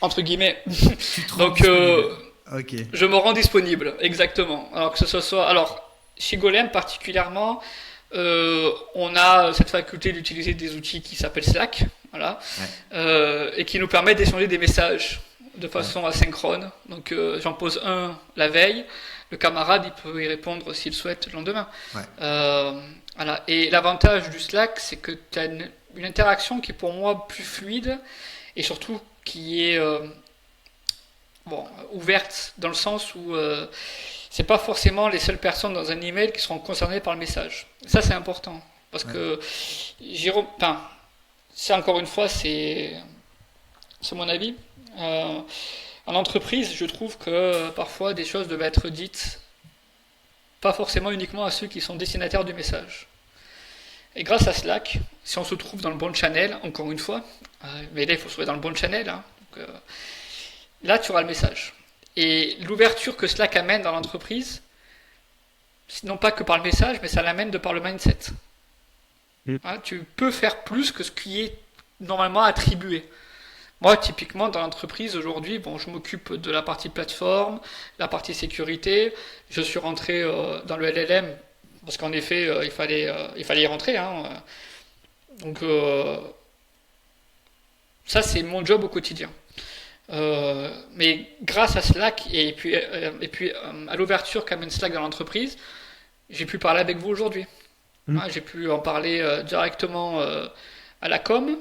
entre guillemets. Tu te rends Donc, disponible. Ok. je me rends disponible, exactement. Alors que ce soit. Alors, chez Golem particulièrement, on a cette faculté d'utiliser des outils qui s'appellent Slack, voilà, et qui nous permettent d'échanger des messages de façon asynchrone. Donc, j'en pose un la veille, le camarade il peut y répondre s'il souhaite le lendemain. Ouais. Voilà. Et l'avantage du Slack, c'est que tu as une interaction qui est pour moi plus fluide et surtout qui est ouverte dans le sens où c'est pas forcément les seules personnes dans un email qui seront concernées par le message. Ça, c'est important. Parce que c'est encore une fois, c'est mon avis. En entreprise, je trouve que parfois des choses doivent être dites pas forcément uniquement à ceux qui sont destinataires du message. Et grâce à Slack, si on se trouve dans le bon channel, encore une fois, mais là il faut se trouver dans le bon channel, hein, donc, là tu auras le message. Et l'ouverture que Slack amène dans l'entreprise, non pas que par le message, mais ça l'amène de par le mindset. Hein, tu peux faire plus que ce qui est normalement attribué. Moi, typiquement, dans l'entreprise, aujourd'hui, je m'occupe de la partie plateforme, la partie sécurité. Je suis rentré dans le LLM, parce qu'en effet, il fallait y rentrer. Hein. Donc, ça, c'est mon job au quotidien. Mais grâce à Slack et puis à l'ouverture qu'amène Slack dans l'entreprise, j'ai pu parler avec vous aujourd'hui. Hein, j'ai pu en parler directement à la com,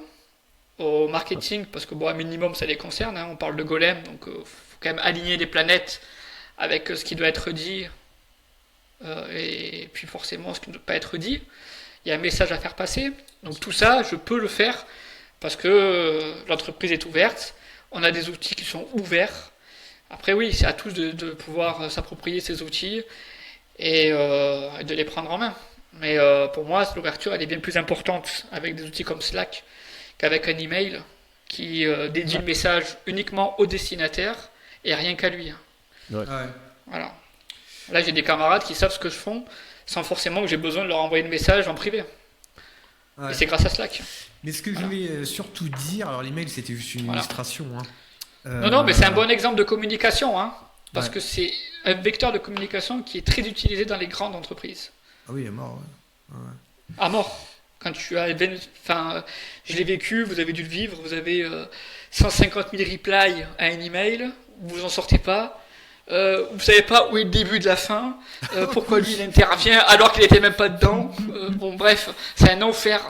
au marketing, parce que un minimum ça les concerne, hein, on parle de Golem, donc faut quand même aligner les planètes avec ce qui doit être dit et puis forcément ce qui ne doit pas être dit. Il y a un message à faire passer, donc tout ça je peux le faire parce que l'entreprise est ouverte, on a des outils qui sont ouverts. Après oui, c'est à tous de pouvoir s'approprier ces outils et de les prendre en main. Mais pour moi, l'ouverture elle est bien plus importante avec des outils comme Slack qu'avec un email qui dédie le message uniquement au destinataire et rien qu'à lui. Ouais. Voilà. Là, j'ai des camarades qui savent ce que je fais sans forcément que j'ai besoin de leur envoyer de message en privé. Et c'est grâce à Slack. Mais ce que je voulais surtout dire, alors l'email c'était juste une illustration. Hein. Non, mais c'est un bon exemple de communication, hein, parce que c'est un vecteur de communication qui est très utilisé dans les grandes entreprises. Ah oui, à mort. Ouais. À mort. Quand tu as, je l'ai vécu, vous avez dû le vivre, vous avez 150 000 replies à un email, vous en sortez pas, vous savez pas où est le début de la fin, pourquoi lui il intervient alors qu'il était même pas dedans. Bref, c'est un enfer.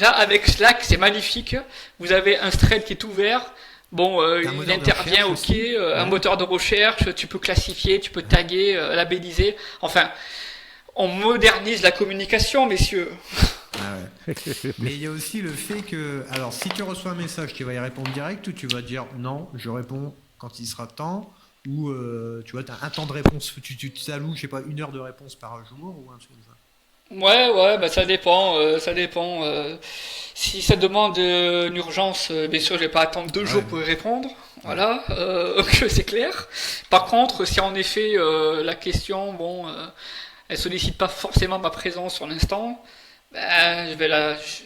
Là, avec Slack, c'est magnifique. Vous avez un thread qui est ouvert. Il intervient, ok, un moteur de recherche, tu peux classifier, tu peux taguer, labelliser. Enfin, on modernise la communication, messieurs. Ah ouais. Mais il y a aussi le fait que, alors, si tu reçois un message, tu vas y répondre direct ou tu vas dire non, je réponds quand il sera temps, ou tu vois, tu as un temps de réponse, tu t'alloues, je sais pas, 1 heure de réponse par jour ou un truc comme ça. Ouais, ça dépend. Si ça demande une urgence, bien sûr, je vais pas attendre 2 jours pour y répondre. Voilà, c'est clair. Par contre, si en effet la question, elle sollicite pas forcément ma présence sur l'instant, elle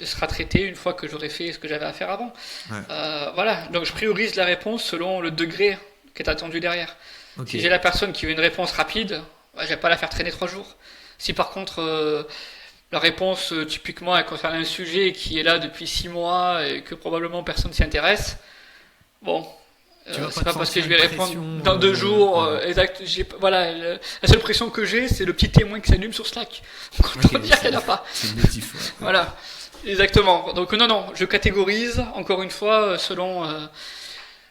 sera traitée une fois que j'aurai fait ce que j'avais à faire avant. Voilà, donc je priorise la réponse selon le degré qui est attendu derrière. Okay. Si j'ai la personne qui veut une réponse rapide, je vais pas la faire traîner 3 jours. Si par contre la réponse typiquement elle concerne un sujet qui est là depuis 6 mois et que probablement personne s'y intéresse, Tu vas C'est pas pas te parce que je sentir vais une répondre pression, dans 2 jours. voilà. Exact. Voilà, la seule pression que j'ai, c'est le petit témoin qui s'allume sur Slack. Autant Ok, dire qu'il n'y en a pas. C'est le motif. Ouais. Voilà. Exactement. Donc non, je catégorise encore une fois selon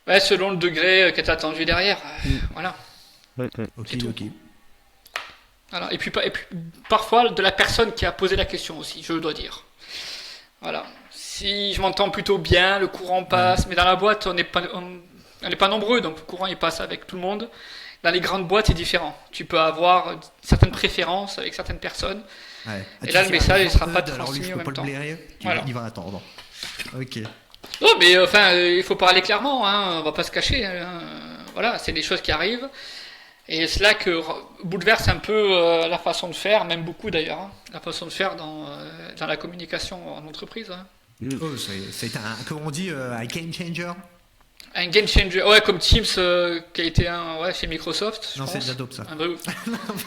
le degré qui est attendu derrière. Voilà. Ok, C'est tout. ok. Voilà. Et puis parfois de la personne qui a posé la question aussi, je dois dire. Voilà. Si je m'entends plutôt bien, le courant passe, mais dans la boîte on n'est pas nombreux, donc le courant il passe avec tout le monde. Dans les grandes boîtes c'est différent. Tu peux avoir certaines préférences avec certaines personnes. Ouais. Et là, le message, il sera pas alors lui, transmis je en peux même pas le temps. blairer. Voilà. Il va attendre. Ok. Non, mais il faut parler clairement, hein, on va pas se cacher. Hein. Voilà, c'est des choses qui arrivent. Et Slack bouleverse un peu la façon de faire, même beaucoup d'ailleurs, hein, la façon de faire dans la communication en entreprise. Hein. Oh, c'est comment on dit, un game changer. Un game changer, ouais, comme Teams qui a été chez Microsoft. Je Non, pense. c'est de l'Adobe ça. Un vrai,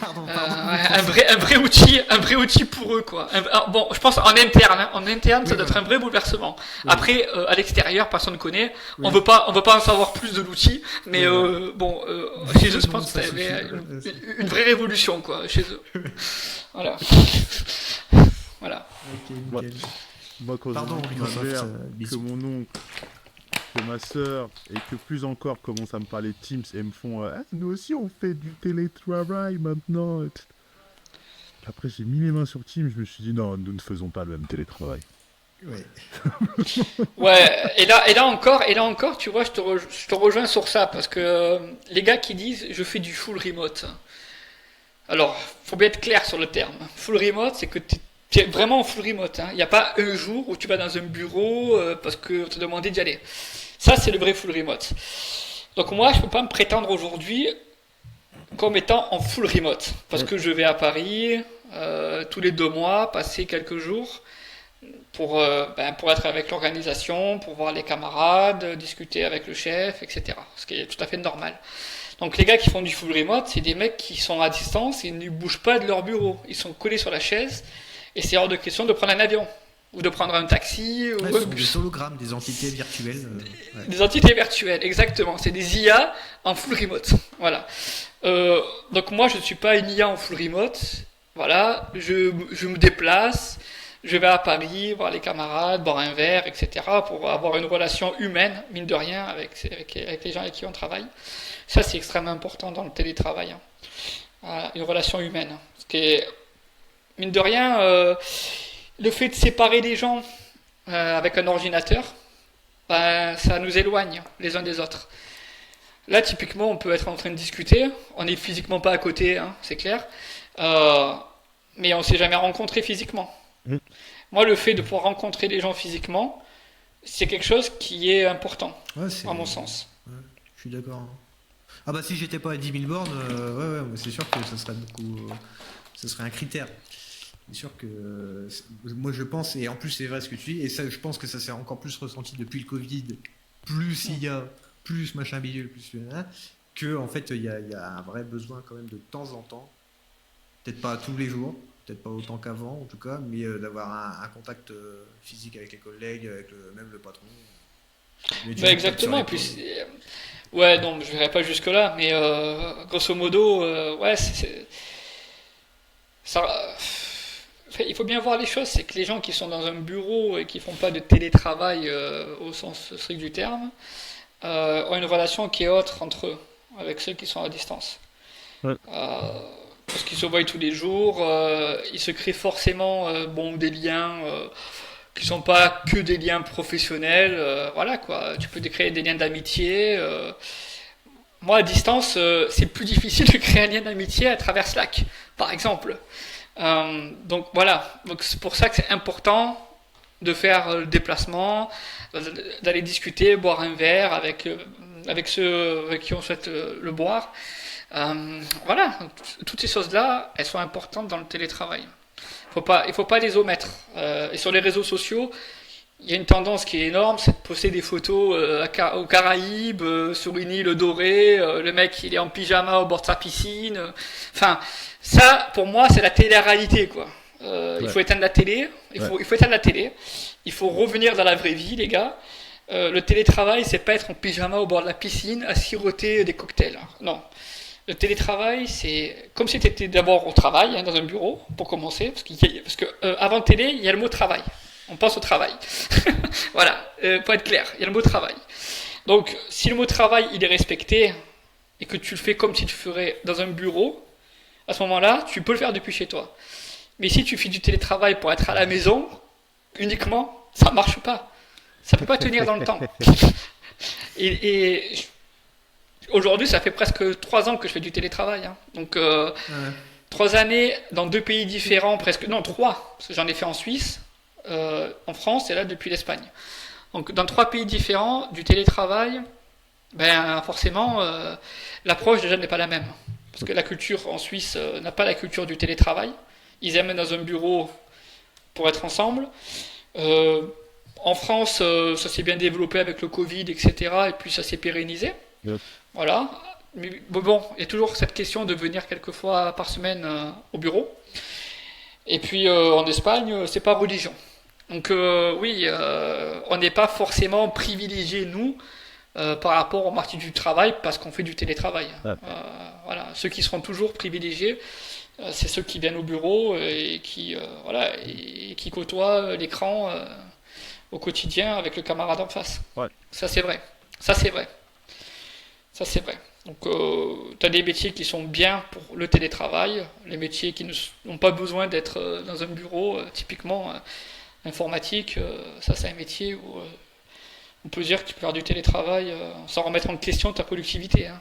Pardon. un vrai outil pour eux quoi. Bon, je pense en interne, ça Oui, doit être voilà. un vrai bouleversement. Oui. Après, à l'extérieur, personne ne connaît. Oui. On veut pas en savoir plus de l'outil, mais Oui, chez eux, je Non, pense ça que c'était suffit. une vraie révolution quoi chez eux. Voilà. Voilà. Ok, Ouais. nickel. Moi, quand Pardon, je dis Microsoft, ma mère, que bisous. mon oncle, que ma sœur, et que plus encore commencent à me parler de Teams et me font Ah, nous aussi on fait du télétravail maintenant. Après, j'ai mis les mains sur Teams, je me suis dit non, nous ne faisons pas le même télétravail. Ouais. Ouais, et là encore, tu vois, je te rejoins sur ça parce que les gars qui disent je fais du full remote. Alors, faut bien être clair sur le terme. Full remote, c'est que tu es vraiment en full remote. Il n'y a pas un jour où tu vas dans un bureau parce qu'on t'a demandé d'y aller. Ça, c'est le vrai full remote. Donc moi, je peux pas me prétendre aujourd'hui comme étant en full remote parce que je vais à Paris tous les 2 mois, passer quelques jours pour être avec l'organisation, pour voir les camarades, discuter avec le chef, etc. Ce qui est tout à fait normal. Donc les gars qui font du full remote, c'est des mecs qui sont à distance, ils ne bougent pas de leur bureau, ils sont collés sur la chaise, et c'est hors de question de prendre un avion, ou de prendre un taxi, ou Ouais, un ce sont des bus. hologrammes, des entités virtuelles. Ouais. Des entités virtuelles, exactement, c'est des IA en full remote. Voilà. Donc moi je ne suis pas une IA en full remote, voilà, je me déplace, je vais à Paris voir les camarades, boire un verre, etc. pour avoir une relation humaine, mine de rien, avec les gens avec qui on travaille. Ça, c'est extrêmement important dans le télétravail. Hein. Voilà, une relation humaine. Parce que, mine de rien, le fait de séparer les gens avec un ordinateur, ça nous éloigne les uns des autres. Là, typiquement, on peut être en train de discuter, on n'est physiquement pas à côté, hein, c'est clair, mais on ne s'est jamais rencontré physiquement. Moi, le fait de pouvoir rencontrer les gens physiquement, c'est quelque chose qui est important, Ouais, à mon sens. Ouais, je suis d'accord. Ah bah si j'étais pas à 10 000 bornes, ouais, c'est sûr que ça serait ce serait un critère. C'est sûr que moi je pense, et en plus c'est vrai ce que tu dis, et ça je pense que ça s'est encore plus ressenti depuis le Covid, plus il y a, plus machin bidule, plus que en fait il y a un vrai besoin quand même de temps en temps, peut-être pas tous les jours, peut-être pas autant qu'avant en tout cas, mais d'avoir un contact physique avec les collègues, avec même le patron. Exactement, et puis ouais, non, je verrai pas jusque là, mais grosso modo, ouais, ça. Il faut bien voir les choses, c'est que les gens qui sont dans un bureau et qui font pas de télétravail au sens strict du terme ont une relation qui est autre entre eux, avec ceux qui sont à distance. Ouais. Parce qu'ils se voient tous les jours, ils se créent forcément des liens qui sont pas que des liens professionnels, voilà quoi. Tu peux créer des liens d'amitié. Moi, à distance, c'est plus difficile de créer un lien d'amitié à travers Slack, par exemple. Donc voilà, donc c'est pour ça que c'est important de faire le déplacement, d'aller discuter, boire un verre avec ceux avec qui on souhaite le boire. Voilà, toutes ces choses-là, elles sont importantes dans le télétravail. Il faut pas les omettre. Et sur les réseaux sociaux, il y a une tendance qui est énorme, c'est de poster des photos aux Caraïbes, sur une île dorée, le mec il est en pyjama au bord de sa piscine. Enfin, ça, pour moi, c'est la télé-réalité, quoi. Il faut éteindre la télé, il faut éteindre la télé, il faut revenir dans la vraie vie, les gars. le télétravail, c'est pas être en pyjama au bord de la piscine à siroter des cocktails. Non. Le télétravail, c'est comme si tu étais d'abord au travail, dans un bureau, pour commencer, parce que avant télé, il y a le mot travail. On pense au travail. Voilà, pour être clair, il y a le mot travail. Donc, si le mot travail, il est respecté, et que tu le fais comme si tu le ferais dans un bureau, à ce moment-là, tu peux le faire depuis chez toi. Mais si tu fais du télétravail pour être à la maison, uniquement, ça marche pas. Ça peut pas tenir dans le temps. Et aujourd'hui, ça fait presque 3 ans que je fais du télétravail. Hein. Donc, 3 années dans 2 pays différents, presque. Non, 3, parce que j'en ai fait en Suisse, en France et là depuis l'Espagne. Donc, dans 3 pays différents, du télétravail, ben forcément, l'approche déjà n'est pas la même. Parce que la culture en Suisse n'a pas la culture du télétravail. Ils aiment dans un bureau pour être ensemble. En France, ça s'est bien développé avec le Covid, etc. Et puis ça s'est pérennisé. Yes. Voilà. Mais bon, il y a toujours cette question de venir quelques fois par semaine au bureau. Et puis en Espagne, c'est pas religion. Donc oui, on n'est pas forcément privilégié, nous, par rapport au marché du travail, parce qu'on fait du télétravail. Ouais. Voilà. Ceux qui seront toujours privilégiés, c'est ceux qui viennent au bureau et qui, et qui côtoient l'écran au quotidien avec le camarade en face. Ouais. Ça, c'est vrai. Ça, c'est vrai. Ça, c'est vrai. Donc, tu as des métiers qui sont bien pour le télétravail, les métiers qui n'ont pas besoin d'être dans un bureau, typiquement informatique, ça, c'est un métier où on peut dire que tu peux faire du télétravail sans remettre en question ta productivité. Hein.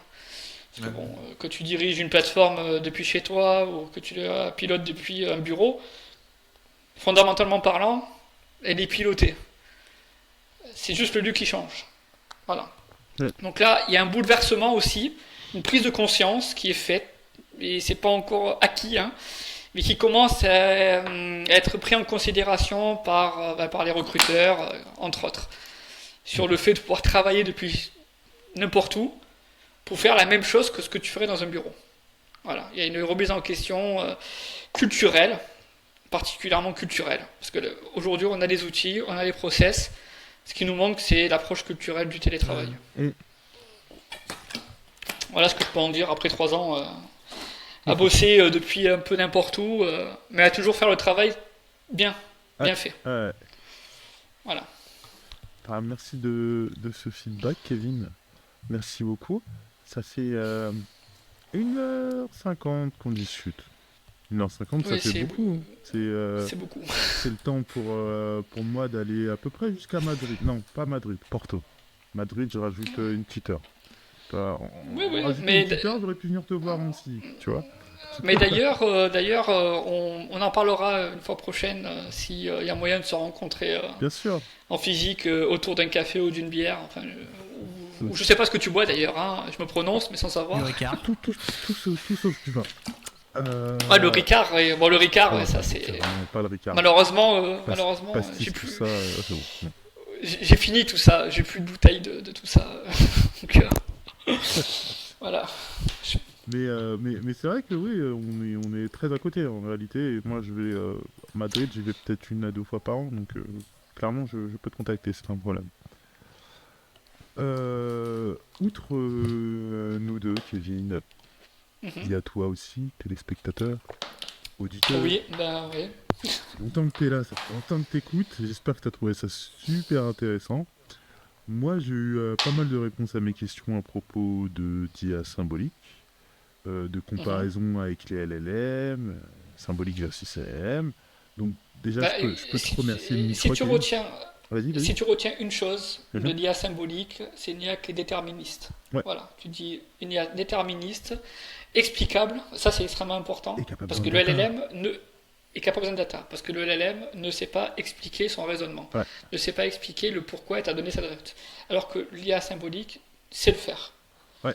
Parce que, bon, que tu diriges une plateforme depuis chez toi ou que tu la pilotes depuis un bureau, fondamentalement parlant, elle est pilotée. C'est juste le lieu qui change. Voilà. Ouais. Donc là, il y a un bouleversement aussi, une prise de conscience qui est faite, et c'est pas encore acquis, hein, mais qui commence à être pris en considération par les recruteurs, entre autres, sur le fait de pouvoir travailler depuis n'importe où pour faire la même chose que ce que tu ferais dans un bureau. Voilà, il y a une remise en question culturelle, particulièrement culturelle, parce que aujourd'hui on a les outils, on a les process. Ce qui nous manque, c'est l'approche culturelle du télétravail. Voilà ce que je peux en dire après 3 ans à bosser depuis un peu n'importe où, mais à toujours faire le travail bien fait. Ouais. Voilà. Ah, merci de ce feedback, Kevin. Merci beaucoup. Ça fait 1h50 qu'on discute. 1h50, ça Oui, fait beaucoup. C'est beaucoup. C'est le temps pour moi d'aller à peu près jusqu'à Madrid. Non, pas Madrid, Porto. Madrid, je rajoute une petite heure. Oui, Mais une petite heure, j'aurais pu venir te voir aussi, tu vois. Mais d'ailleurs, on en parlera une fois prochaine s'il y a moyen de se rencontrer Bien sûr. en physique autour d'un café ou d'une bière. Enfin, ou je sais pas ce que tu bois d'ailleurs, hein, je me prononce mais sans savoir. Le Ricard. Tout sauf du vin. Ah, le Ricard, bon, le Ricard, ouais, ça c'est. vraiment pas le Ricard. Malheureusement, Pastis, j'ai tout plus. ça, c'est bon. Non. J'ai fini tout ça, j'ai plus de bouteille de tout ça. Donc, voilà. Mais c'est vrai que oui, on est très à côté en réalité. Et moi, je vais à Madrid, j'y vais peut-être 1 à 2 fois par an, donc clairement, je peux te contacter, c'est pas un problème. Outre nous deux, Kevin, il y a toi aussi, téléspectateur, auditeur. Oui, ben oui. Ça fait longtemps que t'es là, ça fait longtemps que t'écoutes. J'espère que t'as trouvé ça super intéressant. Moi, j'ai eu pas mal de réponses à mes questions à propos d'IA symbolique, de comparaison avec les LLM, symbolique versus LLM. Donc déjà, Bah, je peux te remercier de si tu retiens, Vas-y. si tu retiens une chose de Mhm. l'IA symbolique, c'est une IA qui est déterministe. Ouais. Voilà, tu dis une IA déterministe, explicable, ça c'est extrêmement important, Et qui a pas parce que besoin le de data. LLM ne et qui n'a pas besoin de data, parce que le LLM ne sait pas expliquer son raisonnement, Ouais. ne sait pas expliquer le pourquoi elle t'a donné cette réponse, alors que l'IA symbolique sait le faire. Tout à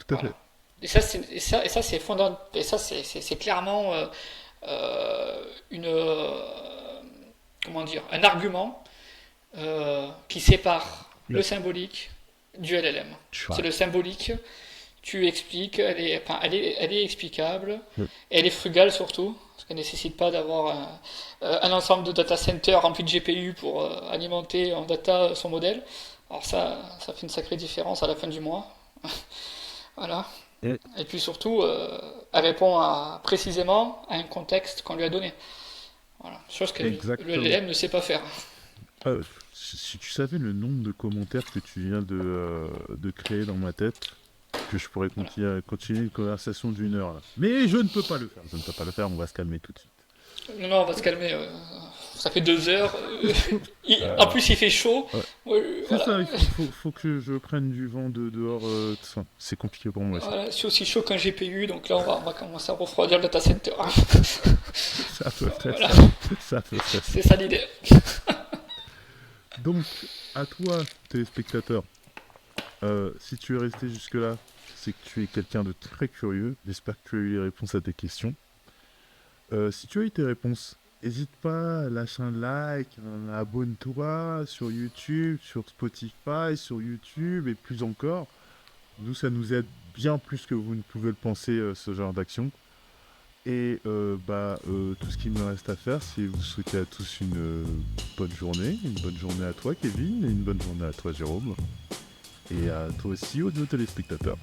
Voilà. fait. Et ça, c'est fondamental. Et ça, c'est clairement une, comment dire, un argument qui sépare le symbolique du LLM. Tu vois. C'est le symbolique tu expliques, elle est explicable, Ouais. elle est frugale surtout, parce qu'elle ne nécessite pas d'avoir un ensemble de data centers remplis de GPU pour alimenter en data son modèle. Alors ça fait une sacrée différence à la fin du mois. Voilà. Et- Et puis surtout, elle répond précisément à un contexte qu'on lui a donné. Voilà. Chose que Exactement. le LLM ne sait pas faire. Si tu savais le nombre de commentaires que tu viens de créer dans ma tête, que je pourrais continuer une conversation d'1 heure là. Mais je ne peux pas le faire. Je ne peux pas le faire, on va se calmer tout de suite. Non, on va se calmer. Ça fait 2 heures. En plus, il fait chaud. Ouais. Ouais, C'est voilà. ça, faut que je prenne du vent de dehors. Enfin, c'est compliqué pour moi. Ça, Voilà, c'est aussi chaud qu'un GPU, donc là on va commencer à refroidir le data center. ça peut faire Voilà. ça peut faire ça. C'est ça l'idée. Donc, à toi, téléspectateur, si tu es resté jusque-là, c'est que tu es quelqu'un de très curieux. J'espère que tu as eu les réponses à tes questions. Si tu as eu tes réponses, n'hésite pas, lâche un like, abonne-toi sur YouTube, sur Spotify, sur YouTube et plus encore. Nous, ça nous aide bien plus que vous ne pouvez le penser, ce genre d'action. Et tout ce qu'il me reste à faire, c'est vous souhaiter à tous une bonne journée à toi Kevin, et une bonne journée à toi Jérôme, et à toi aussi audio téléspectateurs.